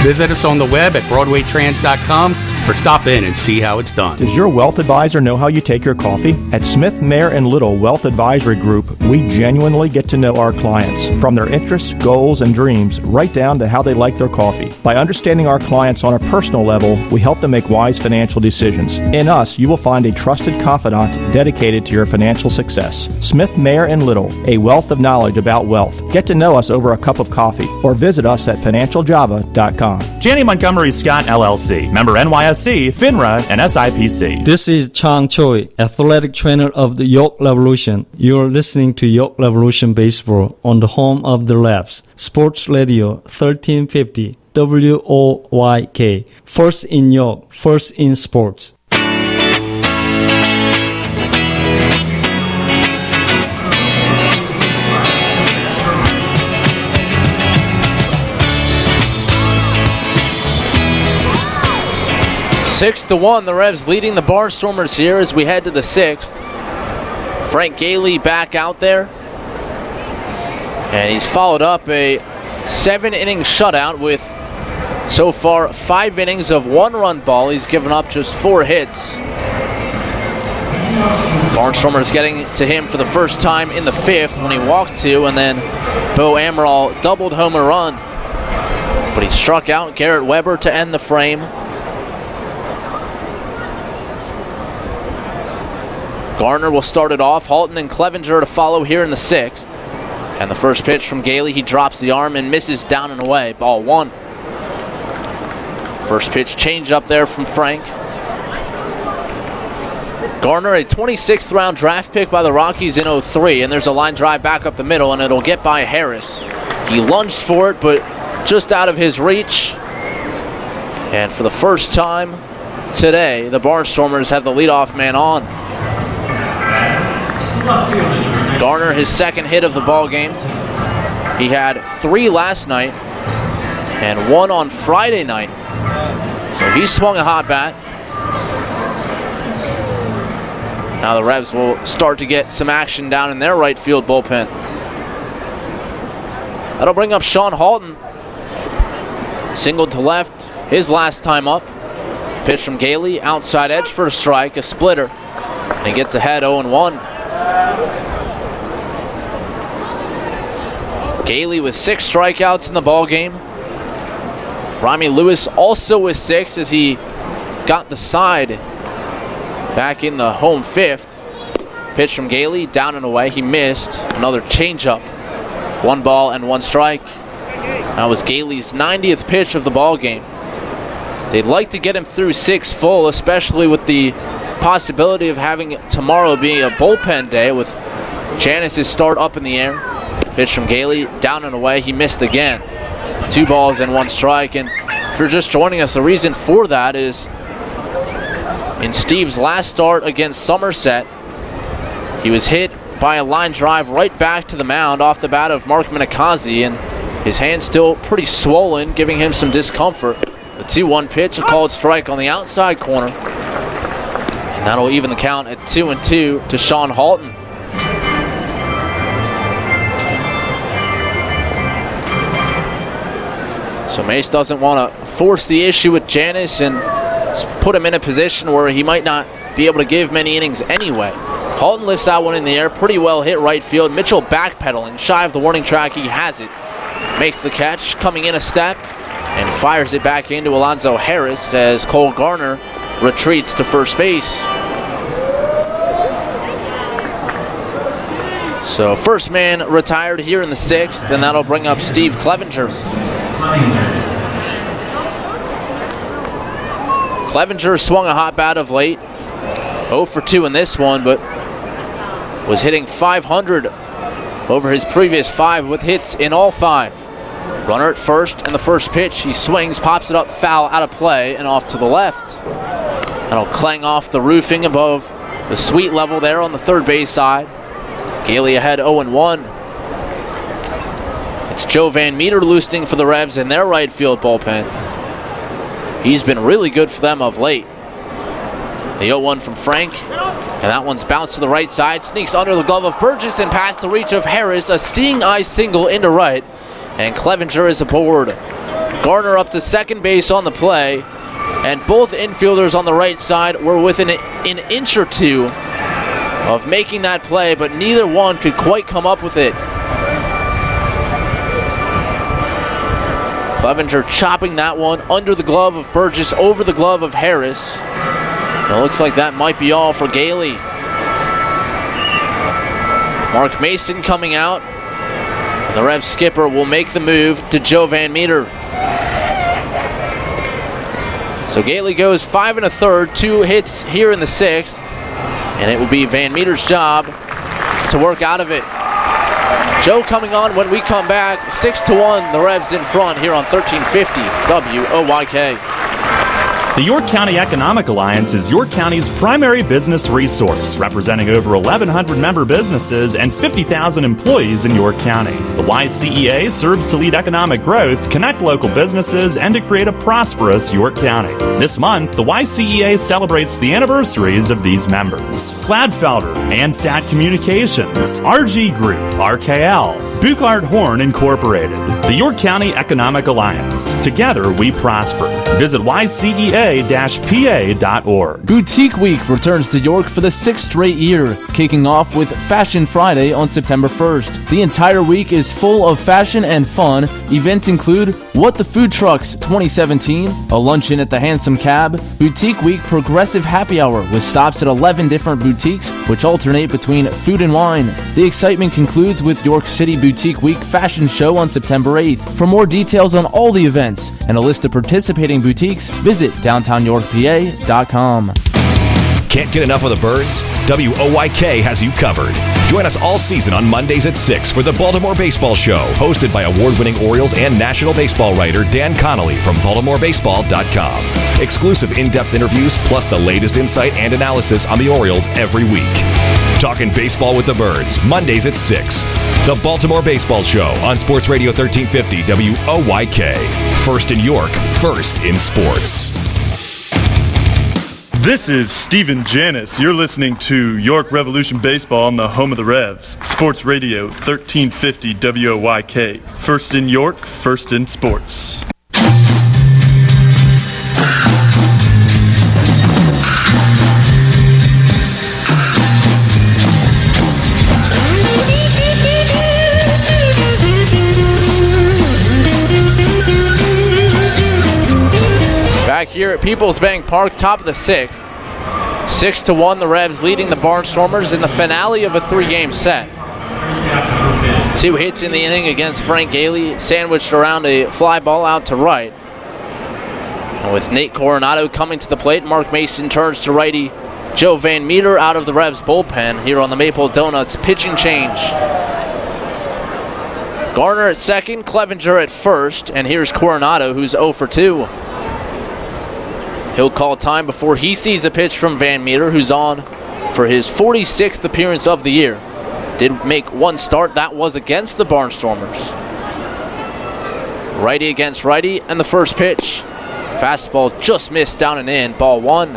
Visit us on the web at BroadwayTrans.com or stop in and see how it's done.
Does your wealth advisor know how you take your coffee? At Smith, Mayer & Little Wealth Advisory Group, we genuinely get to know our clients, from their interests, goals, and dreams, right down to how they like their coffee. By understanding our clients on a personal level, we help them make wise financial decisions. In us, you will find a trusted confidant dedicated to your financial success. Smith, Mayer & Little, a wealth of knowledge about wealth. Get to know us over a cup of coffee or visit us at financialjava.com.
Janney Montgomery Scott LLC, member NYSE, FINRA, and SIPC.
This is Chang Choi, athletic trainer of the York Revolution. You're listening to York Revolution Baseball on the home of the Revs, Sports Radio 1350 WOYK. First in York, first in sports.
Six to 1, the Revs leading the Barnstormers here as we head to the 6th. Frank Gailey back out there. And he's followed up a 7-inning shutout with so far 5 innings of 1-run ball. He's given up just 4 hits. Barnstormers getting to him for the first time in the 5th when he walked 2, and then Bo Amaral doubled home a run. But he struck out Garrett Weber to end the frame. Garner will start it off. Halton and Clevenger to follow here in the 6th. And the first pitch from Gailey, he drops the arm and misses down and away. Ball 1. First pitch change up there from Frank. Garner, a 26th round draft pick by the Rockies in 03, and there's a line drive back up the middle, and it'll get by Harris. He lunged for it, but just out of his reach. And for the first time today, the Barnstormers have the leadoff man on. Garner, his second hit of the ball game. He had 3 last night and 1 on Friday night. So he swung a hot bat. Now the Revs will start to get some action down in their right field bullpen. That'll bring up Sean Halton. Singled to left, his last time up. Pitch from Gailey, outside edge for a strike, a splitter. And he gets ahead 0-1. Gailey with 6 strikeouts in the ball game. Rami Lewis also with 6 as he got the side back in the home fifth. Pitch from Gailey, down and away. He missed. Another changeup. 1 ball and 1 strike. That was Gailey's 90th pitch of the ball game. They'd like to get him through 6 full, especially with the possibility of having tomorrow being a bullpen day with Janice's start up in the air. Pitch from Gailey, down and away. He missed again. 2 balls and 1 strike. And if you're just joining us, the reason for that is in Steve's last start against Somerset, he was hit by a line drive right back to the mound off the bat of Mark Minikazi, and his hand's still pretty swollen, giving him some discomfort. The 2-1 pitch, a called strike on the outside corner. And that'll even the count at 2-2 to Sean Halton. So Mace doesn't want to force the issue with Janice and put him in a position where he might not be able to give many innings anyway. Halton lifts that one in the air, pretty well hit right field. Mitchell backpedaling, shy of the warning track, he has it. Makes the catch, coming in a step, and fires it back into Alonzo Harris as Cole Garner retreats to first base. So first man retired here in the 6th, and that'll bring up Steve Clevenger. Clevenger swung a hot bat of late. 0 for 2 in this one, but was hitting .500 over his previous 5 with hits in all 5. Runner at first, and the first pitch, he swings, pops it up, foul, out of play, and off to the left. That'll clang off the roofing above the suite level there on the third base side. Gailey ahead 0-1. It's Joe Van Meter loosening for the Revs in their right field bullpen. He's been really good for them of late. The 0-1 from Frank, and that one's bounced to the right side, sneaks under the glove of Burgess and past the reach of Harris, a seeing eye single into right, and Clevenger is aboard. Garner up to second base on the play, and both infielders on the right side were within an inch or two of making that play, but neither one could quite come up with it. Clevenger chopping that one under the glove of Burgess, over the glove of Harris. And it looks like that might be all for Gailey. Mark Mason coming out. And the Rev skipper will make the move to Joe Van Meter. So Gailey goes 5 1/3, 2 hits here in the 6th. And it will be Van Meter's job to work out of it. Joe coming on when we come back. 6-1, the Revs in front here on 1350 WOYK.
The York County Economic Alliance is York County's primary business resource, representing over 1,100 member businesses and 50,000 employees in York County. The YCEA serves to lead economic growth, connect local businesses, and to create a prosperous York County. This month, the YCEA celebrates the anniversaries of these members: Gladfelder, Anstat Communications, RG Group, RKL, Buchard Horn Incorporated. The York County Economic Alliance. Together we prosper. Visit YCEA-PA.org.
Boutique Week returns to York for the 6th straight year, kicking off with Fashion Friday on September 1st. The entire week is full of fashion and fun. Events include What the Food Trucks 2017, a luncheon at the Handsome Cab, Boutique Week Progressive Happy Hour with stops at 11 different boutiques, which alternate between food and wine. The excitement concludes with York City Boutique Week Fashion Show on September 8th. For more details on all the events and a list of participating boutiques, visit downtownyorkpa.com.
Can't get enough of the Birds? WOYK has you covered. Join us all season on Mondays at 6 for the Baltimore Baseball Show, hosted by award-winning Orioles and National Baseball writer Dan Connolly from BaltimoreBaseball.com. Exclusive in-depth interviews, plus the latest insight and analysis on the Orioles every week. Talking baseball with the Birds, Mondays at 6. The Baltimore Baseball Show on Sports Radio 1350 WOYK. First in York, first in sports.
This is Steven Janis. You're listening to York Revolution Baseball on the home of the Revs. Sports Radio 1350 WOYK. First in York, first in sports.
Back here at Peoples Bank Park, top of the 6th. 6-1, the Revs leading the Barnstormers in the finale of a 3-game set. 2 hits in the inning against Frank Gailey, sandwiched around a fly ball out to right. And with Nate Coronado coming to the plate, Mark Mason turns to righty Joe Van Meter out of the Revs bullpen here on the Maple Donuts pitching change. Garner at second, Clevenger at first, and here's Coronado, who's 0 for 2. He'll call time before he sees a pitch from Van Meter, who's on for his 46th appearance of the year. Did make one start, that was against the Barnstormers. Righty against righty, and the first pitch. Fastball just missed down and in, ball 1.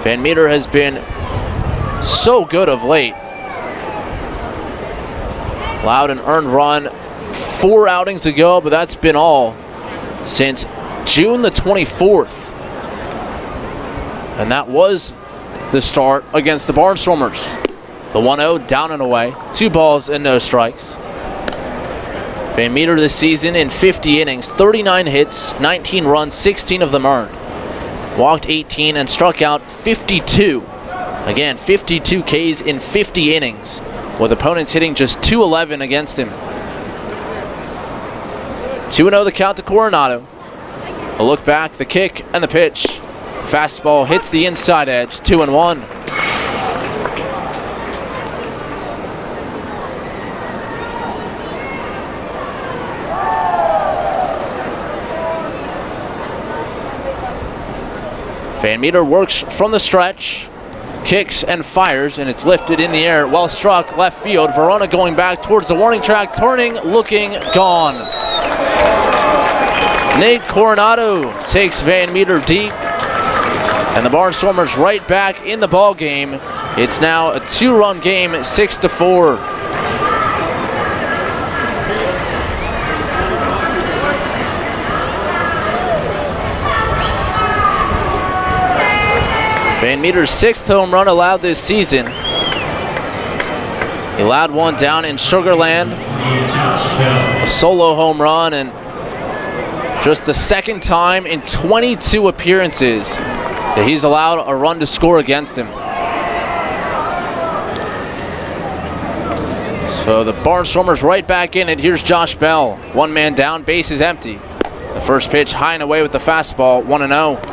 Van Meter has been so good of late. Allowed an earned run 4 outings ago, but that's been all since June the 24th. And that was the start against the Barnstormers. The 1-0 down and away. 2 balls and no strikes. Van Meter this season in 50 innings, 39 hits, 19 runs, 16 of them earned. Walked 18 and struck out 52. Again, 52 Ks in 50 innings, with opponents hitting just .211 against him. 2-0 the count to Coronado. A look back, the kick, and the pitch. Fastball hits the inside edge, 2-1. Van Meter works from the stretch, kicks and fires, and it's lifted in the air. Well struck, left field. Verona going back towards the warning track, turning, looking, gone. Nate Coronado takes Van Meter deep, and the Barnstormers right back in the ball game. It's now a 2-run game, 6-4. Van Meter's 6th home run allowed this season. He allowed one down in Sugar Land, a solo home run, and just the 2nd time in 22 appearances that he's allowed a run to score against him. So the Barnstormers right back in it. Here's Josh Bell. 1 man down, base is empty. The first pitch high and away with the fastball, 1-0.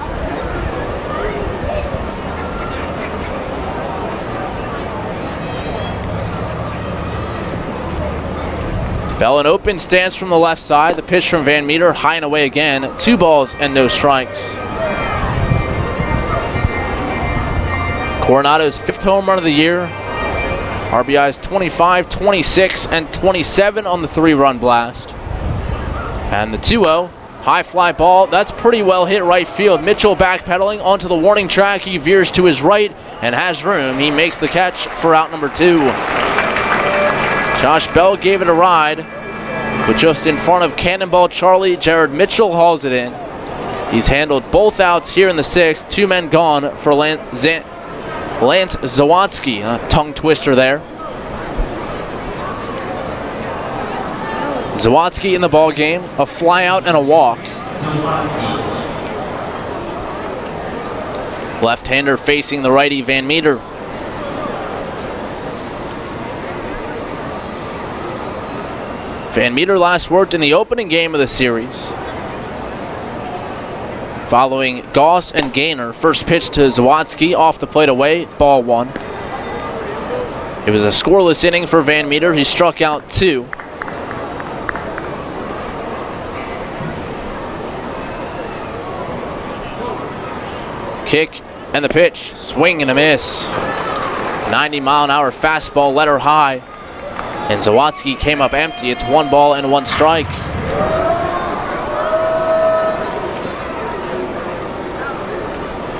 Bell in open stance from the left side. The pitch from Van Meter, high and away again. 2 balls and no strikes. Coronado's 5th home run of the year. RBIs 25, 26, and 27 on the 3-run blast. And the 2-0, high fly ball. That's pretty well hit right field. Mitchell backpedaling onto the warning track. He veers to his right and has room. He makes the catch for out number 2. Josh Bell gave it a ride, but just in front of Cannonball Charlie, Jared Mitchell hauls it in. He's handled both outs here in the 6th. 2 men gone for Lance Zawadzki. A tongue twister there. Zawadzki in the ball game, a fly out and a walk. Left-hander facing the righty Van Meter. Van Meter last worked in the opening game of the series. Following Goss and Gaynor, first pitch to Zawadzki, off the plate away, ball 1. It was a scoreless inning for Van Meter. He struck out 2. Kick and the pitch, swing and a miss. 90-mile-an-hour fastball led her high. And Zawadzki came up empty. It's 1 ball and 1 strike.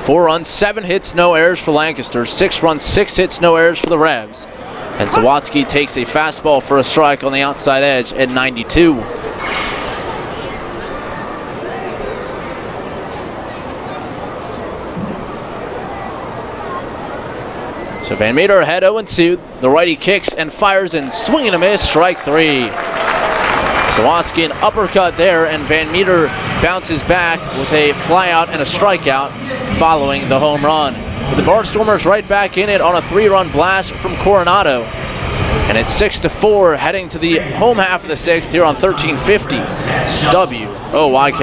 Four runs, 7 hits, no errors for Lancaster. 6 runs, 6 hits, no errors for the Revs. And Zawadzki takes a fastball for a strike on the outside edge at 92. So Van Meter ahead 0-2. The righty kicks and fires and swing and a miss, strike 3. Zawatsky an uppercut there, and Van Meter bounces back with a flyout and a strikeout following the home run. But the Barnstormers right back in it on a 3-run blast from Coronado. And it's 6-4 heading to the home half of the 6th here on 1350 WOYK.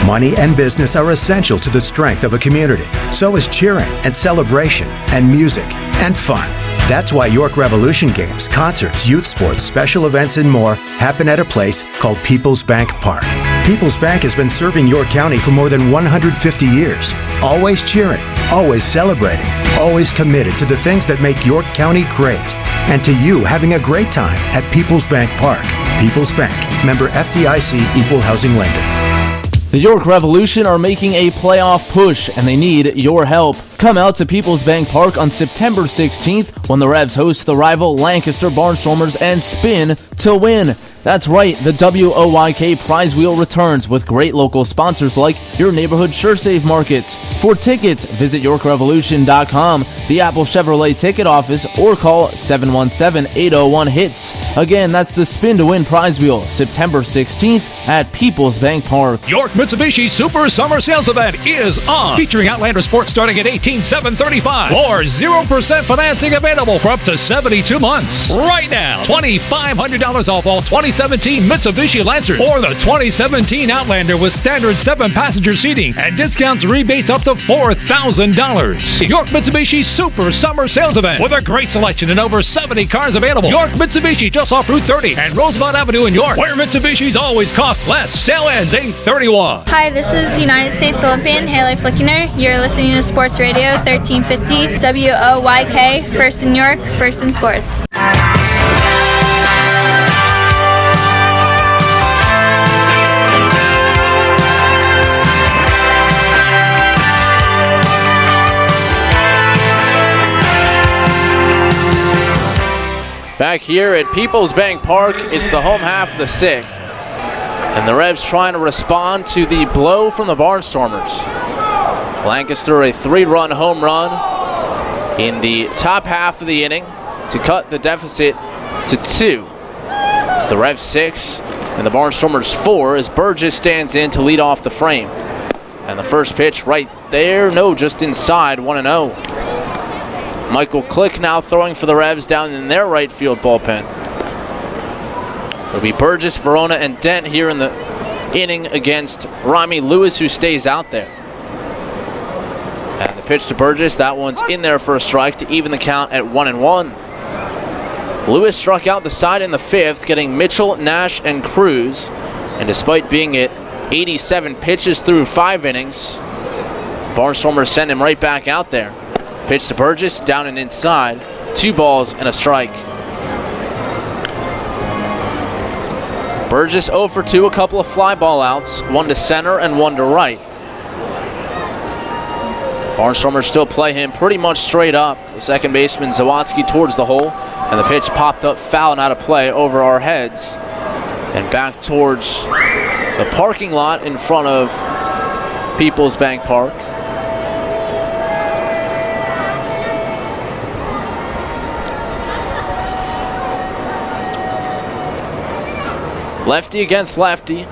Money and business are essential to the strength of a community. So is cheering and celebration and music and fun. That's why York Revolution games, concerts, youth sports, special events, and more happen at a place called People's Bank Park. People's Bank has been serving York County for more than 150 years. Always cheering, always celebrating, always committed to the things that make York County great. And to you having a great time at People's Bank Park. People's Bank, member FDIC, equal housing lender.
The York Revolution are making a playoff push, and they need your help. Come out to People's Bank Park on September 16th when the Revs host the rival Lancaster Barnstormers and spin to win. That's right, the WOYK prize wheel returns with great local sponsors like your neighborhood SureSave markets. For tickets, visit YorkRevolution.com, the Apple Chevrolet ticket office, or call 717-801-HITS. Again, that's the Spin to Win prize wheel, September 16th at People's Bank Park.
York Mitsubishi Super Summer Sales Event is on, featuring Outlander Sports starting at $18,735 or 0% financing available for up to 72 months. Right now, $2,500 off all 2017 Mitsubishi Lancers or the 2017 Outlander with standard 7-passenger seating and discounts rebates up to $4,000. York Mitsubishi Super Summer Sales Event with a great selection and over 70 cars available. York Mitsubishi just off Route 30 and Roosevelt Avenue in York, where Mitsubishis always cost less. Sale ends 8/31.
Hi, this is United States Olympian Haley Flickener. You're listening to Sports Radio 1350 WOYK, first in York, first in sports.
Back here at People's Bank Park, it's the home half of the 6th. And the Revs trying to respond to the blow from the Barnstormers. Lancaster a 3-run home run in the top half of the inning to cut the deficit to 2. It's the Revs 6 and the Barnstormers 4 as Burgess stands in to lead off the frame. And the first pitch right there, no, just inside, 1-0. Michael Click now throwing for the Revs down in their right field bullpen. It'll be Burgess, Verona, and Dent here in the inning against Rami Lewis, who stays out there. And the pitch to Burgess, that one's in there for a strike to even the count at 1-1. Lewis struck out the side in the 5th, getting Mitchell, Nash, and Cruz. And despite being at 87 pitches through 5 innings, Barnstormers send him right back out there. Pitch to Burgess, down and inside. 2 balls and a strike. Burgess 0 for 2, a couple of fly ball outs, 1 to center and 1 to right. Barnstormers still play him pretty much straight up. The second baseman Zawatsky towards the hole, and the pitch popped up foul and out of play over our heads. And back towards the parking lot in front of People's Bank Park. Lefty against lefty.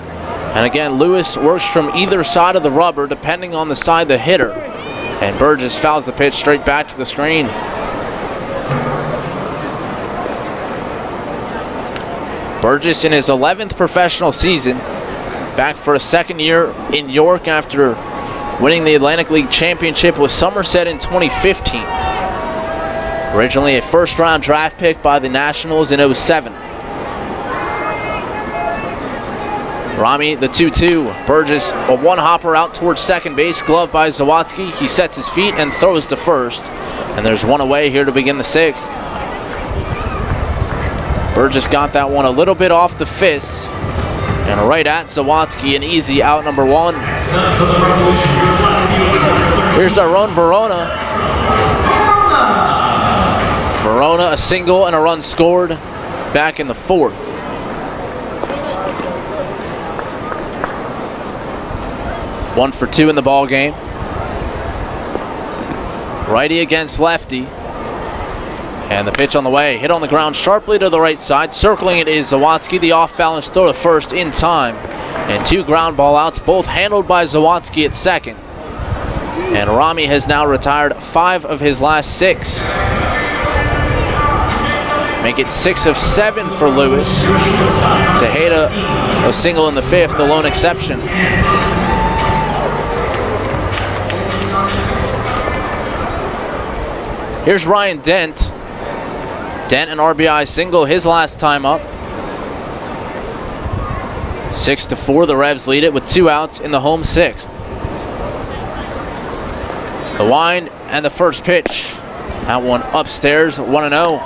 And again, Lewis works from either side of the rubber depending on the side the hitter. And Burgess fouls the pitch straight back to the screen. Burgess in his 11th professional season, back for a second year in York after winning the Atlantic League Championship with Somerset in 2015. Originally a first-round draft pick by the Nationals in 07. Rami, the 2-2. Burgess, a one-hopper out towards second base, gloved by Zawatsky. He sets his feet and throws to first. And there's one away here to begin the 6th. Burgess got that one a little bit off the fist. And right at Zawatsky, an easy out, number 1. Here's Daron Verona. Verona, a single and a run scored back in the 4th. One for 2 in the ball game. Righty against lefty. And the pitch on the way, hit on the ground sharply to the right side. Circling it is Zawadzki, the off-balance throw to first in time. And 2 ground ball outs, both handled by Zawadzki at second. And Rami has now retired 5 of his last 6. Make it 6 of 7 for Lewis. Tejeda, a single in the 5th, the lone exception. Here's Ryan Dent. Dent an RBI single his last time up. 6-4, the Revs lead it with 2 outs in the home 6th. The wind and the first pitch. That one upstairs, 1-0.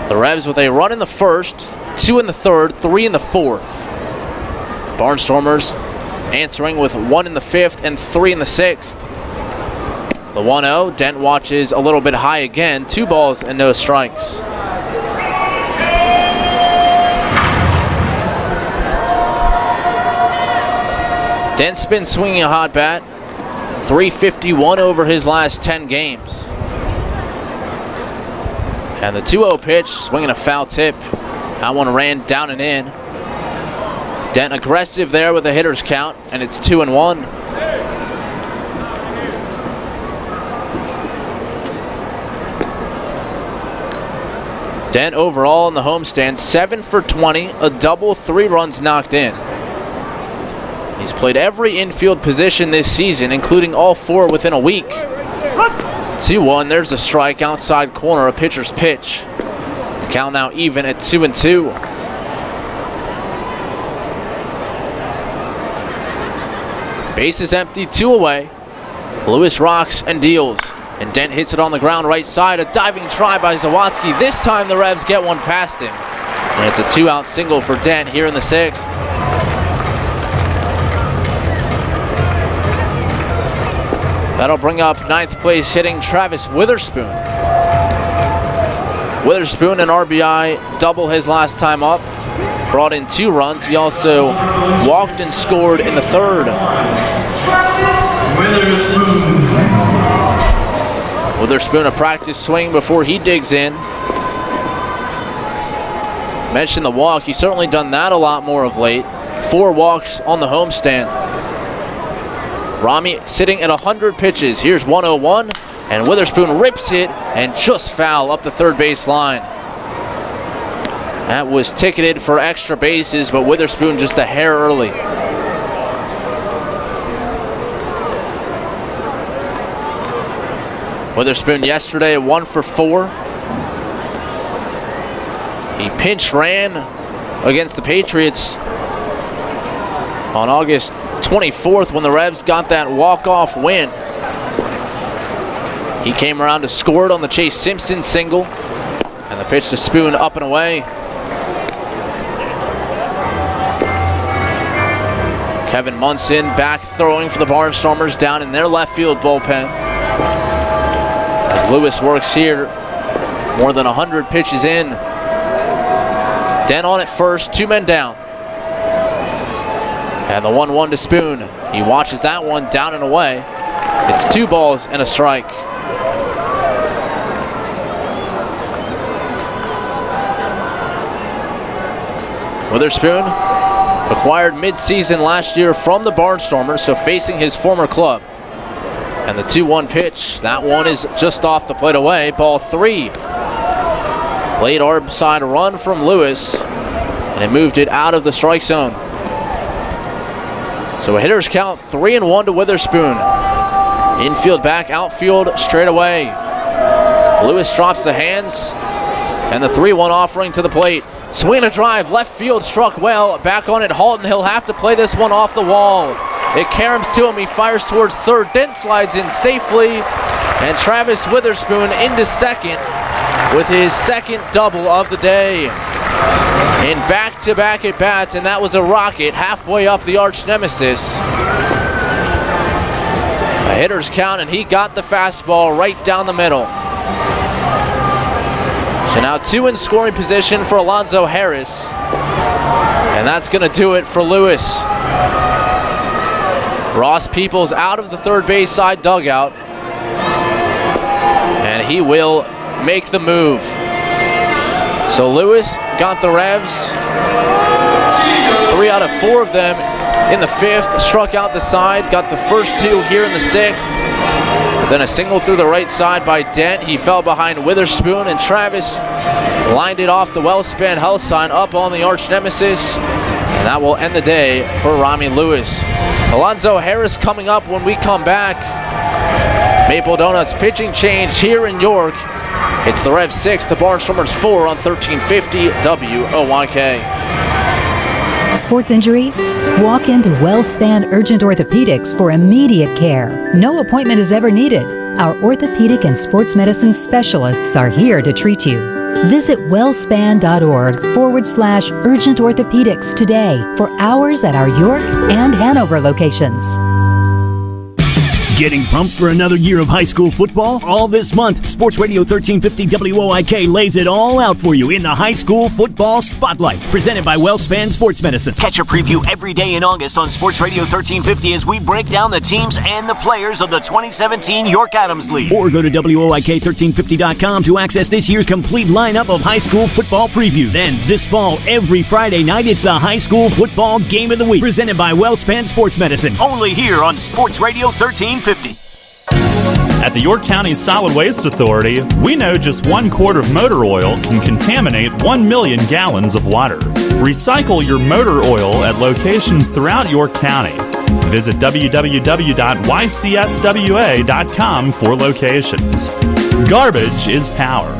The Revs with a run in the first, 2 in the third, 3 in the fourth. Barnstormers answering with 1 in the 5th and 3 in the 6th. The 1-0, Dent watches a little bit high again, 2 balls and no strikes. Dent's been swinging a hot bat, 351 over his last 10 games. And the 2-0 pitch, swinging a foul tip. That one ran down and in. Dent aggressive there with a hitter's count, and it's 2-1. Dent overall in the homestand, 7 for 20, a double, 3 runs knocked in. He's played every infield position this season, including all 4 within a week. 2-1, there's a strike outside corner, a pitcher's pitch. The count now even at 2-2. Base is empty, 2 away. Lewis rocks and deals. And Dent hits it on the ground right side. A diving try by Zawadzki. This time the Revs get one past him. And it's a 2-out single for Dent here in the 6th. That'll bring up 9th place hitting Travis Witherspoon. Witherspoon, an RBI double his last time up. Brought in 2 runs. He also walked and scored in the 3rd. Witherspoon a practice swing before he digs in. Mentioned the walk. He's certainly done that a lot more of late. 4 walks on the homestand. Rami sitting at 100 pitches. Here's 101, and Witherspoon rips it and just foul up the third base line. That was ticketed for extra bases, but Witherspoon just a hair early. Witherspoon yesterday 1 for 4. He pinch ran against the Patriots on August 24th when the Revs got that walk-off win. He came around to score it on the Chase Simpson single, and the pitch to Spoon up and away. Kevin Munson back throwing for the Barnstormers down in their left field bullpen. As Lewis works here, more than 100 pitches in. Dent on at first, 2 men down. And the 1-1 to Spoon. He watches that one down and away. It's 2 balls and a strike. Witherspoon acquired mid-season last year from the Barnstormers, so facing his former club. And the 2-1 pitch, that one is just off the plate away, ball 3. Late arm side run from Lewis, and it moved it out of the strike zone. So a hitter's count, 3-1 to Witherspoon. Infield back, outfield straight away. Lewis drops the hands, and the 3-1 offering to the plate. Swing a drive, left field struck well. Back on it, Halton. He'll have to play this one off the wall. It caroms to him. He fires towards third. Dent slides in safely. And Travis Witherspoon into second with his second double of the day. In back-to-back at-bats, and that was a rocket halfway up the arch nemesis. A hitter's count, and he got the fastball right down the middle. So now 2 in scoring position for Alonzo Harris. And that's going to do it for Lewis. Ross Peoples out of the third base side dugout. And he will make the move. So Lewis got the Revs. 3 out of 4 of them in the 5th. Struck out the side. Got the first 2 here in the 6th. Then a single through the right side by Dent. He fell behind Witherspoon, and Travis lined it off the well-spanned health sign up on the arch nemesis. And that will end the day for Rami Lewis. Alonzo Harris coming up when we come back. Maple Donuts pitching change here in York. It's the Revs 6, the Barnstormers 4 on 1350 WOYK.
Sports injury? Walk into WellSpan Urgent Orthopedics for immediate care. No appointment is ever needed. Our orthopedic and sports medicine specialists are here to treat you. Visit wellspan.org/urgent orthopedics today for hours at our York and Hanover locations.
Getting pumped for another year of high school football? All this month, Sports Radio 1350 WOIK lays it all out for you in the High School Football Spotlight, presented by WellSpan Sports Medicine.
Catch a preview every day in August on Sports Radio 1350 as we break down the teams and the players of the 2017 York Adams League.
Or go to WOIK1350.com to access this year's complete lineup of high school football preview. Then, this fall, every Friday night, it's the High School Football Game of the Week, presented by WellSpan Sports Medicine.
Only here on Sports Radio 1350.
At the York County Solid Waste Authority, we know just 1 quart of motor oil can contaminate 1 million gallons of water. Recycle your motor oil at locations throughout York County. Visit www.ycswa.com for locations. Garbage is power.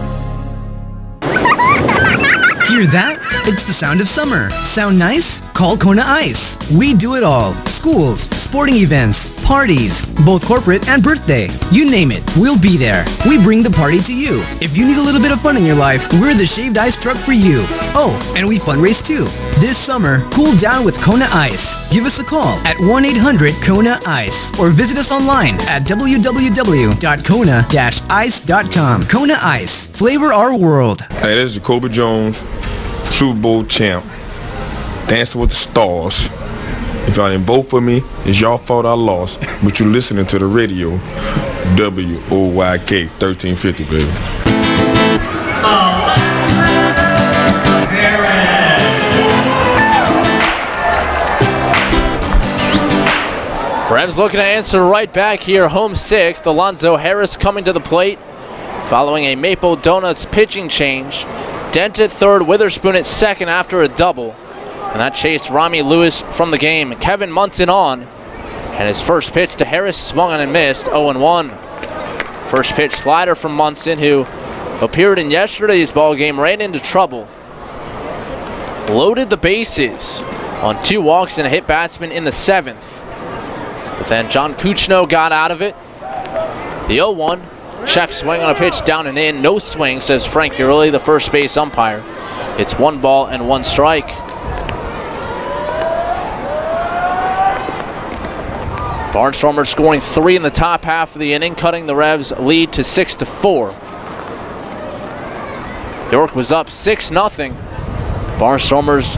Hear that? It's the sound of summer. Sound nice? Call Kona Ice. We do it all. Schools, sporting events, parties, both corporate and birthday. You name it, we'll be there. We bring the party to you. If you need a little bit of fun in your life, we're the shaved ice truck for you. Oh, and we fundraise too. This summer, cool down with Kona Ice. Give us a call at 1-800-KONA-ICE or visit us online at www.kona-ice.com. Kona Ice. Flavor our world.
Hey, this is Jacoby Jones, Super Bowl champ, Dancing with the Stars. If y'all didn't vote for me, it's y'all fault I lost, but you're listening to the radio, WOYK 1350, baby.
Revs looking to answer right back here, home 6th. Alonzo Harris coming to the plate following a Maple Donuts pitching change. Dent at 3rd, Witherspoon at 2nd after a double. And that chased Rami Lewis from the game. Kevin Munson on. And his first pitch to Harris swung on and missed, 0-1. First pitch slider from Munson, who appeared in yesterday's ball game, ran into trouble. Loaded the bases on 2 walks and a hit batsman in the 7th. But then John Kuchno got out of it. The 0-1. Check swing on a pitch down and in. No swing, says Frank Urley, the first base umpire. It's 1 ball and 1 strike. Barnstormers scoring 3 in the top half of the inning, cutting the Revs' lead to 6-4. York was up 6-0. Barnstormers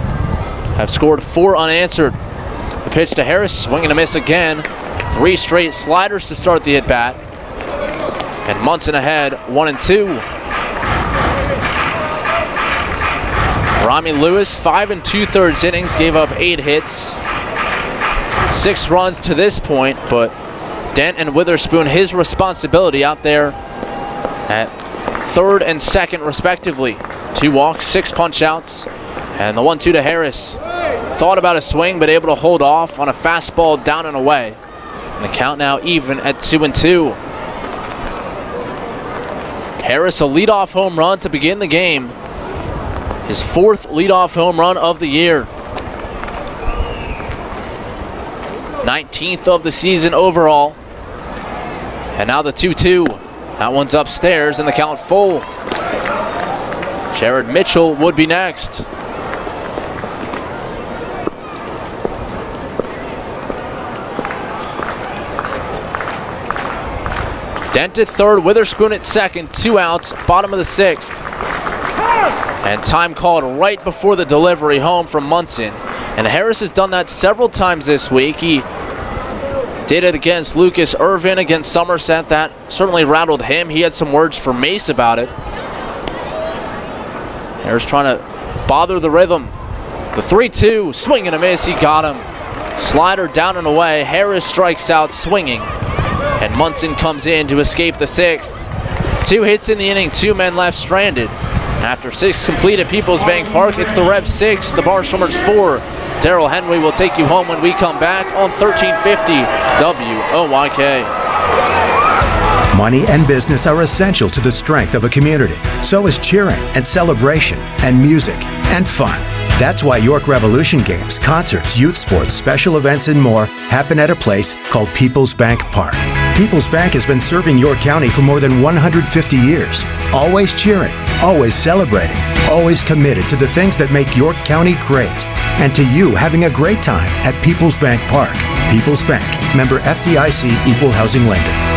have scored 4 unanswered. The pitch to Harris, swing and a miss again. 3 straight sliders to start the at-bat. And Munson ahead, 1-2. Rami Lewis, 5 2/3 innings, gave up 8 hits. 6 runs to this point, but Dent and Witherspoon, his responsibility out there at 3rd and 2nd respectively. 2 walks, 6 punch outs, and the 1-2 to Harris. Thought about a swing, but able to hold off on a fastball down and away. And the count now even at 2-2. Harris, a leadoff home run to begin the game. His 4th leadoff home run of the year. 19th of the season overall. And now the 2-2. That one's upstairs and the count full. Jared Mitchell would be next. Dent at 3rd, Witherspoon at 2nd, 2 outs, bottom of the 6th. And time called right before the delivery home from Munson. And Harris has done that several times this week. He did it against Lucas Irvin against Somerset. That certainly rattled him. He had some words for Mace about it. Harris trying to bother the rhythm. The 3-2, swing and a miss, he got him. Slider down and away, Harris strikes out swinging. And Munson comes in to escape the 6th. 2 hits in the inning, 2 men left stranded. After 6 complete at Peoples Bank Park, it's the Revs 6, the Barnstormers 4. Darrell Henry will take you home when we come back on 1350 WOYK.
Money and business are essential to the strength of a community. So is cheering and celebration and music and fun. That's why York Revolution games, concerts, youth sports, special events, and more happen at a place called Peoples Bank Park. Peoples Bank has been serving York County for more than 150 years. Always cheering, always celebrating, always committed to the things that make York County great. And to you having a great time at Peoples Bank Park. Peoples Bank, member FDIC, equal housing lender.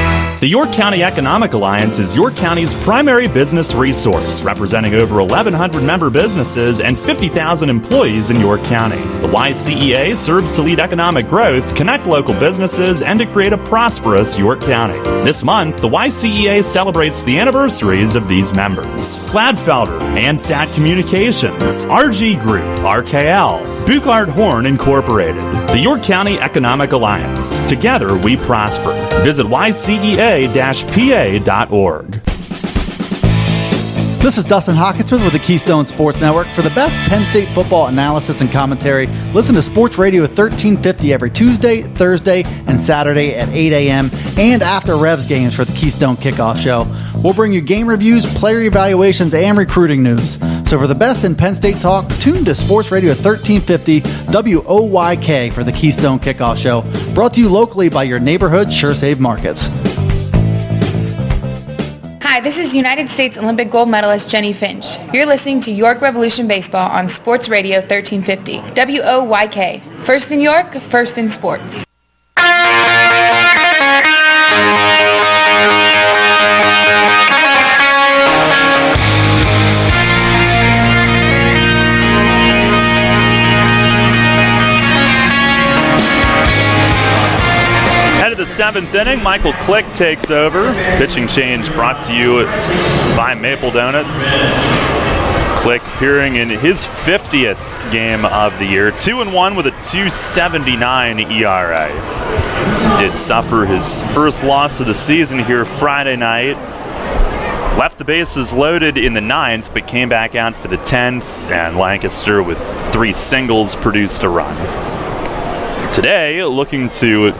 The York County Economic Alliance is York County's primary business resource, representing over 1,100 member businesses and 50,000 employees in York County. The YCEA serves to lead economic growth, connect local businesses, and to create a prosperous York County. This month, the YCEA celebrates the anniversaries of these members: Gladfelder, Manstat Communications, RG Group, RKL, Buchard Horn Incorporated. The York County Economic Alliance. Together we prosper. Visit YCEA-PA.org.
This is Dustin Hawkinsmith with the Keystone Sports Network. For the best Penn State football analysis and commentary, listen to Sports Radio 1350 every Tuesday, Thursday, and Saturday at 8 a.m. and after Revs games for the Keystone Kickoff Show. We'll bring you game reviews, player evaluations, and recruiting news. So for the best in Penn State talk, tune to Sports Radio 1350 WOYK for the Keystone Kickoff Show. Brought to you locally by your neighborhood SureSave Markets.
Hi, this is United States Olympic gold medalist Jenny Finch. You're listening to York Revolution Baseball on Sports Radio 1350. WOYK. First in York, first in sports.
The 7th inning, Michael Click takes over. Pitching change brought to you by Maple Donuts. Click appearing in his 50th game of the year. 2-1 with a 2.79 ERA. Did suffer his first loss of the season here Friday night. Left the bases loaded in the 9th, but came back out for the 10th, and Lancaster with 3 singles produced a run. Today, looking to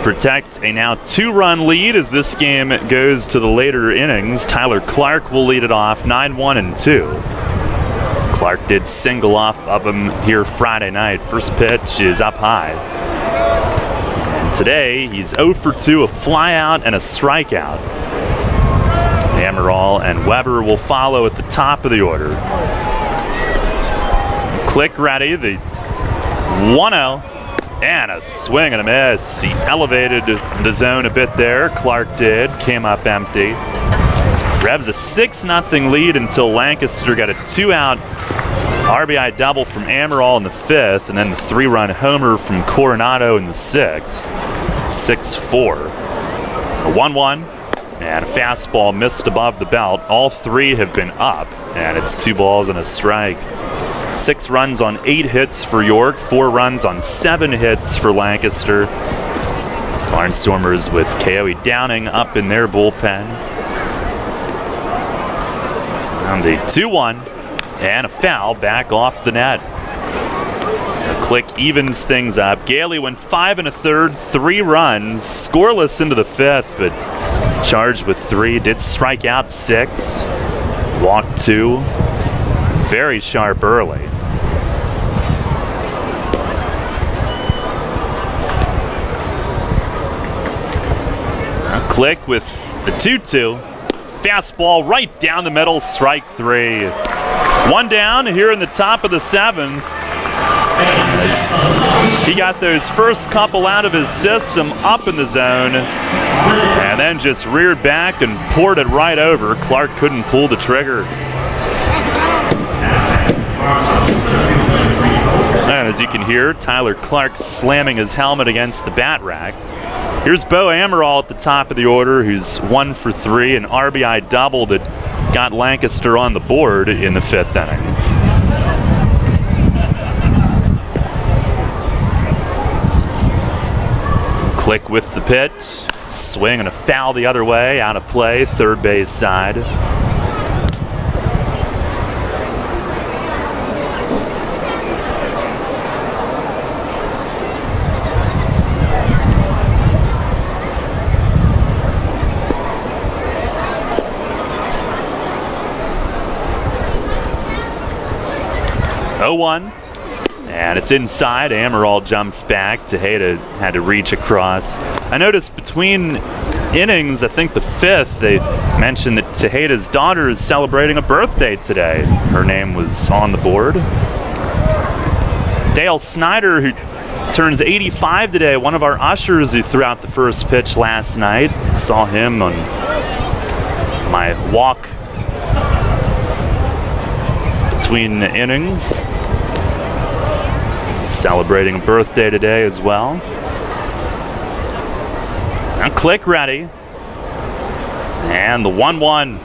protect a now 2-run lead as this game goes to the later innings. Tyler Clark will lead it off 9-1 and 2. Clark did single off of him here Friday night. First pitch is up high. And today he's 0 for 2, a flyout and a strikeout. Amaral and Weber will follow at the top of the order. Click ready, the 1-0. And a swing and a miss. He elevated the zone a bit there. Clark did. Came up empty. Revs a 6-0 lead until Lancaster got a 2-out RBI double from Amaral in the 5th, and then the 3-run homer from Coronado in the 6th. 6-4. A 1-1, and a fastball missed above the belt. All 3 have been up, and it's 2 balls and a strike. 6 runs on 8 hits for York, 4 runs on 7 hits for Lancaster. Barnstormers with K.O.E. Downing up in their bullpen. And the 2-1 and a foul back off the net. A Click evens things up. Gailey went 5 1/3, 3 runs, scoreless into the 5th, but charged with 3. Did strike out 6, walked 2. Very sharp early. Click with the 2-2. Fastball right down the middle, strike 3. 1 down here in the top of the 7th. He got those first couple out of his system up in the zone and then just reared back and poured it right over. Clark couldn't pull the trigger. And as you can hear, Tyler Clark slamming his helmet against the bat rack. Here's Bo Amaral at the top of the order, who's 1 for 3, an RBI double that got Lancaster on the board in the 5th inning. Click with the pitch. Swing and a foul the other way, out of play, third base side. Oh-1. And it's inside. Amaral jumps back. Tejeda had to reach across. I noticed between innings, I think the 5th, they mentioned that Tejeda's daughter is celebrating a birthday today. Her name was on the board. Dale Snyder, who turns 85 today, one of our ushers who threw out the first pitch last night. Saw him on my walk between innings. Celebrating a birthday today as well. Now Click ready. And the 1-1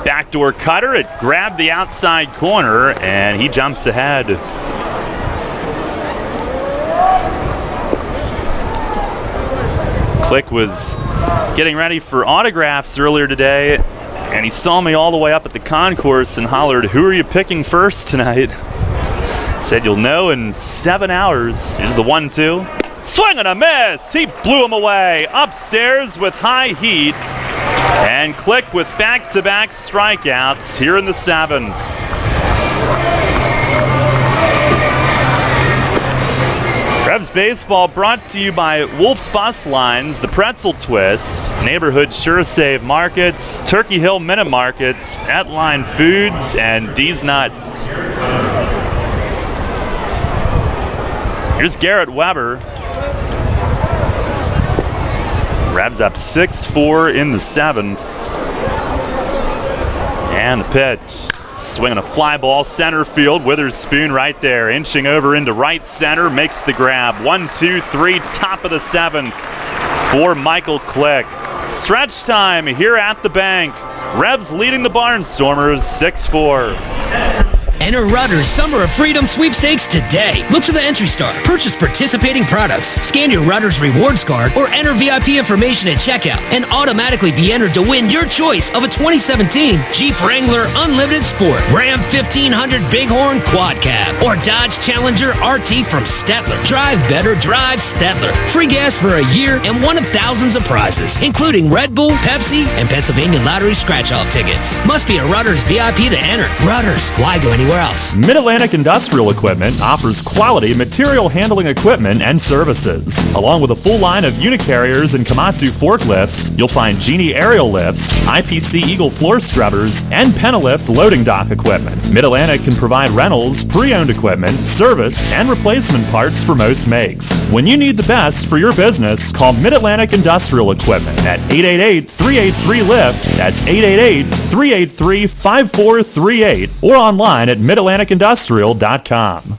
backdoor cutter. It grabbed the outside corner and he jumps ahead. Click was getting ready for autographs earlier today and he saw me all the way up at the concourse and hollered, "Who are you picking first tonight?" Said you'll know in 7 hours. Here's the 1-2. Swing and a miss. He blew him away. Upstairs with high heat. And Click with back-to-back strikeouts here in the 7th. Revs Baseball brought to you by Wolf's Bus Lines, the Pretzel Twist, Neighborhood Sure Save Markets, Turkey Hill Minute Markets, Etline Foods, and D's Nuts. Here's Garrett Weber. Revs up 6-4 in the 7th. And the pitch. Swinging a fly ball center field. Witherspoon right there. Inching over into right center. Makes the grab. 1-2-3. Top of the 7th for Michael Click. Stretch time here at the bank. Revs leading the Barnstormers 6-4.
Enter Rutter's Summer of Freedom sweepstakes today. Look for the entry star, purchase participating products, scan your Rutter's rewards card, or enter VIP information at checkout and automatically be entered to win your choice of a 2017 Jeep Wrangler Unlimited Sport, Ram 1500 Bighorn Quad Cab, or Dodge Challenger RT from Stettler. Drive better, drive Stettler. Free gas for a year and one of thousands of prizes, including Red Bull, Pepsi, and Pennsylvania Lottery scratch-off tickets. Must be a Rutter's VIP to enter. Rutter's, why go anywhere else?
Mid-Atlantic Industrial Equipment offers quality material handling equipment and services. Along with a full line of Unicarriers and Komatsu forklifts, you'll find Genie aerial lifts, IPC Eagle floor scrubbers, and Penalift loading dock equipment. Mid-Atlantic can provide rentals, pre-owned equipment, service, and replacement parts for most makes. When you need the best for your business, call Mid-Atlantic Industrial Equipment at 888-383-LIFT. That's 888-383-5438 or online at midatlanticindustrial.com.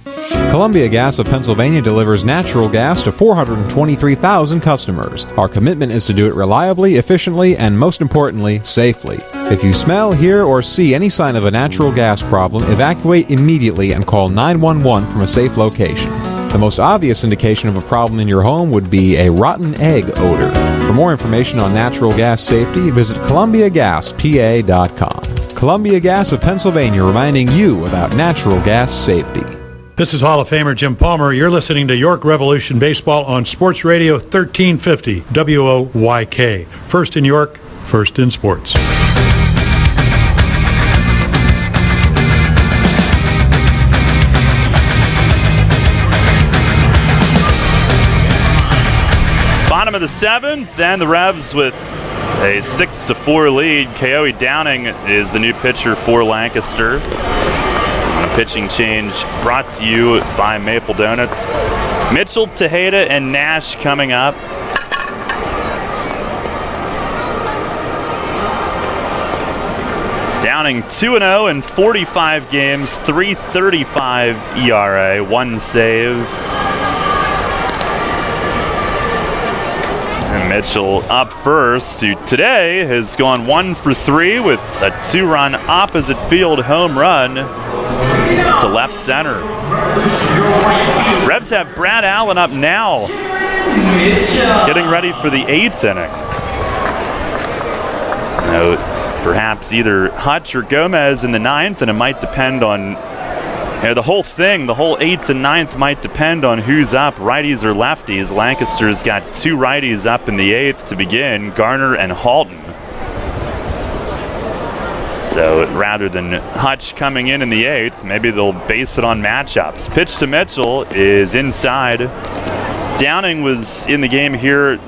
Columbia Gas of Pennsylvania delivers natural gas to 423,000 customers. Our commitment is to do it reliably, efficiently, and most importantly, safely. If you smell, hear, or see any sign of a natural gas problem, evacuate immediately and call 911 from a safe location. The most obvious indication of a problem in your home would be a rotten egg odor. For more information on natural gas safety, visit ColumbiaGasPA.com. Columbia Gas of Pennsylvania reminding you about natural gas safety.
This is Hall of Famer Jim Palmer. You're listening to York Revolution Baseball on Sports Radio 1350 WOYK. First in York, first in sports.
Bottom of the 7th, and the Revs with a 6-4 lead. Koe Downing is the new pitcher for Lancaster. On a pitching change brought to you by Maple Donuts. Mitchell, Tejeda, and Nash coming up. Downing 2-0 in 45 games, 3.35 ERA, 1 save. And Mitchell up first, who today has gone 1 for 3 with a 2-run opposite field home run to left center. Revs have Brad Allen up now, getting ready for the 8th inning. Now, perhaps either Hutch or Gomez in the 9th, and it might depend on the whole thing. The whole 8th and 9th might depend on who's up, righties or lefties. Lancaster's got 2 righties up in the 8th to begin, Garner and Halton. So rather than Hutch coming in the 8th, maybe they'll base it on matchups. Pitch to Mitchell is inside. Downing was in the game here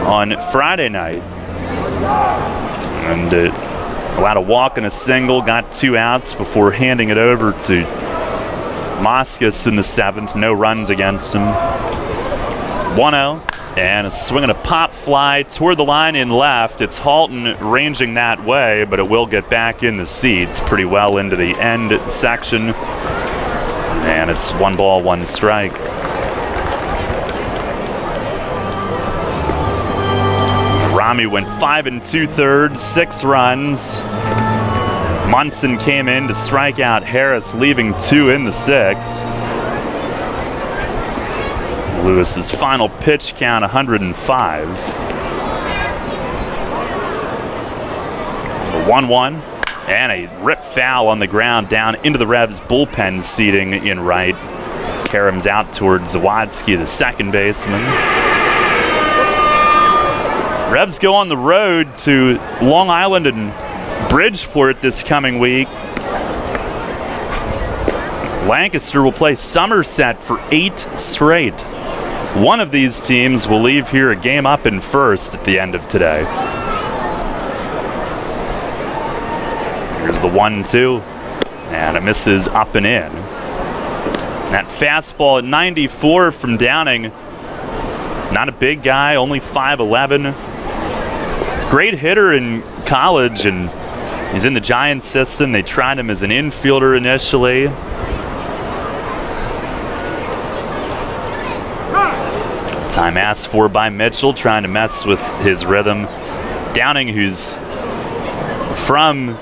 on Friday night, and allowed a walk and a single, got 2 outs before handing it over to Moscas in the 7th. No runs against him. 1-0, and a swing and a pop fly toward the line in left. It's Halton ranging that way, but it will get back in the seats pretty well into the end section. And it's 1 ball, 1 strike. Rami went 5 2/3, 6 runs. Munson came in to strike out Harris, leaving 2 in the 6th. Lewis's final pitch count 105. 1-1, and a rip foul on the ground down into the Revs bullpen seating in right. Karam's out towards Zawadzki, the second baseman. Revs go on the road to Long Island and Bridgeport this coming week. Lancaster will play Somerset for 8 straight. One of these teams will leave here a game up in first at the end of today. Here's the 1-2, and it misses up and in. That fastball at 94 from Downing. Not a big guy, only 5'11". Great hitter in college, and he's in the Giants system. They tried him as an infielder initially. Time asked for by Mitchell, trying to mess with his rhythm. Downing, who's from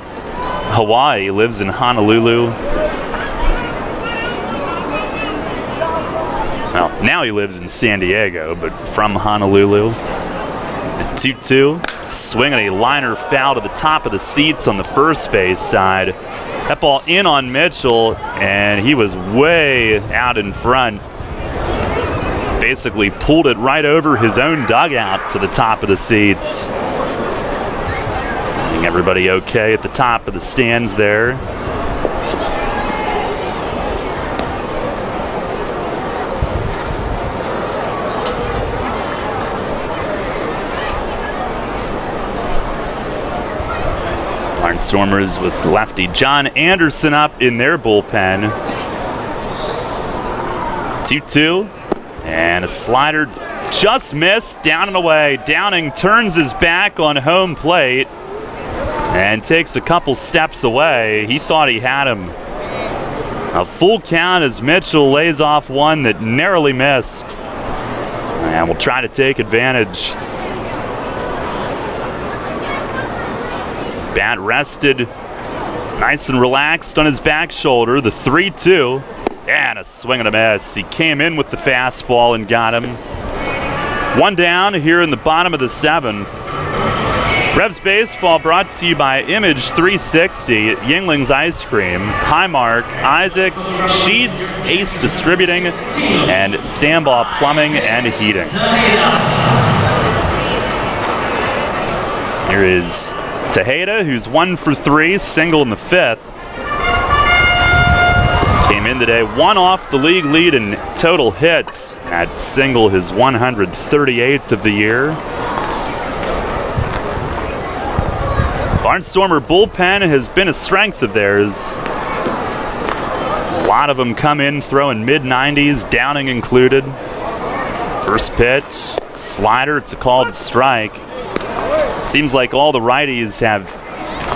Hawaii, lives in Honolulu. Well, now he lives in San Diego, but from Honolulu. The 2-2. Swinging a liner foul to the top of the seats on the first base side. That ball in on Mitchell, and he was way out in front. Basically pulled it right over his own dugout to the top of the seats. I think everybody okay at the top of the stands there. Barnstormers with lefty John Anderson up in their bullpen. 2-2, and a slider just missed, down and away. Downing turns his back on home plate and takes a couple steps away. He thought he had him. A full count as Mitchell lays off one that narrowly missed, and will try to take advantage. Bat rested nice and relaxed on his back shoulder. The 3-2, and a swing and a miss. He came in with the fastball and got him. 1 down here in the bottom of the 7th. Revs Baseball brought to you by Image 360, Yingling's Ice Cream, Highmark, Isaacs, Sheets, Ace Distributing, and Stamball Plumbing and Heating. Here is Tejeda, who's 1 for 3, single in the 5th. Came in today, 1 off the league lead in total hits. That single his 138th of the year. Barnstormer bullpen has been a strength of theirs. A lot of them come in throwing mid-90s, Downing included. First pitch, slider, it's a called strike. Seems like all the righties have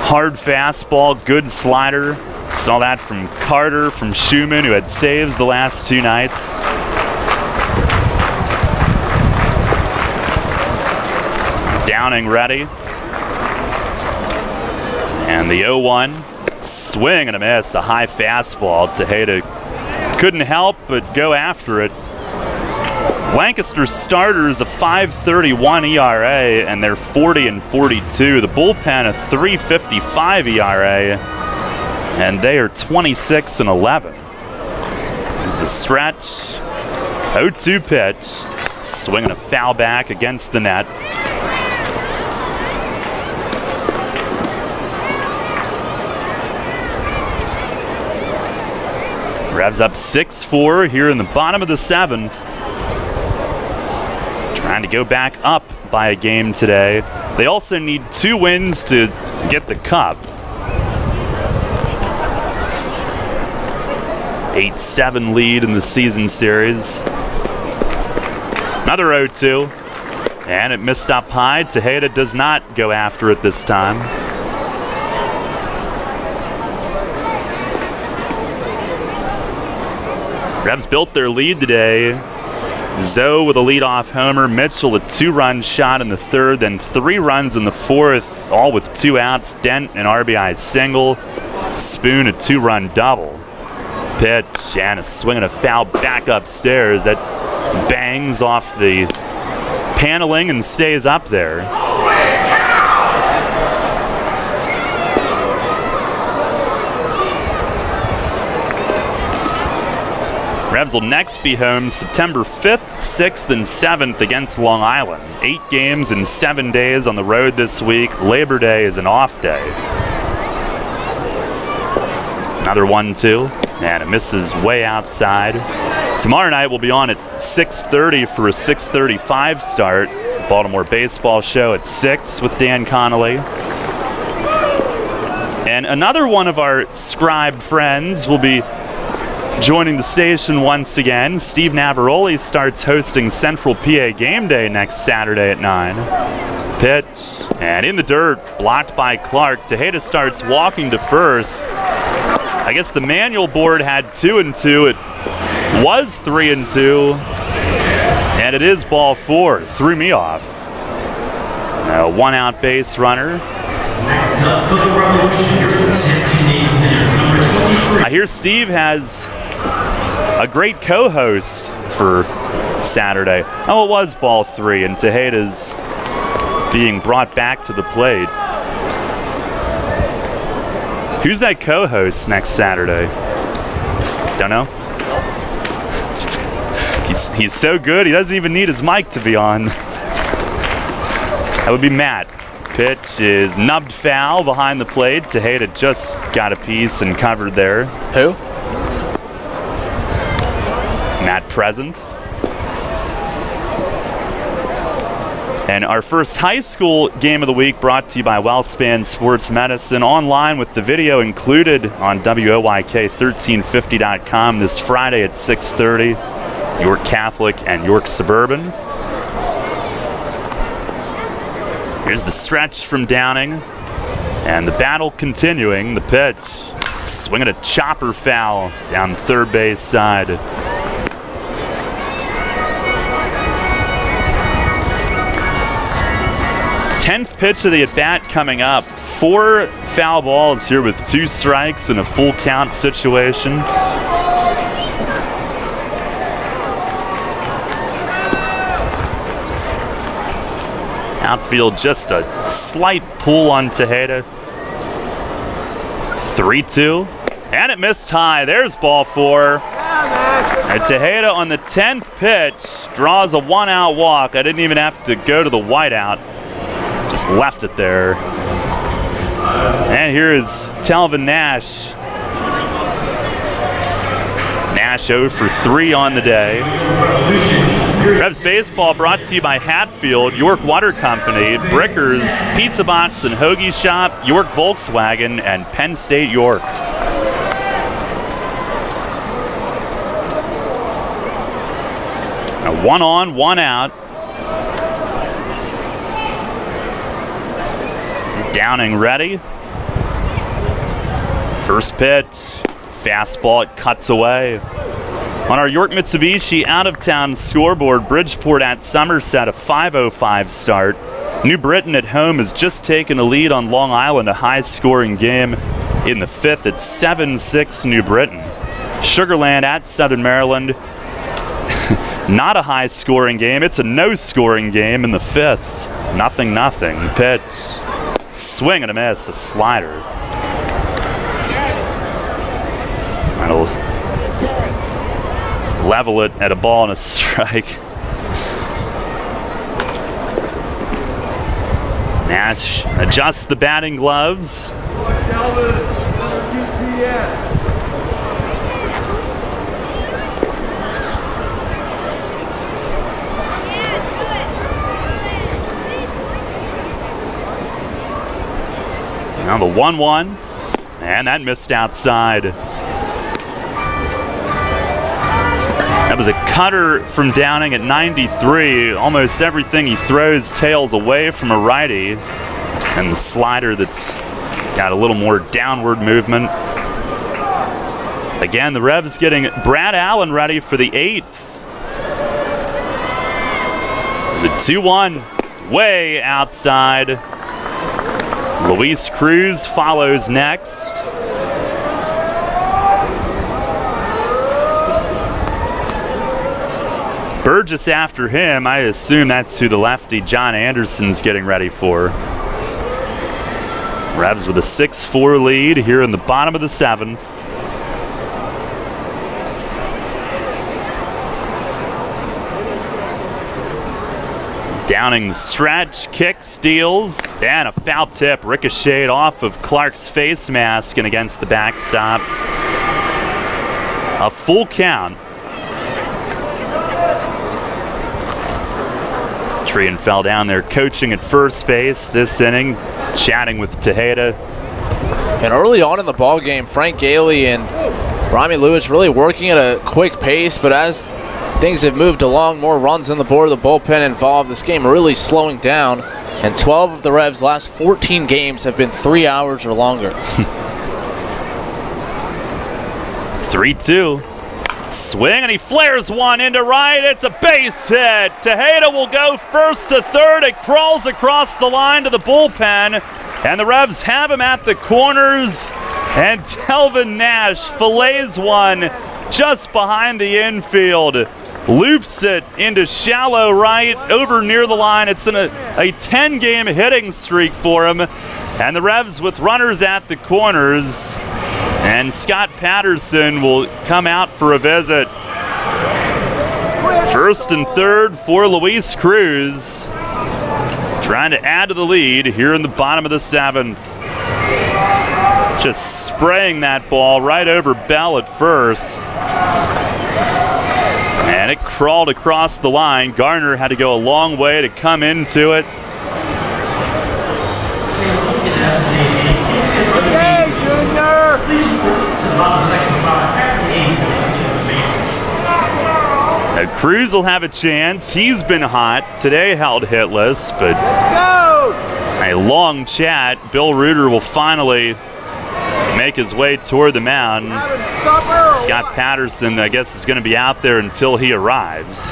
hard fastball, good slider. Saw that from Carter, from Schumann, who had saves the last 2 nights. Downing ready. And the 0-1. Swing and a miss. A high fastball. Tejeda couldn't help but go after it. Lancaster starters a 5.31 ERA, and they're 40-42. The bullpen a 3.55 ERA, and they are 26-11. Here's the stretch. 0-2 pitch. Swinging a foul back against the net. Revs up 6-4 here in the bottom of the 7th. Trying to go back up by a game today. They also need 2 wins to get the cup. 8-7 lead in the season series. Another 0-2. And it missed up high. Tejeda does not go after it this time. Revs built their lead today. Zoe with a leadoff homer, Mitchell a 2-run shot in the 3rd, then 3 runs in the 4th, all with 2 outs. Dent an RBI single, Spoon a 2-run double. Pitch and a swing and a foul back upstairs that bangs off the paneling and stays up there. Revs will next be home September 5th, 6th, and 7th against Long Island. 8 games in 7 days on the road this week. Labor Day is an off day. Another 1-2, and it misses way outside. Tomorrow night we'll be on at 6:30 for a 6:35 start. Baltimore Baseball Show at 6 with Dan Connolly. And another one of our scribe friends will be joining the station once again. Steve Navaroli starts hosting Central PA Game Day next Saturday at 9. Pitch, and in the dirt, blocked by Clark. Tejeda starts walking to first. I guess the manual board had 2-2. It was 3-2, and it is ball 4. Threw me off. A 1-out base runner. I hear Steve has a great co-host for Saturday. Oh, it was ball 3, and Tejeda's being brought back to the plate. Who's that co-host next Saturday? Don't know. He's so good, he doesn't even need his mic to be on. That would be Matt. Pitch is nubbed foul behind the plate. Tejeda just got a piece and covered there.
Who?
Matt Present. And our first high school game of the week brought to you by Wellspan Sports Medicine, online with the video included on WOYK1350.com this Friday at 6:30. York Catholic and York Suburban. Here's the stretch from Downing, and the battle continuing. The pitch, swinging a chopper foul down third base side. Tenth pitch of the at-bat coming up. 4 foul balls here with 2 strikes in a full count situation. Outfield just a slight pull on Tejeda. 3-2, and it missed high. There's ball 4. And Tejeda on the 10th pitch draws a 1-out walk. I didn't even have to go to the whiteout. Just left it there. And here is Telvin Nash. Nash 0 for 3 on the day. Revs Baseball brought to you by Hatfield, York Water Company, Brickers, Pizza Box and Hoagie Shop, York Volkswagen, and Penn State York. Now 1 on, 1 out. Downing ready. First pitch, fastball, it cuts away. On our York Mitsubishi out-of-town scoreboard, Bridgeport at Somerset, a 5:05 start. New Britain at home has just taken a lead on Long Island, a high-scoring game in the 5th. It's 7-6 New Britain. Sugarland at Southern Maryland. Not a high-scoring game. It's a no-scoring game in the 5th. 0-0. Pitch. Swing and a miss. A slider. That'll level it at a ball and a strike. Nash adjusts the batting gloves. Now the 1-1, and that missed outside. That was a cutter from Downing at 93. Almost everything he throws tails away from a righty. And the slider that's got a little more downward movement. Again, the Revs getting Brad Allen ready for the 8th. The 2-1, way outside. Luis Cruz follows next. Burgess after him. I assume that's who the lefty John Anderson's getting ready for. Revs with a 6-4 lead here in the bottom of the 7th. Downing the stretch, kick, steals, and a foul tip ricocheted off of Clark's face mask and against the backstop. A full count. Trian fell down there coaching at first base this inning, chatting with Tejeda.
And early on in the ball game, Frank Gailey and Rami Lewis really working at a quick pace, but as things have moved along, more runs on the board, the bullpen involved, this game really slowing down, and 12 of the Revs' last 14 games have been 3 hours or longer.
3-2. Swing, and he flares one into right. It's a base hit. Tejeda will go first to third. It crawls across the line to the bullpen, and the Revs have him at the corners, and Delvin Nash fillets one just behind the infield. Loops it into shallow right, over near the line. It's in a 10-game hitting streak for him. And the Revs with runners at the corners. And Scott Patterson will come out for a visit. First and third for Luis Cruz. Trying to add to the lead here in the bottom of the 7th. Just spraying that ball right over Bell at first. And it crawled across the line. Garner had to go a long way to come into it. Now Cruz will have a chance. He's been hot. Today held hitless, but a long chat. Bill Reuter will finally make his way toward the mound. Scott Patterson, I guess, is going to be out there until he arrives.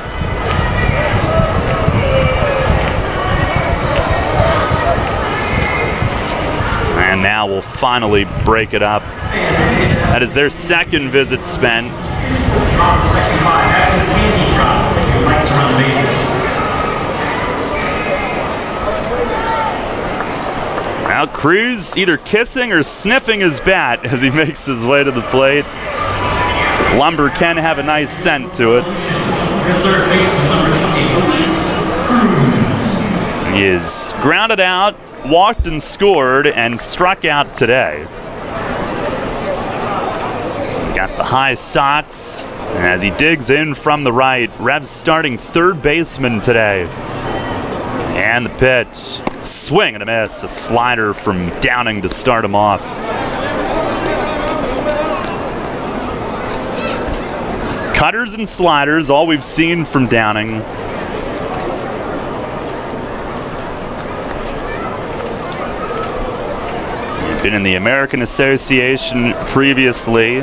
And now we'll finally break it up. That is their second visit spent. Now Cruz either kissing or sniffing his bat as he makes his way to the plate. Lumber can have a nice scent to it. He is grounded out, walked and scored, and struck out today. He's got the high socks, and as he digs in from the right, Revs starting third baseman today. And the pitch. Swing and a miss. A slider from Downing to start him off. Cutters and sliders, all we've seen from Downing. He'd been in the American Association previously.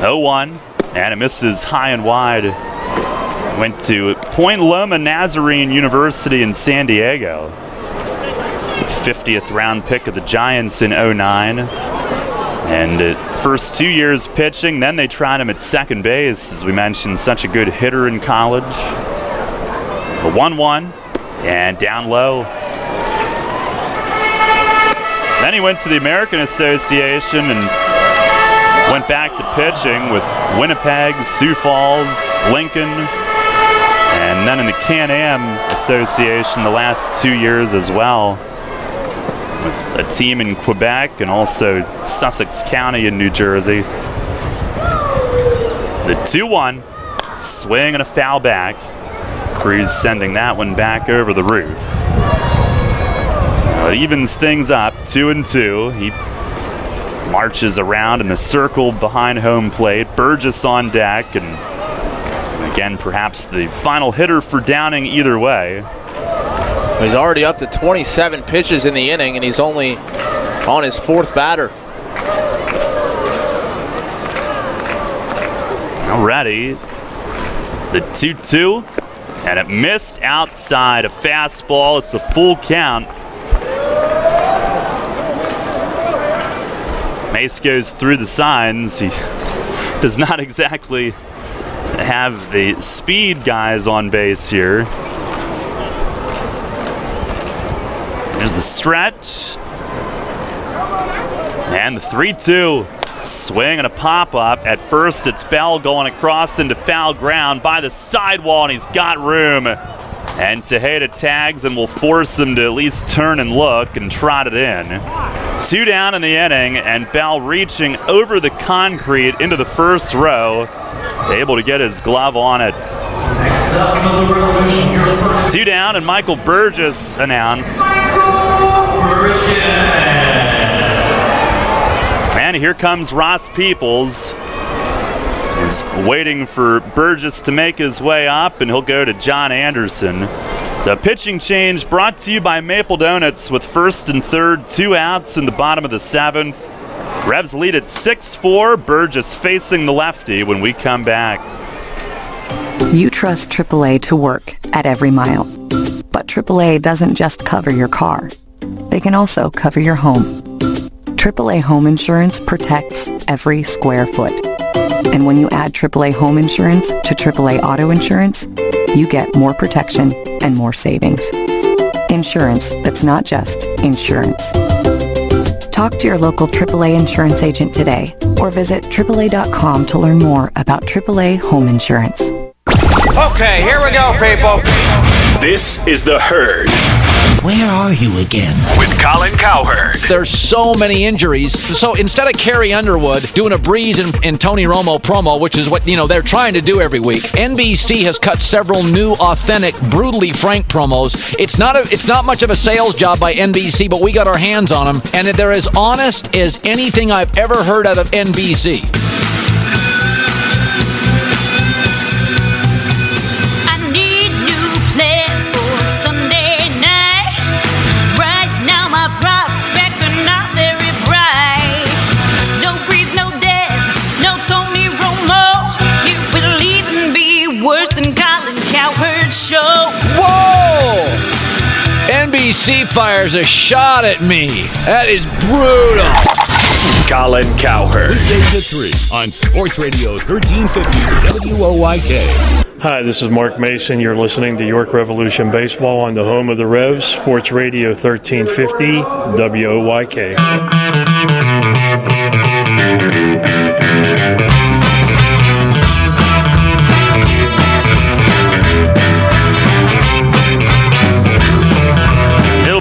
0-1, and it misses high and wide. Went to Point Loma Nazarene University in San Diego. 50th round pick of the Giants in 09. And first 2 years pitching, then they tried him at second base. As we mentioned, such a good hitter in college. A 1-1 and down low. Then he went to the American Association and went back to pitching with Winnipeg, Sioux Falls, Lincoln, and then in the Can-Am Association the last 2 years as well, with a team in Quebec and also Sussex County in New Jersey. The 2-1, swing and a foul back. Cruz sending that one back over the roof. It evens things up, 2-2. He marches around in a circle behind home plate. Burgess on deck, and again, perhaps the final hitter for Downing either way.
He's already up to 27 pitches in the inning, and he's only on his fourth batter.
Already, the 2-2, and it missed outside. A fastball. It's a full count. Mace goes through the signs. He does not exactly have the speed guys on base here. There's the stretch. And the 3-2. Swing and a pop-up. At first, it's Bell going across into foul ground by the sidewall, and he's got room. And Tejeda tags and will force him to at least turn and look and trot it in. 2 down in the inning, and Bell reaching over the concrete into the first row, able to get his glove on it. 2 down, and Michael Burgess announced. And here comes Ross Peoples. He's waiting for Burgess to make his way up, and he'll go to John Anderson. So pitching change brought to you by Maple Donuts with first and third, 2 outs in the bottom of the 7th. Revs lead at 6-4. Burgess facing the lefty when we come back.
You trust AAA to work at every mile. But AAA doesn't just cover your car. They can also cover your home. AAA Home Insurance protects every square foot. And when you add AAA Home Insurance to AAA Auto Insurance, you get more protection and more savings. Insurance that's not just insurance. Talk to your local AAA insurance agent today or visit AAA.com to learn more about AAA Home Insurance.
Okay, here we go, people.
This is The Herd.
Where are you again?
With Colin Cowherd.
There's so many injuries. So instead of Carrie Underwood doing a Breeze and Tony Romo promo, which is what they're trying to do every week, NBC has cut several new, authentic, brutally frank promos. It's not much of a sales job by NBC, but we got our hands on them, and they're as honest as anything I've ever heard out of NBC. NBC fires a shot at me. That is brutal.
Colin Cowherd. Weekdays at 3 on Sports Radio 1350 WOYK.
Hi, this is Mark Mason. You're listening to York Revolution Baseball on the home of the Revs, Sports Radio 1350 WOYK.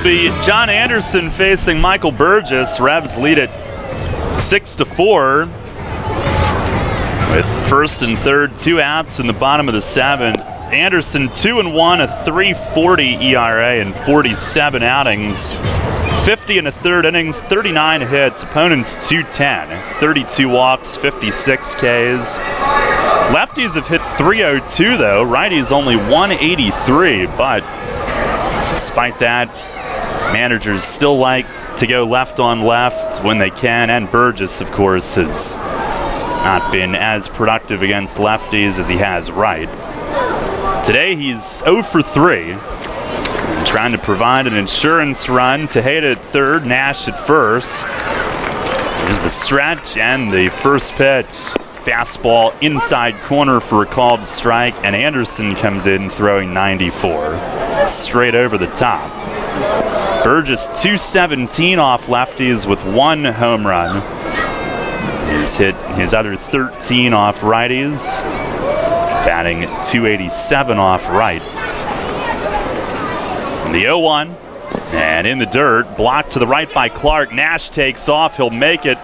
Be John Anderson facing Michael Burgess. Revs lead it 6-4 with first and third, 2 outs in the bottom of the 7th. Anderson 2-1, a 3.40 ERA in 47 outings, 50 in the third innings, 39 hits. Opponents 210, 32 walks, 56 Ks. Lefties have hit 302 though. Righties only 183, but despite that, managers still like to go left on left when they can, and Burgess, of course, has not been as productive against lefties as he has right. Today he's 0 for 3. Trying to provide an insurance run. Tejeda at third, Nash at first. Here's the stretch and the first pitch. Fastball inside corner for a called strike, and Anderson comes in throwing 94. Straight over the top. Burgess 217 off lefties with 1 home run. He's hit his other 13 off righties, batting 287 off right. And the 0-1, and in the dirt, blocked to the right by Clark. Nash takes off, he'll make it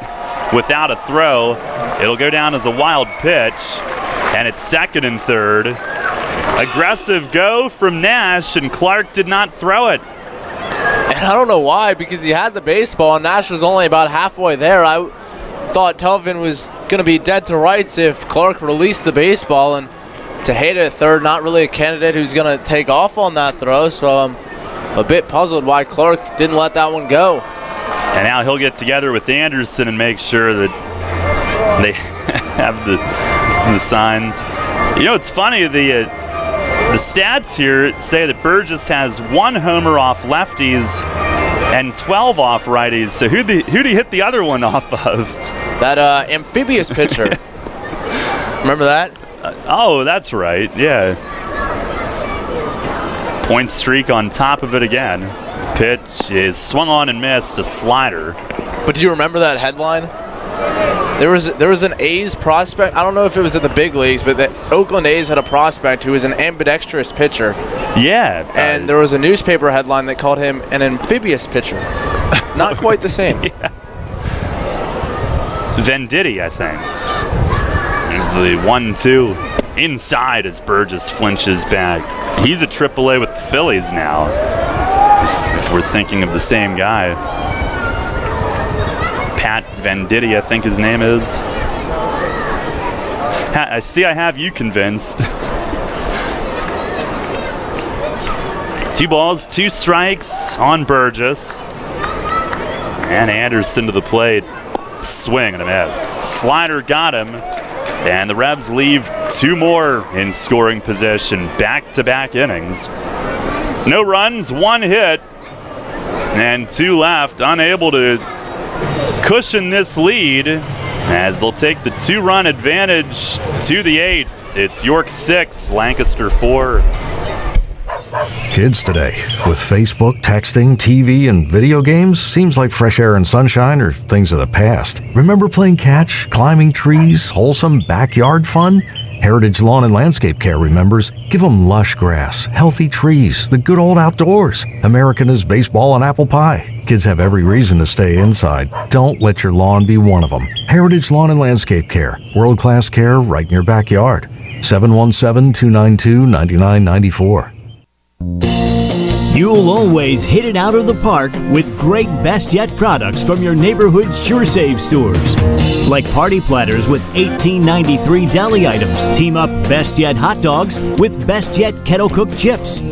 without a throw. It'll go down as a wild pitch, and it's second and third. Aggressive go from Nash, and Clark did not throw it.
And I don't know why, because he had the baseball, and Nash was only about halfway there. I thought Telvin was going to be dead to rights if Clark released the baseball, and Tejeda at third, not really a candidate who's going to take off on that throw, so I'm a bit puzzled why Clark didn't let that one go.
And now he'll get together with Anderson and make sure that they have the signs. You know, it's funny, the stats here say that Burgess has 1 homer off lefties and 12 off righties. So who'd he hit the other one off of?
That amphibious pitcher. Remember that?
Oh, that's right. Yeah. Point streak on top of it again. Pitch is swung on and missed, a slider.
But do you remember that headline? There was an A's prospect. I don't know if it was at the big leagues, but the Oakland A's had a prospect who was an ambidextrous pitcher.
Yeah.
And there was a newspaper headline that called him an amphibious pitcher. Not quite the same.
Yeah. Venditti, I think. There's the 1-2 inside as Burgess flinches back. He's at AAA with the Phillies now, if we're thinking of the same guy. Pat Venditti, I think his name is. I see I have you convinced. 2 balls, 2 strikes on Burgess. And Anderson to the plate. Swing and a miss. Slider got him. And the Revs leave 2 more in scoring position. Back-to-back innings. No runs, 1 hit. And 2 left. Unable to cushion this lead as they'll take the 2-run advantage to the 8th. It's York 6, Lancaster 4.
Kids today, with Facebook, texting, TV, and video games, seems like fresh air and sunshine are things of the past. Remember playing catch, climbing trees, wholesome backyard fun? Heritage Lawn and Landscape Care remembers, give them lush grass, healthy trees, the good old outdoors. American is baseball and apple pie. Kids have every reason to stay inside. Don't let your lawn be one of them. Heritage Lawn and Landscape Care, world-class care right in your backyard. 717-292-9994.
You'll always hit it out of the park with great Best Yet products from your neighborhood SureSave stores. Like party platters with $18.93 deli items. Team up Best Yet hot dogs with Best Yet kettle cooked chips.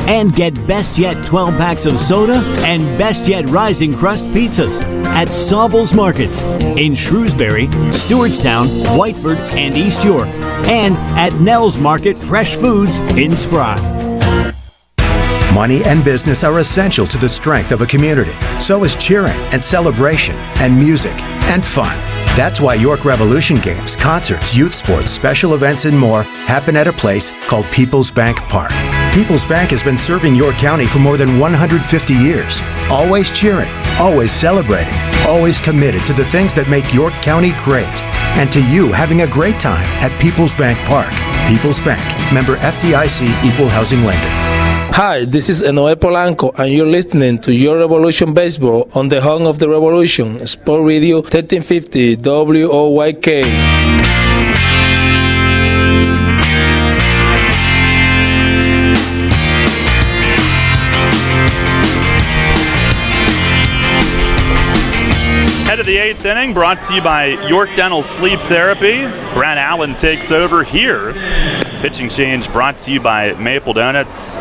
And get Best Yet 12 packs of soda and Best Yet Rising Crust pizzas at Sobel's Markets in Shrewsbury, Stewartstown, Whiteford, and East York. And at Nell's Market Fresh Foods in Spry.
Money and business are essential to the strength of a community. So is cheering and celebration and music and fun. That's why York Revolution games, concerts, youth sports, special events, and more happen at a place called People's Bank Park. People's Bank has been serving York County for more than 150 years. Always cheering, always celebrating, always committed to the things that make York County great. And to you having a great time at People's Bank Park. People's Bank, member FDIC, equal housing lender.
Hi, this is Enoel Polanco, and you're listening to Your Revolution Baseball on the home of the revolution, Sport Radio 1350 WOYK.
Head of the 8th inning, brought to you by York Dental Sleep Therapy. Brad Allen takes over here. Pitching change brought to you by Maple Donuts.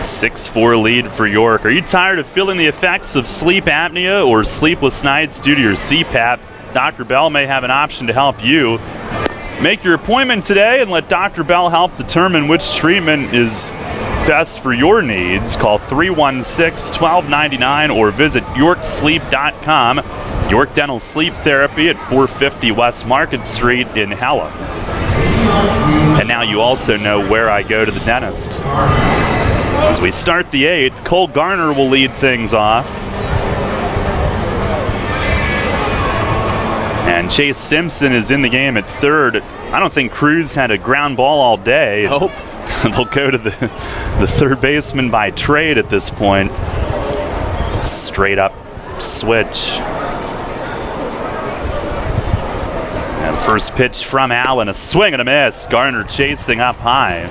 6-4 lead for York. Are you tired of feeling the effects of sleep apnea or sleepless nights due to your CPAP? Dr. Bell may have an option to help you. Make your appointment today and let Dr. Bell help determine which treatment is best for your needs. Call 316-1299 or visit yorksleep.com. York Dental Sleep Therapy at 450 West Market Street in Hella. And now you also know where I go to the dentist. As we start the 8th, Cole Garner will lead things off. And Chase Simpson is in the game at third. I don't think Cruz had a ground ball all day.
Nope.
They'll go to the third baseman by trade at this point. Straight up switch. And first pitch from Allen, a swing and a miss. Garner chasing up high.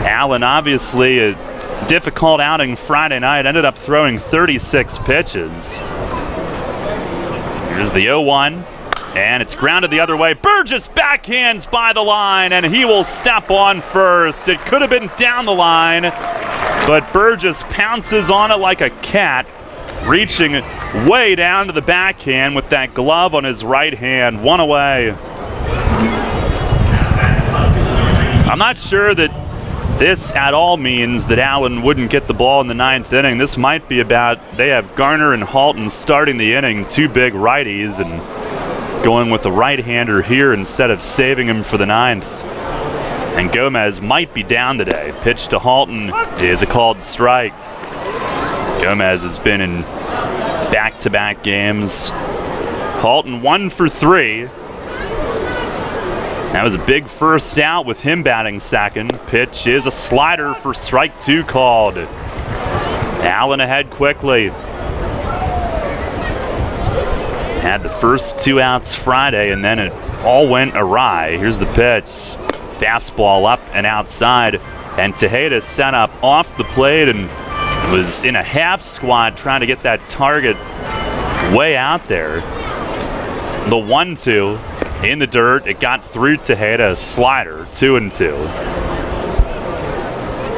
Allen, obviously a difficult outing Friday night, ended up throwing 36 pitches. Here's the 0-1, and it's grounded the other way. Burgess backhands by the line, and he will step on first. It could have been down the line, but Burgess pounces on it like a cat, reaching way down to the backhand with that glove on his right hand. One away. I'm not sure that this at all means that Allen wouldn't get the ball in the 9th inning. This might be about they have Garner and Halton starting the inning, two big righties, and going with the right-hander here instead of saving him for the 9th. And Gomez might be down today. Pitch to Halton is a called strike. Gomez has been in back-to-back games. Halton 1 for 3. That was a big first out with him batting second. Pitch is a slider for strike 2 called. Allen ahead quickly. Had the first 2 outs Friday, and then it all went awry. Here's the pitch. Fastball up and outside, and Tejeda set up off the plate and was in a half squat trying to get that target way out there. The 1-2 in the dirt. It got through Tejeda, a slider, 2-2.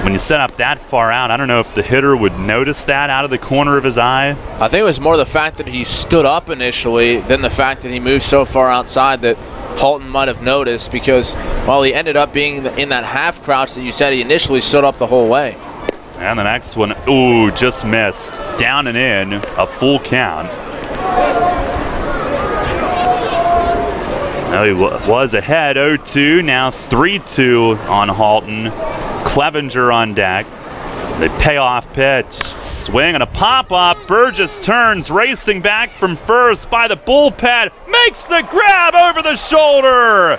When you set up that far out, I don't know if the hitter would notice that out of the corner of his eye.
I think it was more the fact that he stood up initially than the fact that he moved so far outside that Halton might have noticed, because, well, he ended up being in that half crouch that you said. He initially stood up the whole way.
And the next one, ooh, just missed. Down and in, a full count. Now he was ahead 0-2, now 3-2 on Halton. Clevenger on deck. The payoff pitch. Swing and a pop-up. Burgess turns, racing back from first by the bullpen. Makes the grab over the shoulder.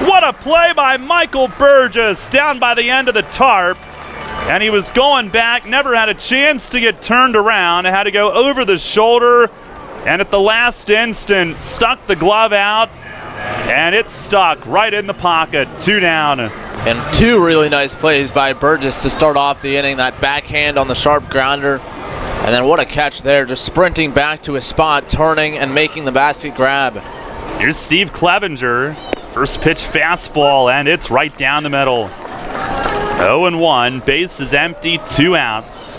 What a play by Michael Burgess down by the end of the tarp. And he was going back, never had a chance to get turned around. Had to go over the shoulder, and at the last instant, stuck the glove out, and it stuck right in the pocket. 2 down.
And 2 really nice plays by Burgess to start off the inning. That backhand on the sharp grounder, and then what a catch there, just sprinting back to his spot, turning and making the basket grab.
Here's Steve Clevenger. First pitch fastball, and it's right down the middle. 0-1, base is empty, 2 outs.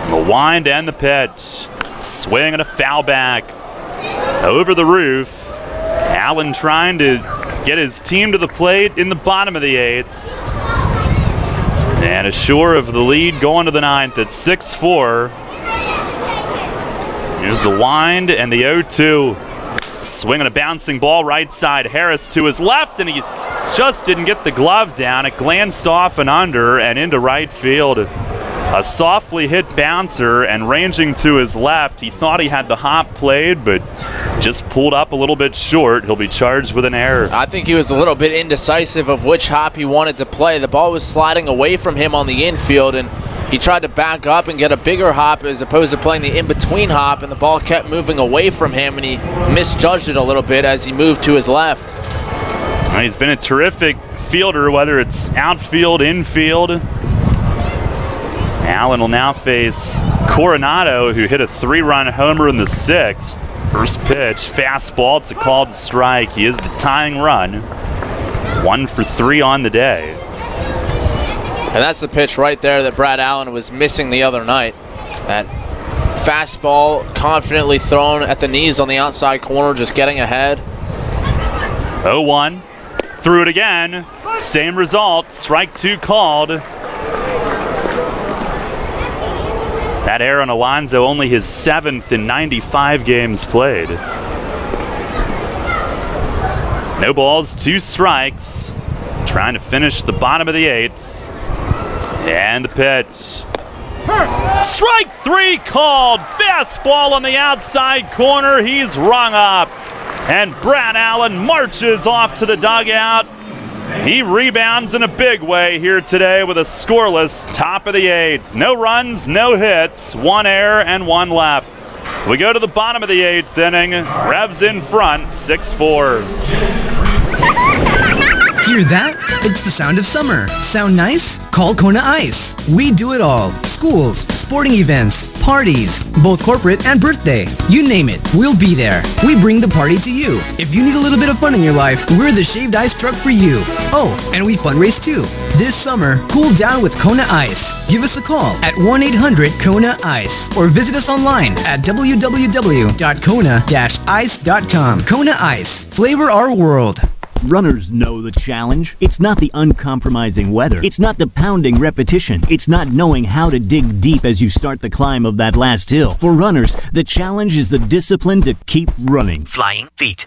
The wind and the pitch. Swing and a foul back. Over the roof. Allen trying to get his team to the plate in the bottom of the 8th. And ashore of the lead going to the 9th at 6-4. Here's the wind and the 0-2. Swinging a bouncing ball right side. Harris to his left, and he just didn't get the glove down. It glanced off and under and into right field. A softly hit bouncer, and ranging to his left. He thought he had the hop played, but just pulled up a little bit short. He'll be charged with an error.
I think he was a little bit indecisive of which hop he wanted to play. The ball was sliding away from him on the infield, and he tried to back up and get a bigger hop as opposed to playing the in-between hop, and the ball kept moving away from him, and he misjudged it a little bit as he moved to his left.
He's been a terrific fielder, whether it's outfield, infield. Allen will now face Coronado, who hit a 3-run homer in the 6th. First pitch, fastball, it's a called strike. He is the tying run. 1 for 3 on the day.
And that's the pitch right there that Brad Allen was missing the other night. That fastball confidently thrown at the knees on the outside corner, just getting ahead.
0-1. Threw it again. Same result. Strike 2 called. That error on Alonso, only his 7th in 95 games played. No balls, 2 strikes. Trying to finish the bottom of the 8th. And the pitch. Strike 3 called. Fastball on the outside corner. He's rung up. And Brad Allen marches off to the dugout. He rebounds in a big way here today with a scoreless top of the 8th. No runs, no hits, 1 error and 1 left. We go to the bottom of the 8th inning. Revs in front, 6-4.
Hear that? It's the sound of summer. Sound nice? Call Kona Ice. We do it all. Schools, sporting events, parties, both corporate and birthday. You name it, we'll be there. We bring the party to you. If you need a little bit of fun in your life, we're the shaved ice truck for you. Oh, and we fundraise too. This summer, cool down with Kona Ice. Give us a call at 1-800-KONA-ICE or visit us online at www.kona-ice.com. Kona Ice. Flavor our world.
Runners know the challenge. It's not the uncompromising weather. It's not the pounding repetition. It's not knowing how to dig deep as you start the climb of that last hill. For runners, the challenge is the discipline to keep running.
Flying feet.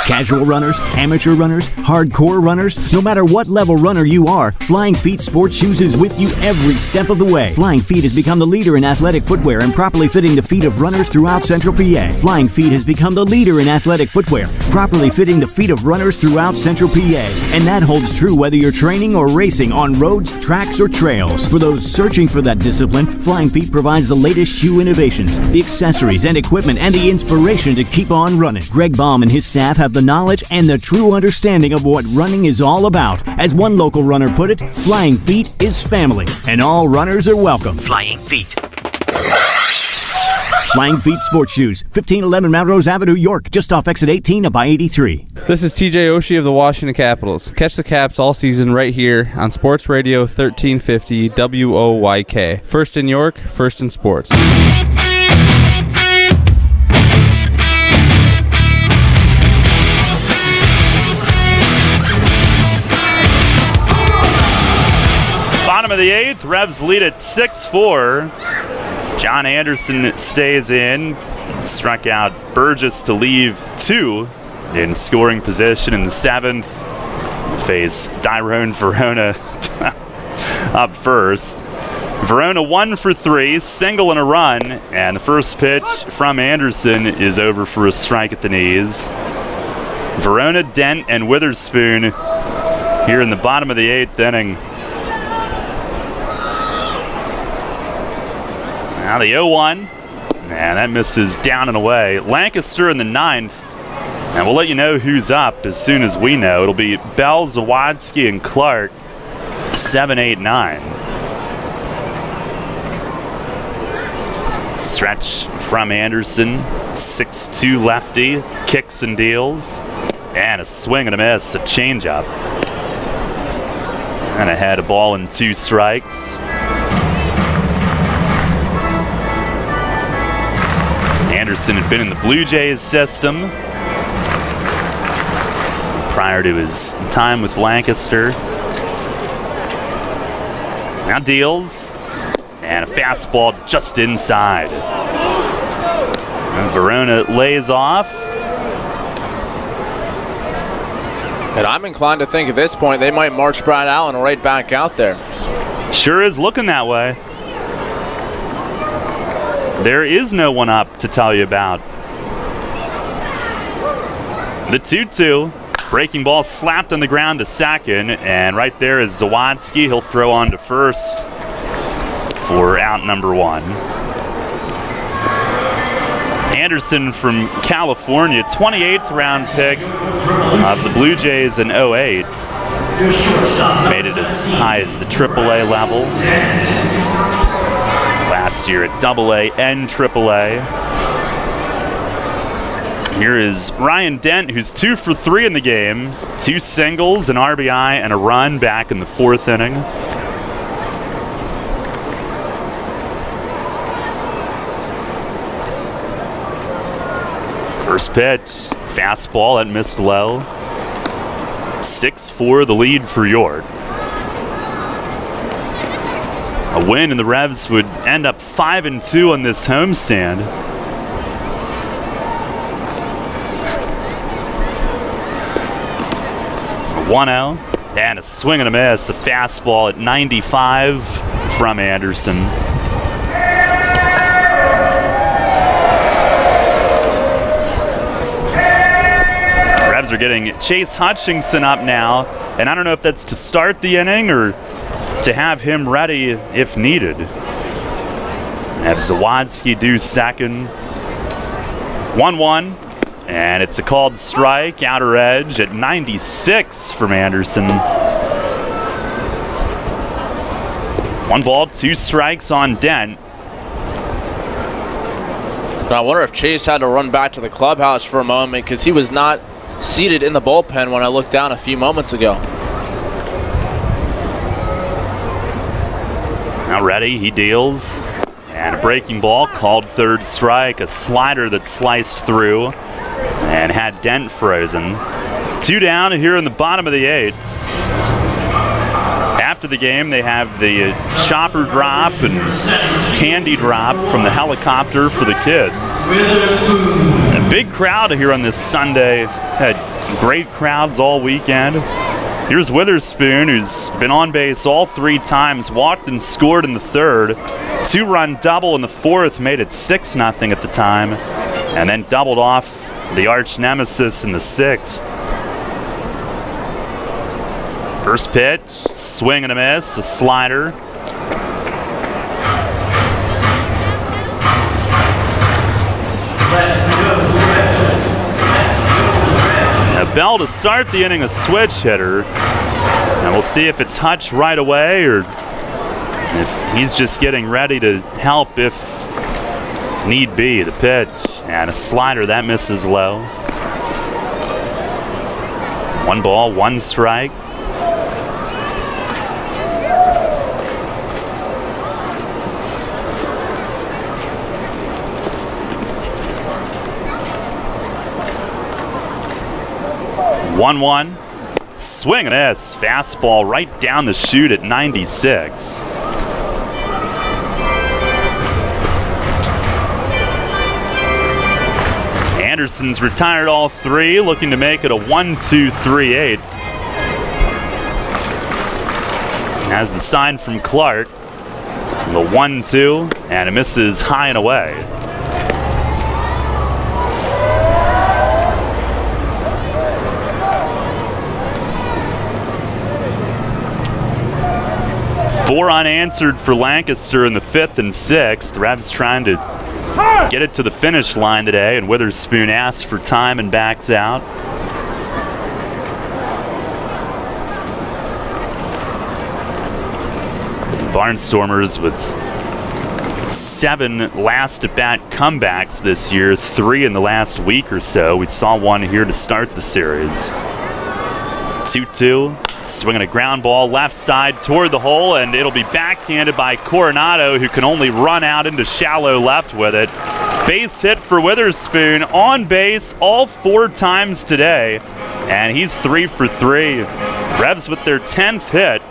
Casual runners, amateur runners, hardcore runners, no matter what level runner you are, Flying Feet Sports Shoes is with you every step of the way. Flying Feet has become the leader in athletic footwear and properly fitting the feet of runners throughout Central PA. Flying Feet has become the leader in athletic footwear, properly fitting the feet of runners throughout Central PA. And that holds true whether you're training or racing on roads, tracks, or trails. For those searching for that discipline, Flying Feet provides the latest shoe innovations, the accessories and equipment, and the inspiration to keep on running. Greg Baum and his staff have the knowledge and the true understanding of what running is all about. As one local runner put it, Flying Feet is family, and all runners are welcome.
Flying Feet.
Flying Feet Sports Shoes, 1511 Melrose Avenue, York, just off exit 18 of I-83.
This is TJ Oshie of the Washington Capitals. Catch the Caps all season right here on Sports Radio 1350 WOYK. First in York, first in sports.
Bottom of the 8th, Revs lead at 6-4. John Anderson stays in. Struck out Burgess to leave 2 in scoring position in the 7th. Face Dyrone Verona up first. Verona 1 for 3, single and a run, and the first pitch from Anderson is over for a strike at the knees. Verona, Dent, and Witherspoon here in the bottom of the 8th inning. Now the 0-1, and that misses down and away. Lancaster in the 9th, and we'll let you know who's up as soon as we know. It'll be Bell, Zawadzki, and Clark, 7, 8, 9. Stretch from Anderson, 6'2" lefty, kicks and deals, and a swing and a miss, a changeup. And ahead, a ball and 2 strikes. Anderson had been in the Blue Jays system prior to his time with Lancaster. Now deals, and a fastball just inside. And Verona lays off.
And I'm inclined to think at this point they might march Brad Allen right back out there.
Sure is looking that way. There is no one up to tell you about. The 2-2. Breaking ball slapped on the ground to second, and right there is Zawadzki. He'll throw on to first for out number 1. Anderson from California, 28th round pick of the Blue Jays in 08. Made it as high as the AAA level. Last year at AA and AAA. Here is Ryan Dent, who's 2 for 3 in the game. 2 singles, an RBI, and a run back in the 4th inning. First pitch, Fastball that missed low. 6-4 the lead for York. A win and the Revs would end up 5-2 on this homestand. A 1-0 and a swing and a miss. A fastball at 95 from Anderson. Revs are getting Chase Hutchinson up now, and I don't know if that's to start the inning or to have him ready if needed. Have Zawadzki do second. 1-1, and it's a called strike, outer edge at 96 from Anderson. 1 ball, 2 strikes on Dent.
I wonder if Chase had to run back to the clubhouse for a moment because he was not seated in the bullpen when I looked down a few moments ago.
Now ready, he deals. And a breaking ball called third strike. A slider that sliced through and had Dent frozen. 2 down here in the bottom of the 8th. After the game, they have the chopper drop and candy drop from the helicopter for the kids. A big crowd here on this Sunday. Had great crowds all weekend. Here's Witherspoon, who's been on base all 3 times, walked and scored in the 3rd. 2-run double in the 4th, made it 6-0 at the time, and then doubled off the arch nemesis in the 6th. First pitch, swing and a miss, a slider. A Bell to start the inning, a switch hitter. And we'll see if it's Hutch right away or if he's just getting ready to help if need be. The pitch and a slider that misses low. 1 ball, 1 strike. One, swing and a miss. Fastball right down the chute at 96. Anderson's retired all 3, looking to make it a 1-2-3-8. Has the sign from Clark. The 1-2, and it misses high and away. Four unanswered for Lancaster in the 5th and 6th. The Revs trying to get it to the finish line today, and Witherspoon asks for time and backs out. Barnstormers with 7 last-at-bat comebacks this year, 3 in the last week or so. We saw one here to start the series. 2-2. Swinging a ground ball left side toward the hole, and it'll be backhanded by Coronado, who can only run out into shallow left with it. Base hit for Witherspoon, on base all 4 times today, and he's 3 for 3. Revs with their 10th hit.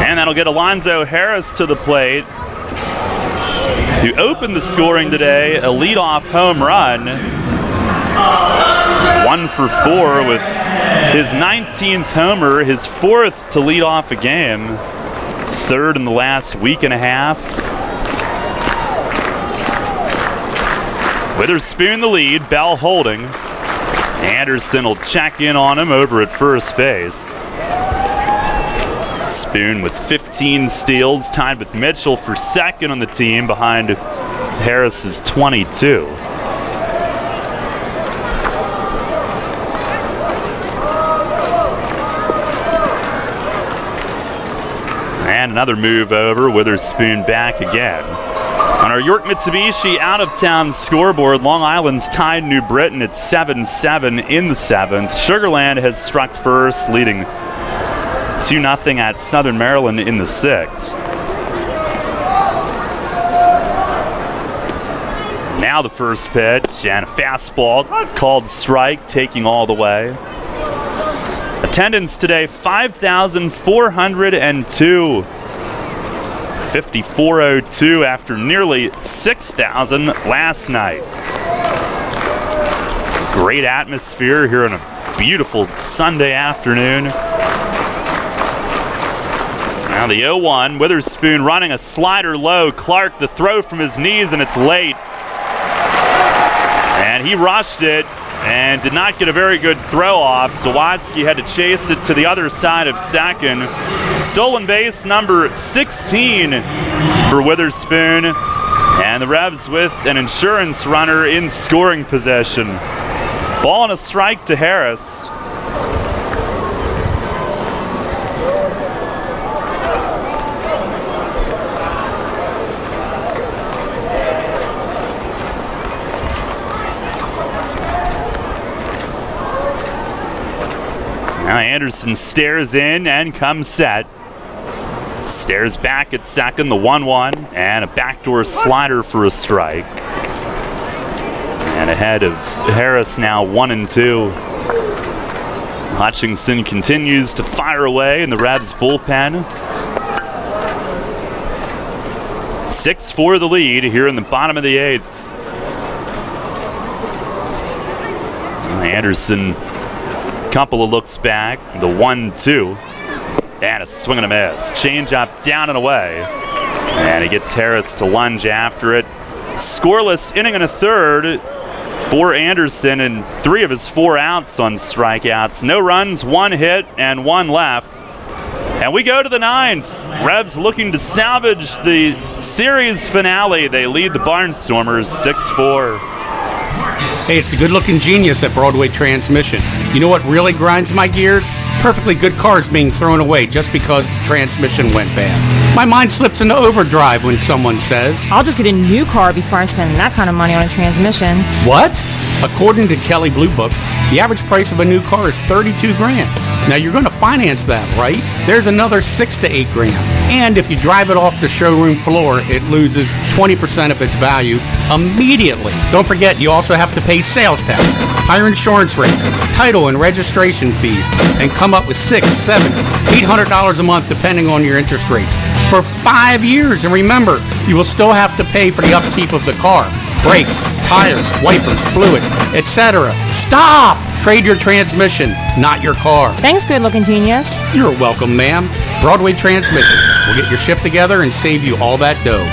And that'll get Alonzo Harris to the plate, who opened the scoring today, a leadoff home run. 1 for 4 with his 19th homer, his 4th to lead off a game, 3rd in the last week and a half. Witherspoon the lead, Bell holding. Anderson will check in on him over at first base. Spoon with 15 steals, tied with Mitchell for 2nd on the team behind Harris's 22. And another move over, Witherspoon back again. On our York Mitsubishi out-of-town scoreboard, Long Island's tied New Britain at 7-7 in the 7th. Sugarland has struck first, leading 2-0 at Southern Maryland in the 6th. Now the first pitch and a fastball called strike, taking all the way. Attendance today, 5,402. 5,402 after nearly 6,000 last night. Great atmosphere here on a beautiful Sunday afternoon. Now the 0-1, Witherspoon running a slider low. Clark, the throw from his knees, and it's late. And he rushed it and did not get a very good throw off. Sawatsky had to chase it to the other side of second. Stolen base number 16 for Witherspoon. And the Revs with an insurance runner in scoring possession. Ball and a strike to Harris. Now Anderson stares in and comes set. Stares back at second, the 1-1, and a backdoor slider for a strike. And ahead of Harris now 1-2. Hutchinson continues to fire away in the Revs bullpen. 6-4 the lead here in the bottom of the 8th. Anderson, couple of looks back, the 1-2, and a swing and a miss. Change up, down and away. And he gets Harris to lunge after it. Scoreless inning and a third for Anderson, and 3 of his 4 outs on strikeouts. No runs, 1 hit, and 1 left. And we go to the 9th. Revs looking to salvage the series finale. They lead the Barnstormers 6-4.
Hey, it's the good-looking genius at Broadway Transmission. You know what really grinds my gears? Perfectly good cars being thrown away just because the transmission went bad. My mind slips into overdrive when someone says,
I'll just get a new car before I'm spending that kind of money on a transmission.
What? According to Kelley Blue Book, the average price of a new car is $32,000. Now you're going to finance that, right? There's another $6,000 to $8,000. And if you drive it off the showroom floor, it loses 20% of its value immediately. Don't forget, you also have to pay sales tax, higher insurance rates, title and registration fees, and come up with $600, $700, $800 a month depending on your interest rates for 5 years. And remember, you will still have to pay for the upkeep of the car. Brakes, tires, wipers, fluids, etc. Stop! Trade your transmission, not your car.
Thanks, good-looking genius.
You're welcome, ma'am. Broadway Transmission. We'll get your shift together and save you all that dough.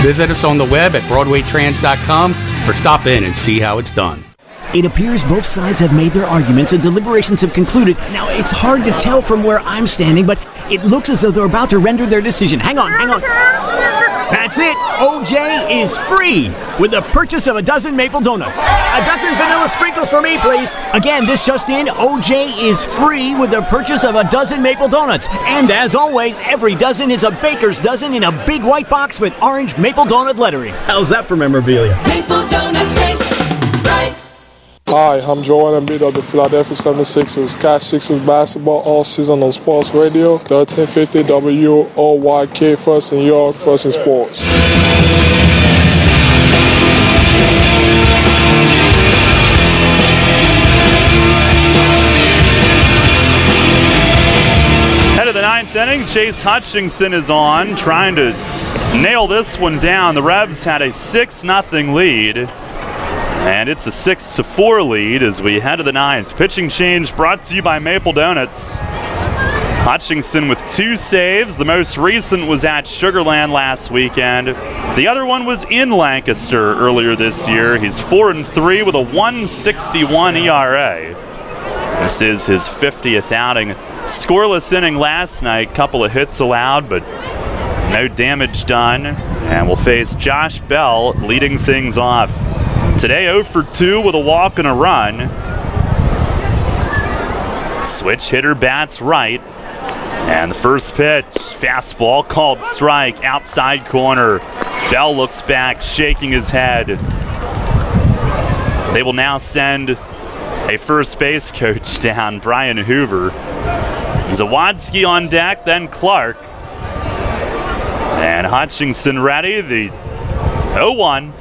Visit us on the web at BroadwayTrans.com or stop in and see how it's done.
It appears both sides have made their arguments and deliberations have concluded. Now, it's hard to tell from where I'm standing, but it looks as though they're about to render their decision. Hang on. That's it. OJ is free with the purchase of a dozen maple donuts. A dozen vanilla sprinkles for me, please. Again, this just in, OJ is free with the purchase of a dozen maple donuts. And as always, every dozen is a baker's dozen in a big white box with orange maple donut lettering. How's that for memorabilia?
Maple donuts taste right.
Hi, I'm Joel Embiid of the Philadelphia 76ers. Catch Sixers basketball all season on Sports Radio, 1350 WOYK, first in York, first in sports.
Head of the 9th inning, Chase Hutchinson is on, trying to nail this one down. The Revs had a 6-0 lead. And it's a 6-4 lead as we head to the 9th. Pitching change brought to you by Maple Donuts. Hutchinson with 2 saves. The most recent was at Sugarland last weekend. The other one was in Lancaster earlier this year. He's 4-3 with a 1.61 ERA. This is his 50th outing. Scoreless inning last night. Couple of hits allowed, but no damage done. And we'll face Josh Bell leading things off. Today 0 for 2 with a walk and a run. Switch hitter bats right. And the first pitch, fastball called strike, outside corner. Bell looks back, shaking his head. They will now send a first base coach down, Brian Hoover. Zawadski on deck, then Clark. And Hutchinson ready, the 0-1.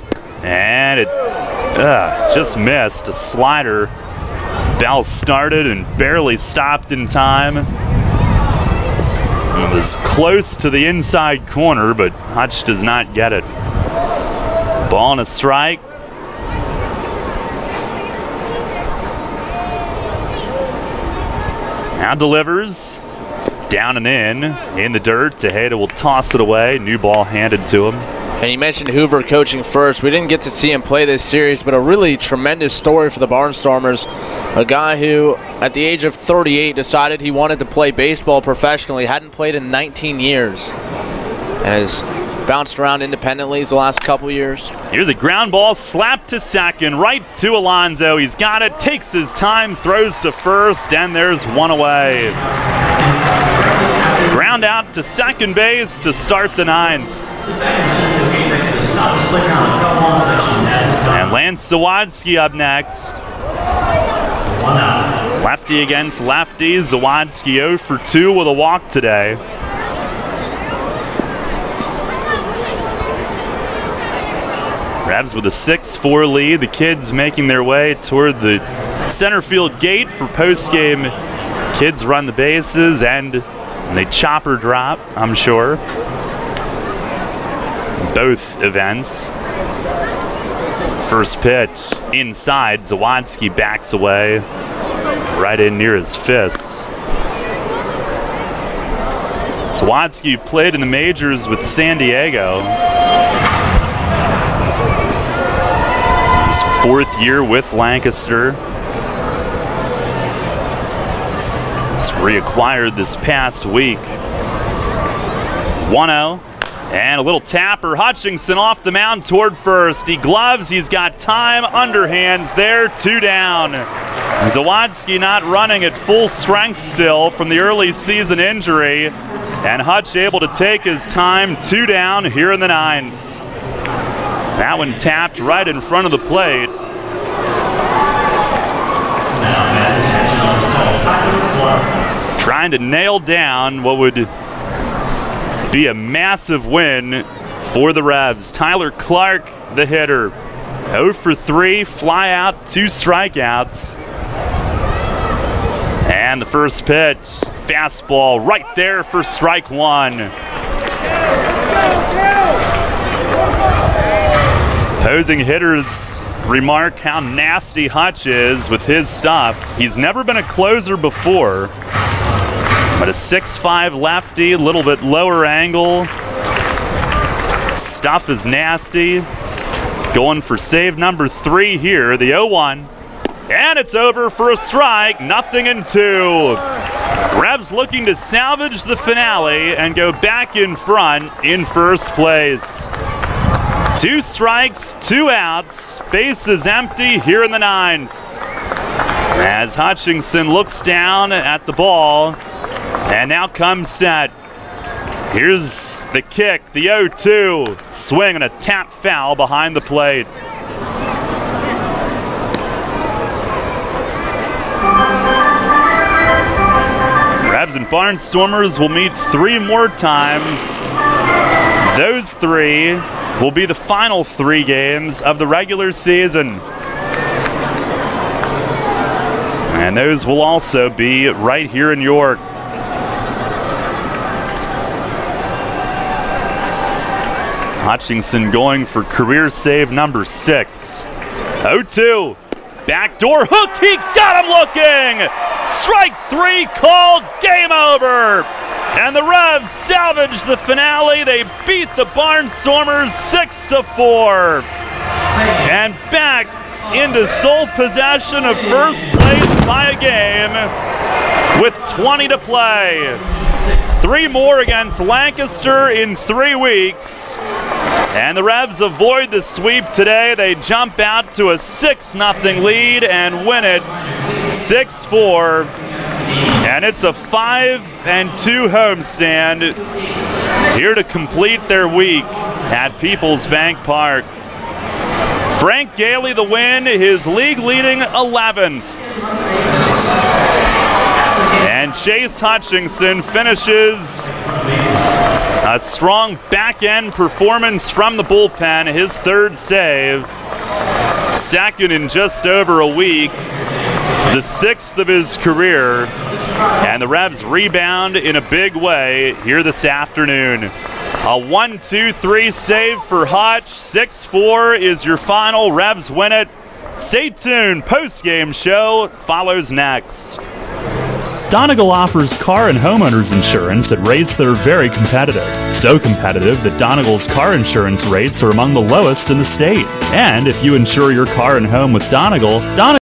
and it just missed. A slider. Bell started and barely stopped in time. It was close to the inside corner, but Hutch does not get it. Ball and a strike. Now delivers. Down and in the dirt. Tejeda will toss it away. New ball handed to him.
And you mentioned Hoover coaching first. We didn't get to see him play this series, but a really tremendous story for the Barnstormers. A guy who, at the age of 38, decided he wanted to play baseball professionally. Hadn't played in 19 years. And has bounced around independently the last couple years.
Here's a ground ball slapped to second, right to Alonso. He's got it, takes his time, throws to first, and there's one away. Ground out to second base to start the ninth. And Lance Zawadzki up next. Lefty against lefty. Zawadzki 0 for 2 with a walk today. Revs with a 6-4 lead. The kids making their way toward the center field gate for postgame. Kids run the bases and they chopper drop, I'm sure. Both events. First pitch inside. Zawadzki backs away. Right in near his fists. Zawadzki played in the majors with San Diego. His 4th year with Lancaster. Was reacquired this past week. 1-0. And a little tapper. Hutchinson off the mound toward first. He gloves. He's got time. Underhands there. 2 down. Zawadzki not running at full strength still from the early season injury. And Hutch able to take his time. 2 down here in the 9th. That one tapped right in front of the plate. Trying to nail down what would be a massive win for the Revs. Tyler Clark, the hitter. 0 for 3, fly out, 2 strikeouts. And the first pitch, fastball right there for strike 1. Opposing hitters remark how nasty Hutch is with his stuff. He's never been a closer before. But a 6'5 lefty, a little bit lower angle. Stuff is nasty. Going for save number 3 here, the 0-1. And it's over for a strike, 0-2. Revs looking to salvage the finale and go back in front in first place. 2 strikes, 2 outs. Base is empty here in the 9th. As Hutchinson looks down at the ball. And now comes set. Here's the kick, the 0-2. Swing and a tap foul behind the plate. Revs and Barnstormers will meet 3 more times. Those 3 will be the final 3 games of the regular season. And those will also be right here in York. Hutchinson going for career save number 6. 0-2. Backdoor hook. He got him looking. Strike 3 called. Game over. And the Revs salvage the finale. They beat the Barnstormers 6-4. And back into sole possession of first place by a game with 20 to play. 3 more against Lancaster in 3 weeks. And the Revs avoid the sweep today. They jump out to a 6-0 lead and win it 6-4. And it's a 5-2 homestand here to complete their week at Peoples Bank Park. Frank Gailey the win, his league-leading 11th. And Chase Hutchinson finishes A strong back-end performance from the bullpen, his third save. Second in just over a week, the sixth of his career, and the Revs rebound in a big way here this afternoon. A 1-2-3 save for Hutch. 6-4 is your final. Revs win it. Stay tuned. Post-game show follows next.
Donegal offers car and homeowners insurance at rates that are very competitive. So competitive that Donegal's car insurance rates are among the lowest in the state. And if you insure your car and home with Donegal,